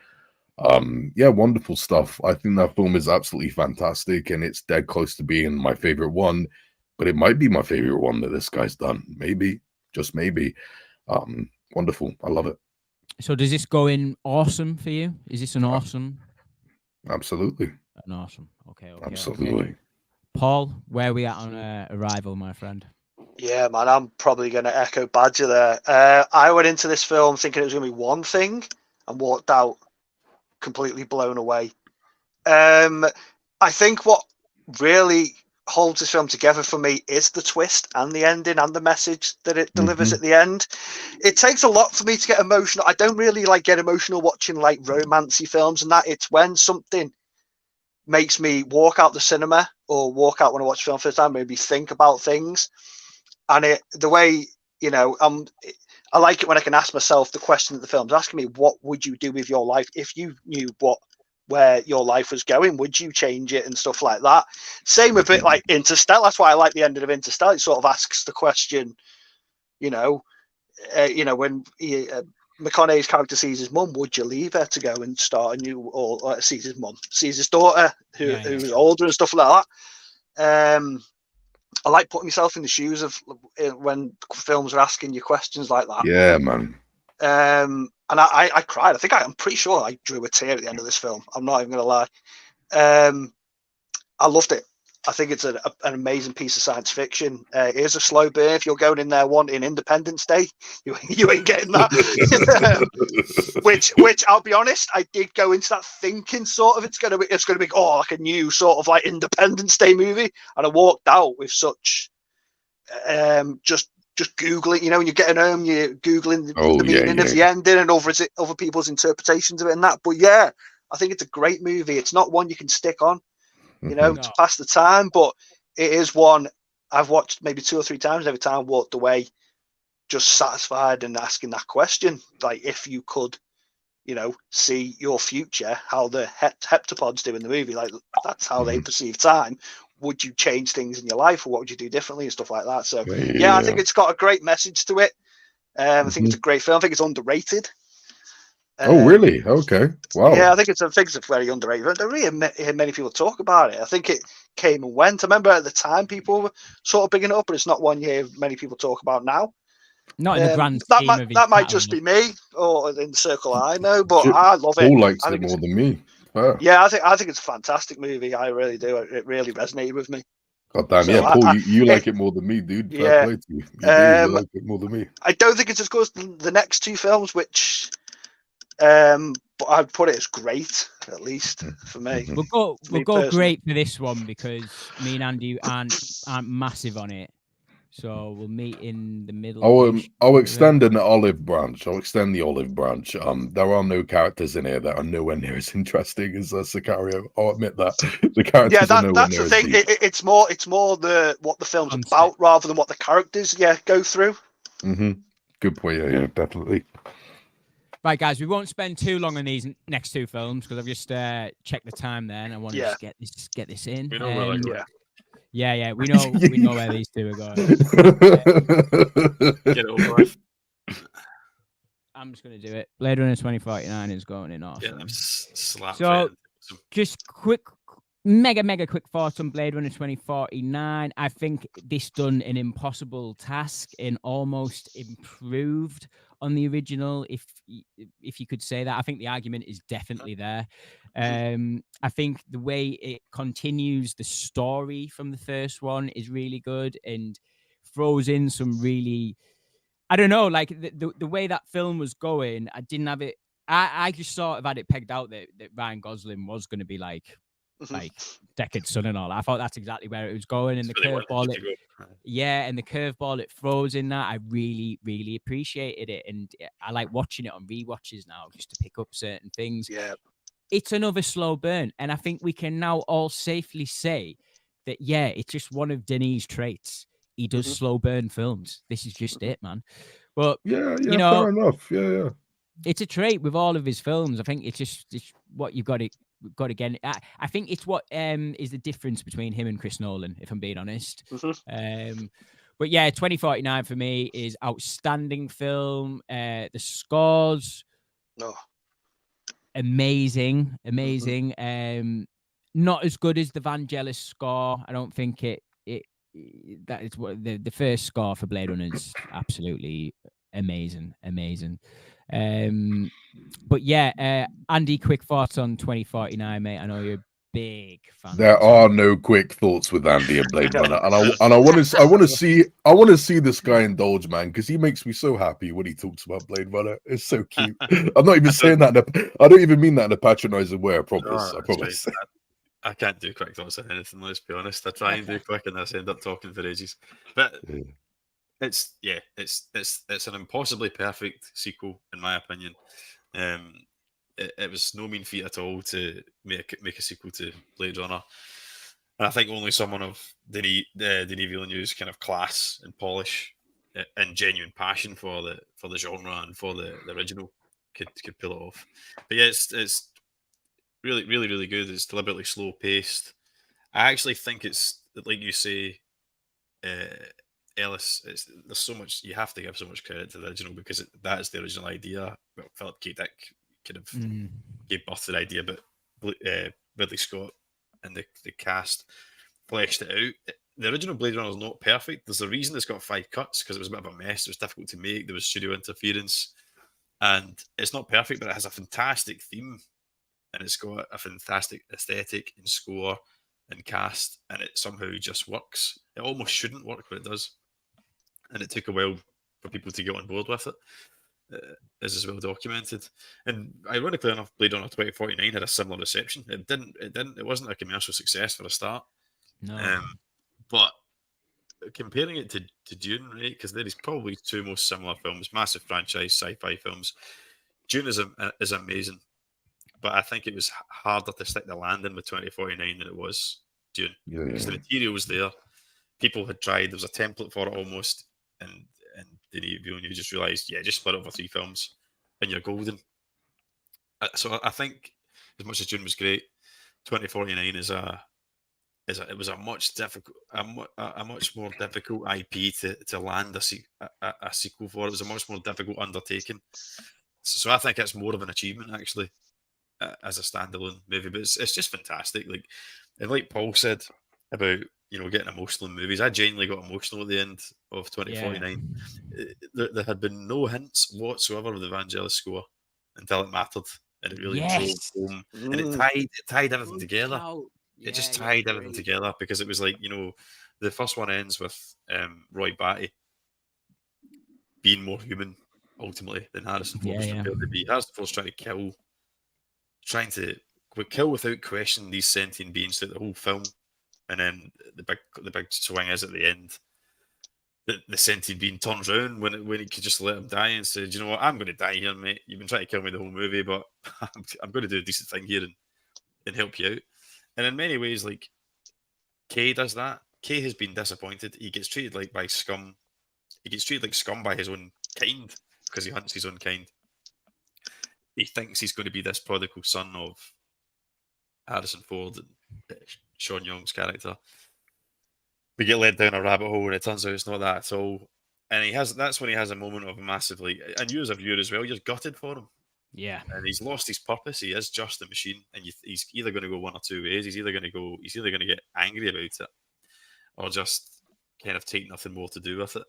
Yeah, wonderful stuff. I think that film is absolutely fantastic, and it's dead close to being my favorite one, but it might be my favorite one that this guy's done. Maybe, just maybe. Wonderful. I love it. So does this go in awesome for you? Is this an awesome? Absolutely. An awesome. Okay. Absolutely. Okay. Paul, where are we at on Arrival, my friend? Yeah, man, I'm probably going to echo Badger there. I went into this film thinking it was going to be one thing and walked out completely blown away. I think what really holds this film together for me is the twist and the ending and the message that it delivers at the end. It takes a lot for me to get emotional. I don't really get emotional watching romancy films and that. It's when something makes me walk out the cinema or walk out when I watch film first time, maybe think about things. And the way, I like it when I can ask myself the question that the film's asking me: what would you do with your life if you knew where your life was going? Would you change it and stuff like that? Same with it like Interstellar. That's why I like the ending of Interstellar. It sort of asks the question, when McConaughey's character sees his mum, would you leave her to go and start a new, or sees his mum, sees his daughter who's older and stuff like that. I like putting myself in the shoes of when films are asking you questions like that. Yeah, man. And I cried. I'm pretty sure I drew a tear at the end of this film. I'm not even going to lie. I loved it. I think it's an amazing piece of science fiction. It is a slow burn. If you're going in there wanting Independence Day, you ain't getting that. which I'll be honest, I did go into that thinking sort of it's gonna be like a new sort of like Independence Day movie, and I walked out with such just googling. When you're getting home, you're googling the meaning of the ending and other people's interpretations of it and that. But yeah, I think it's a great movie. It's not one you can stick on, to pass the time, but it is one I've watched maybe 2 or 3 times. Every time I walked away just satisfied and asking that question, like if you could, see your future, how the heptapods do in the movie, like that's how they perceive time. Would you change things in your life, or what would you do differently and stuff like that? So I think it's got a great message to it. I think it's a great film. I think it's underrated. Oh, really? Okay. Wow. Yeah, I think it's very underrated. I don't really hear many people talk about it. I think it came and went. I remember at the time people were sort of bigging it up, but it's not one you hear many people talk about now. Not in the grand scheme of that might just be me or in the circle I know, but I love it. Paul likes it more than me. Oh. Yeah, I think it's a fantastic movie. I really do. It really resonated with me. God damn, yeah, Paul, you like it more than me, dude. Fair play to you. You like it more than me. I don't think it's as good as the next 2 films, which but I'd put it as great, at least for me. We'll go great for this one because me and Andy aren't massive on it. So we'll meet in the middle. I'll extend an olive branch. I'll extend the olive branch. There are no characters in here that are nowhere near as interesting as Sicario. I'll admit that. The characters are nowhere near that's the thing. It's more what the film's about rather than what the characters go through. Good point. Yeah, definitely. Right, guys, we won't spend too long on these next 2 films because I've just checked the time there and I want to just get this in. Yeah, we know where these two are going. Get it over with. I'm just gonna do it. Blade Runner 2049 is going in awesome. Yeah, I'm slapped. So, just mega quick thoughts on Blade Runner 2049. I think this done an impossible task and almost improved on the original, if you could say that. I think the argument is definitely there. I think the way it continues the story from the first one is really good and throws in some really, I don't know, like the way that film was going, I didn't have it. I just sort of had it pegged out that Ryan Gosling was going to be like Deckard's son and all. I thought that's exactly where it was going, and the curveball, and the curveball it throws in that, I really appreciated it, and I like watching it on rewatches now just to pick up certain things. Yeah, it's another slow burn, and I think we can now all safely say that it's just one of Denis' traits. He does slow burn films. This is just it, man. But yeah, fair enough. Yeah. It's a trait with all of his films. I think it's what you've got to get. I think it's what is the difference between him and Chris Nolan, if I'm being honest. But yeah, 2049 for me is outstanding film. The scores, amazing. Not as good as the Vangelis score. I don't think that is what the first score for Blade Runner is absolutely amazing. But yeah, Andy, quick thoughts on 2049, mate. I know you're a big fan. There are no quick thoughts with Andy and Blade Runner, and I want to see this guy indulge, man, because he makes me so happy when he talks about Blade Runner. It's so cute. I'm not even saying that. I don't even mean that in a patronizing way. I promise. I promise. Right. I can't do quick thoughts on anything. Let's be honest. I try and do quick, and I end up talking for ages. But it's an impossibly perfect sequel, in my opinion. It was no mean feat at all to make a sequel to Blade Runner, and I think only someone of Denis Villeneuve's kind of class and polish and genuine passion for the genre and for the original could pull it off. But yeah, it's really good. It's deliberately slow paced. I actually think it's like you say, Ellis. There's so much you have to give so much credit to the original because that is the original idea. Well, Philip K. Dick kind of gave birth to the idea, but Ridley Scott and the cast fleshed it out. The original Blade Runner is not perfect. There's a reason it's got 5 cuts because it was a bit of a mess. It was difficult to make. There was studio interference, and it's not perfect, but it has a fantastic theme. And it's got a fantastic aesthetic and score and cast, and it somehow just works. It almost shouldn't work, but it does. And it took a while for people to get on board with it, as is well documented. And ironically enough, Blade Runner 2049 had a similar reception. It wasn't a commercial success for a start. No. But comparing it to Dune, right? Because there is probably 2 most similar films, massive franchise sci-fi films. Dune is amazing. But I think it was harder to stick the landing with 2049 than it was Dune. Because the material was there. People had tried. There was a template for it almost. And Denis Villeneuve just realised, just split it over 3 films and you're golden. So I think as much as Dune was great, 2049 it was a much more difficult IP to land a sequel for. It was a much more difficult undertaking. So I think it's more of an achievement, actually. As a standalone movie, but it's just fantastic. Like Paul said about getting emotional in movies, I genuinely got emotional at the end of 2049. There had been no hints whatsoever of the Vangelis score until it mattered, and it really drove home, and it tied everything together. It just tied everything together because it was like the first one ends with Roy Batty being more human ultimately than Harrison Ford was prepared to be. Harrison Ford's trying to kill without question these sentient beings throughout the whole film, and then the big swing is at the end. The sentient being turns around when he could just let him die and said, "You know what? I'm going to die here, mate. You've been trying to kill me the whole movie, but I'm going to do a decent thing here and help you out." And in many ways, like Kay does that. Kay has been disappointed. He gets treated like scum. He gets treated like scum by his own kind because he hunts his own kind. He thinks he's going to be this prodigal son of Harrison Ford and Sean Young's character. we get led down a rabbit hole, and it turns out it's not that at all. And that's when he has a moment of massively, and you as a viewer as well, you're gutted for him. Yeah. And he's lost his purpose. He is just a machine, and he's either going to go one or two ways. He's either going to get angry about it, or just kind of take nothing more to do with it.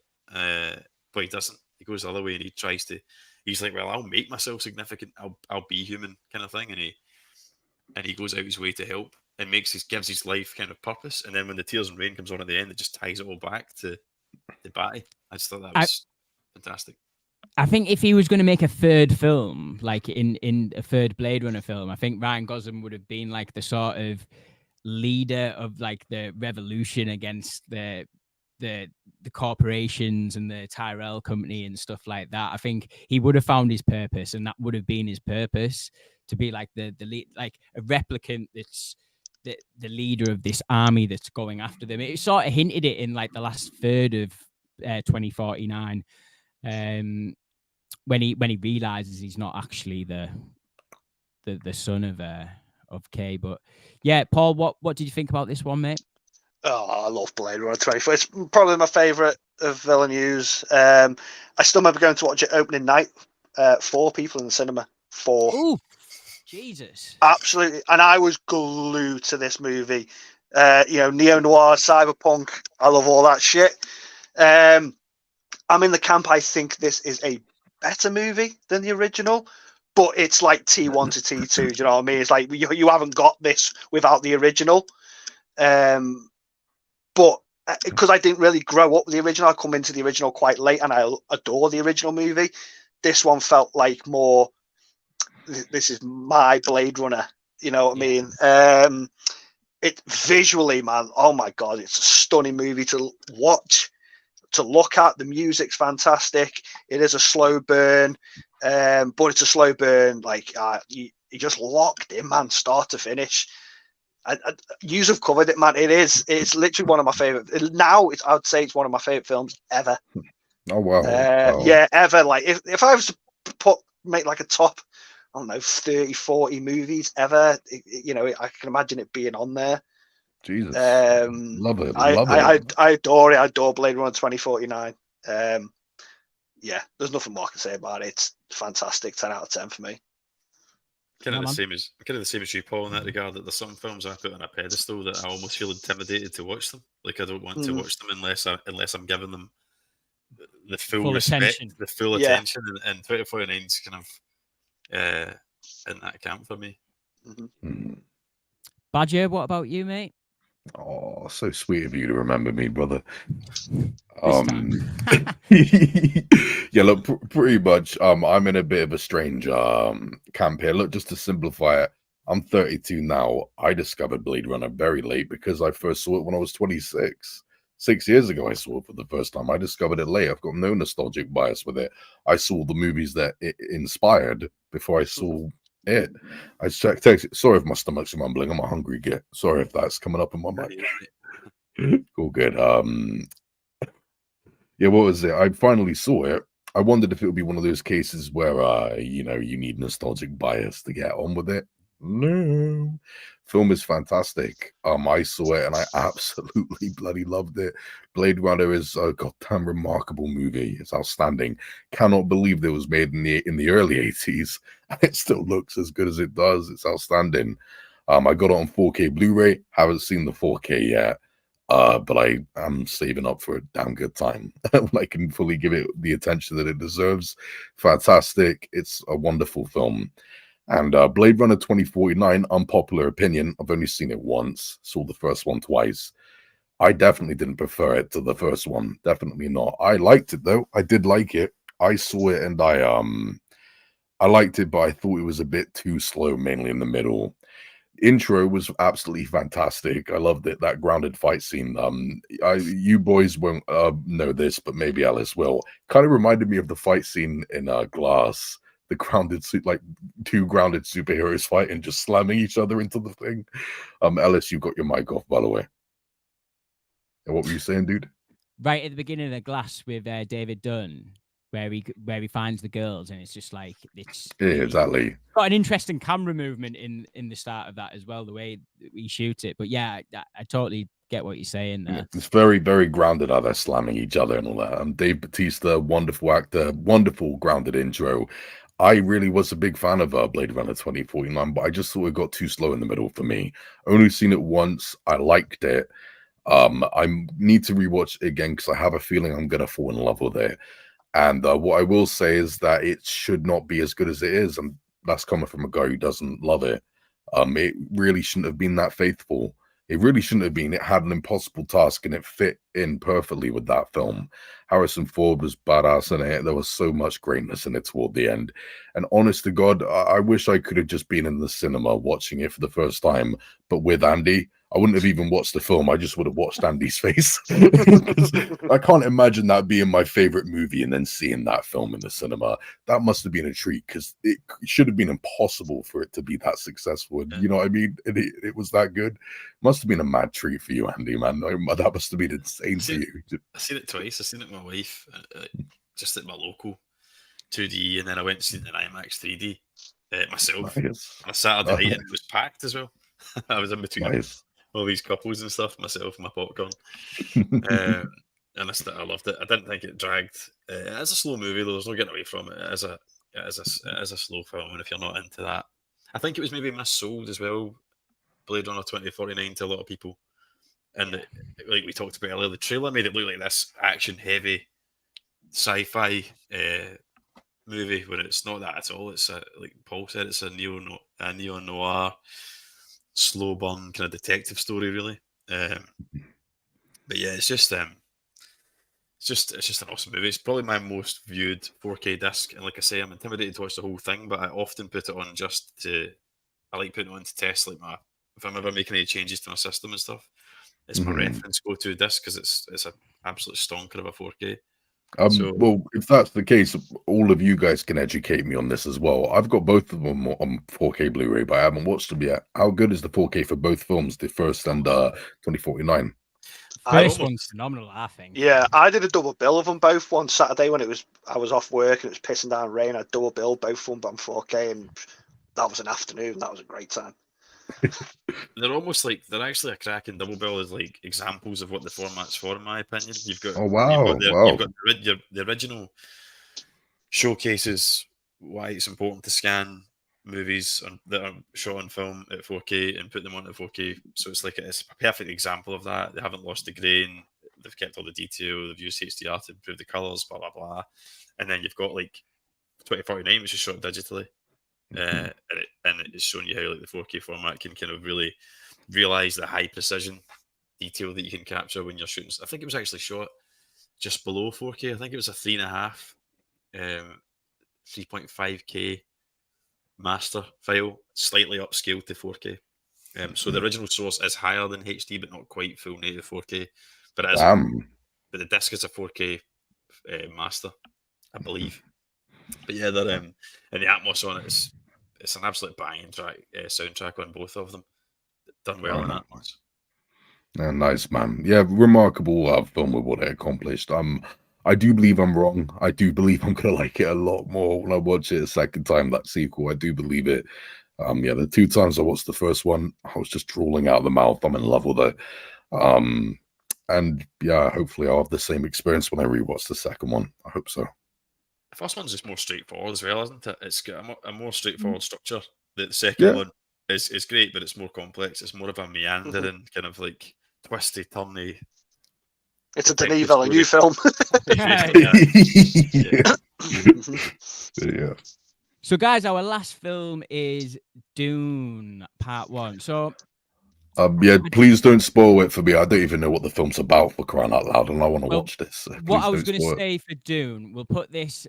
But he doesn't. He goes the other way, and he tries to. He's like, well, I'll make myself significant. I'll be human, kind of thing. And he goes out his way to help and gives his life kind of purpose. And then when the Tears and Rain comes on at the end, it just ties it all back to Batty. I just thought that was fantastic. I think if he was going to make a third film, like in a third Blade Runner film, I think Ryan Gosling would have been like the sort of leader of like the revolution against the corporations and the Tyrell company and stuff like that. I think he would have found his purpose, and that would have been his purpose, to be like the lead, like a replicant that's the leader of this army that's going after them. It sort of hinted it in like the last third of 2049. When he realizes he's not actually the son of Kay. But yeah, Paul, what did you think about this one, mate? Oh, I love Blade Runner 24. It's probably my favourite of Villeneuve's. I still remember going to watch it opening night. 4 people in the cinema. 4. Ooh, Jesus. Absolutely. And I was glued to this movie. Neo-noir, cyberpunk. I love all that shit. I'm in the camp. I think this is a better movie than the original, but it's like T1 to T2. Do you know what I mean? It's like you haven't got this without the original. But because I didn't really grow up with the original, I come into the original quite late, and I adore the original movie. This one felt like more, this is my Blade Runner. You know what I mean? It visually, man, oh my God, it's a stunning movie to watch, to look at. The music's fantastic. It is a slow burn, but it's a slow burn. Like you just locked in, man, start to finish. You have covered it, man. It's literally one of my favorite. I would say it's one of my favorite films ever. Oh wow! Yeah, ever. Like if I was to make like a top, I don't know, 30, 40 movies ever, I can imagine it being on there. Jesus, love it. I adore it. I adore Blade Runner 2049. Yeah, there's nothing more I can say about it. It's fantastic. 10 out of 10 for me. Kind of the same as you, Paul, in that regard. That there's some films I put on a pedestal that I almost feel intimidated to watch them. Like I don't want to watch them unless I'm giving them the full respect, attention. The full attention, and 2049 is kind of in that camp for me. Mm-hmm. Badger, what about you, mate? Oh, so sweet of you to remember me, brother. Yeah, look, pretty much. I'm in a bit of a strange camp here. Look, just to simplify it, I'm 32 now. I discovered Blade Runner very late because I first saw it when I was 26. 6 years ago, I saw it for the first time. I discovered it late. I've got no nostalgic bias with it. I saw the movies that it inspired before I saw it. I checked. Sorry if my stomach's rumbling. I'm a hungry git. Sorry if that's coming up in my mic. All good. Yeah, what was it? I finally saw it. I wondered if it would be one of those cases where you need nostalgic bias to get on with it. No. Film is fantastic. I saw it and I absolutely bloody loved it. Blade Runner is a goddamn remarkable movie. It's outstanding. Cannot believe it was made in the early 80s and it still looks as good as it does. It's outstanding. I got it on 4K Blu-ray. Haven't seen the 4K yet. But I am saving up for a damn good time when I can fully give it the attention that it deserves. Fantastic. It's a wonderful film. And Blade Runner 2049, unpopular opinion. I've only seen it once. Saw the first one twice. I definitely didn't prefer it to the first one. Definitely not. I liked it though. I did like it. I saw it and I liked it, but I thought it was a bit too slow, mainly in the middle. Intro was absolutely fantastic. I loved it. That grounded fight scene. You boys won't know this, but maybe Alice will. Kind of reminded me of the fight scene in Glass. The grounded suit, like 2 grounded superheroes fighting, just slamming each other into the thing. Ellis, you got your mic off, by the way. And what were you saying, dude? Right at the beginning of the Glass with David Dunn, where he finds the girls, and it's just like exactly. Got an interesting camera movement in the start of that as well, the way we shoot it. But yeah, I totally get what you're saying there. It's very, very grounded how they're slamming each other and all that. Dave Bautista, wonderful actor, wonderful grounded intro. I really was a big fan of Blade Runner 2049, but I just thought it got too slow in the middle for me. Only seen it once. I liked it. I need to rewatch it again because I have a feeling I'm going to fall in love with it. And what I will say is that it should not be as good as it is. And that's coming from a guy who doesn't love it. It really shouldn't have been that faithful. It really shouldn't have been. It had an impossible task and it fit in perfectly with that film. Harrison Ford was badass in it. There was so much greatness in it toward the end. And honest to God, I wish I could have just been in the cinema watching it for the first time, but with Andy. I wouldn't have even watched the film. I just would have watched Andy's face. I can't imagine that being my favorite movie and then seeing that film in the cinema. That must have been a treat because it should have been impossible for it to be that successful. And, you know what I mean? It was that good. Must have been a mad treat for you, Andy, man. That must have been insane for you. I've seen it twice. I've seen it with my wife, just at my local 2D, and then I went to see it in IMAX 3D myself on a Saturday night, and it was packed as well. I was in between all these couples and stuff, myself and my popcorn. And I loved it. I didn't think it dragged. It's a slow movie, though. There's no getting away from it. As a slow film, and if you're not into that, I think it was maybe missold as well. Blade Runner 2049 to a lot of people, and like we talked about earlier, the trailer made it look like this action-heavy sci-fi movie when it's not that at all. It's like Paul said, it's a neo-noir, slow burn kind of detective story, really. But yeah, it's just an awesome movie. It's probably my most viewed 4K disc, and like I say, I'm intimidated to watch the whole thing, but I often put it on I like putting it on to test if I'm ever making any changes to my system and stuff. It's my reference go-to disc because it's an absolute stonker of a 4K. Well, if that's the case, all of you guys can educate me on this as well. I've got both of them on 4K Blu-ray, but I haven't watched them yet. How good is the 4K for both films, the first and 2049? First one's phenomenal, I think. Yeah, I did a double bill of them both one Saturday when I was off work and it was pissing down rain. I double billed both of them on 4K, and that was an afternoon. That was a great time. They're actually a cracking double bill as like examples of what the format's for, in my opinion. You've got the original showcases why it's important to scan movies that are shot on film at 4K and put them onto 4K. So it's a perfect example of that. They haven't lost the grain. They've kept all the detail. They've used HDR to improve the colors, blah blah blah. And then you've got like 2049, which is shot digitally. And it's showing you how like the 4K format can kind of really realize the high precision detail that you can capture when you're shooting. I think it was actually shot just below 4K. I think it was a 3.5, 3.5K master file, slightly upscaled to 4K. So the original source is higher than HD, but not quite full native 4K. But but the disc is a 4K master, I believe. But yeah, they're and the Atmos on it it's an absolute banging soundtrack on both of them. Done well in Atmos. Yeah, nice, man. Yeah, remarkable film with what it accomplished. I do believe I'm wrong. I do believe I'm gonna like it a lot more when I watch it a second time. That sequel, I do believe it. Yeah, the 2 times I watched the first one, I was just drooling out of the mouth. I'm in love with it. And yeah, hopefully I'll have the same experience when I rewatch the second one. I hope so. The first one's just more straightforward as well, isn't it? It's got a more straightforward structure. The second one is great, but it's more complex. It's more of a meandering, kind of like twisty, turny. It's a Denis Villeneuve film. Yeah. So, guys, our last film is Dune Part 1. So, yeah, please don't spoil it for me. I don't even know what the film's about, for crying out loud, and I want to watch this. So what I was going to say for Dune, we'll put this.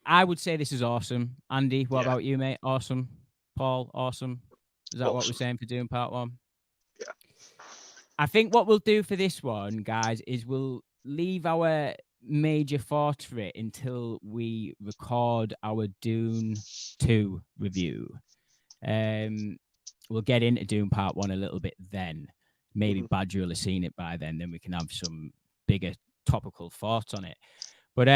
I would say this is awesome. Andy, what about you, mate? Awesome. Paul, awesome. Is that what we're saying for Dune Part 1? Yeah. I think what we'll do for this one, guys, is we'll leave our major thoughts for it until we record our Dune 2 review. We'll get into Dune Part 1 a little bit then. Maybe Badger will have seen it by then we can have some bigger topical thoughts on it. But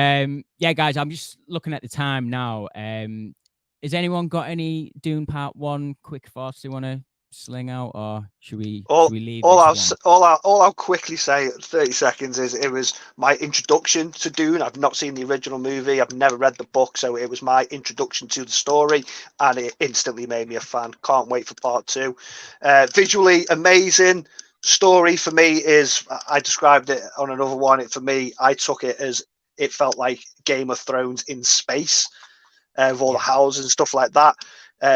yeah, guys, I'm just looking at the time now. Has anyone got any Dune Part 1 quick thoughts they want to sling out, or should we All, leave all I'll this s- one? all I'll quickly say, 30 seconds, is it was my introduction to Dune. I've not seen the original movie. I've never read the book, so it was my introduction to the story, and it instantly made me a fan. Can't wait for part 2. Visually amazing. Story for me is, I described it on another one. For me, I took it as it felt like Game of Thrones in space, with all the houses and stuff like that.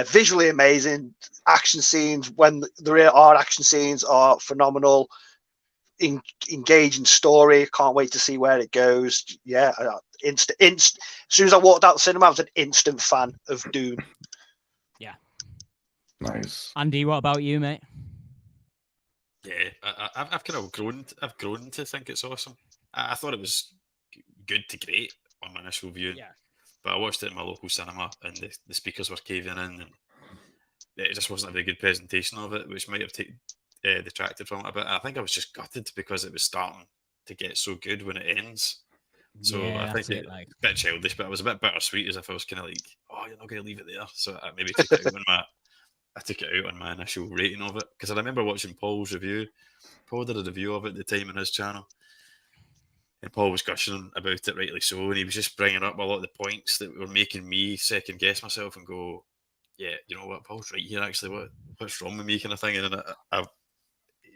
Visually amazing. Action scenes, when there are action scenes, are phenomenal. Engaging story. Can't wait to see where it goes. Yeah, as soon as I walked out the cinema, I was an instant fan of Dune. Yeah. Nice. Andy, what about you, mate? Yeah, I've kind of grown. I've grown to think it's awesome. I thought it was good to great on my initial viewing. Yeah. But I watched it in my local cinema, and the speakers were caving in, and it just wasn't a very good presentation of it, which might have detracted from it a bit. I think I was just gutted because it was starting to get so good when it ends. So Yeah, I that's think it, like. a bit childish, but I was a bit bittersweet, as if I was kind of like, oh, you're not going to leave it there. So I maybe took it out I took it out on my initial rating of it, because I remember watching Paul's review. Paul did a review of it at the time on his channel, and Paul was gushing about it, rightly so, and he was just bringing up a lot of the points that were making me second guess myself and go, yeah, you know what, Paul's right here, actually, what's wrong with me, kind of thing. And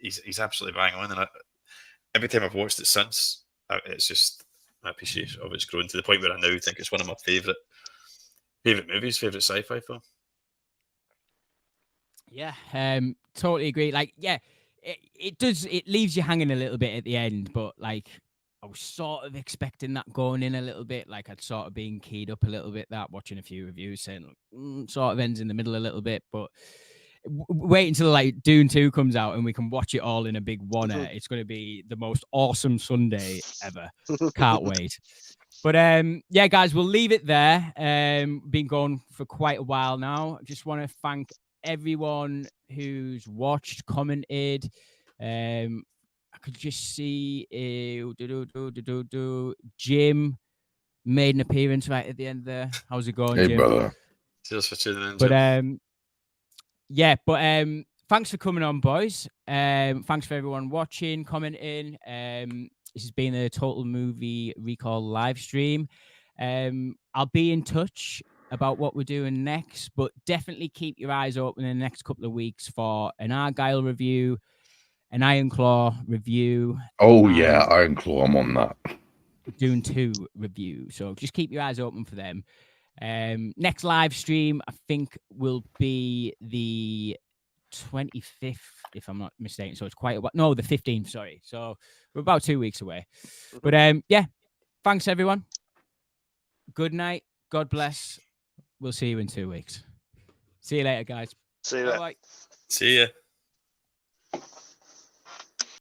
he's absolutely bang on, and every time I've watched it since, it's just my appreciation of it's grown to the point where I now think it's one of my favourite movies, favourite sci-fi film. Yeah, totally agree. Like, yeah, it leaves you hanging a little bit at the end, but like, I was sort of expecting that going in a little bit. Like, I'd sort of been keyed up a little bit, that watching a few reviews saying sort of ends in the middle a little bit, but wait until like Dune 2 comes out and we can watch it all in a big one-er. It's going to be the most awesome Sunday ever. Can't wait. But yeah, guys, we'll leave it there. Been going for quite a while now. Just want to thank everyone who's watched, commented. I could just see Jim made an appearance right at the end there. How's it going, Hey, Jim? brother. Cheers for tuning in, But Jim. yeah, but thanks for coming on, boys. Thanks for everyone watching, commenting. This has been a Total Movie Recall live stream. I'll be in touch about what we're doing next, but definitely keep your eyes open in the next couple of weeks for an Argyle review, an Iron Claw review. Oh, yeah, Iron Claw, I'm on that. Dune 2 review. So just keep your eyes open for them. Next live stream, I think, will be the 25th, if I'm not mistaken. So it's quite a while. No, the 15th, sorry. So we're about 2 weeks away. But yeah, thanks, everyone. Good night. God bless. We'll see you in 2 weeks. See you later, guys. See you later. Bye-bye. See ya.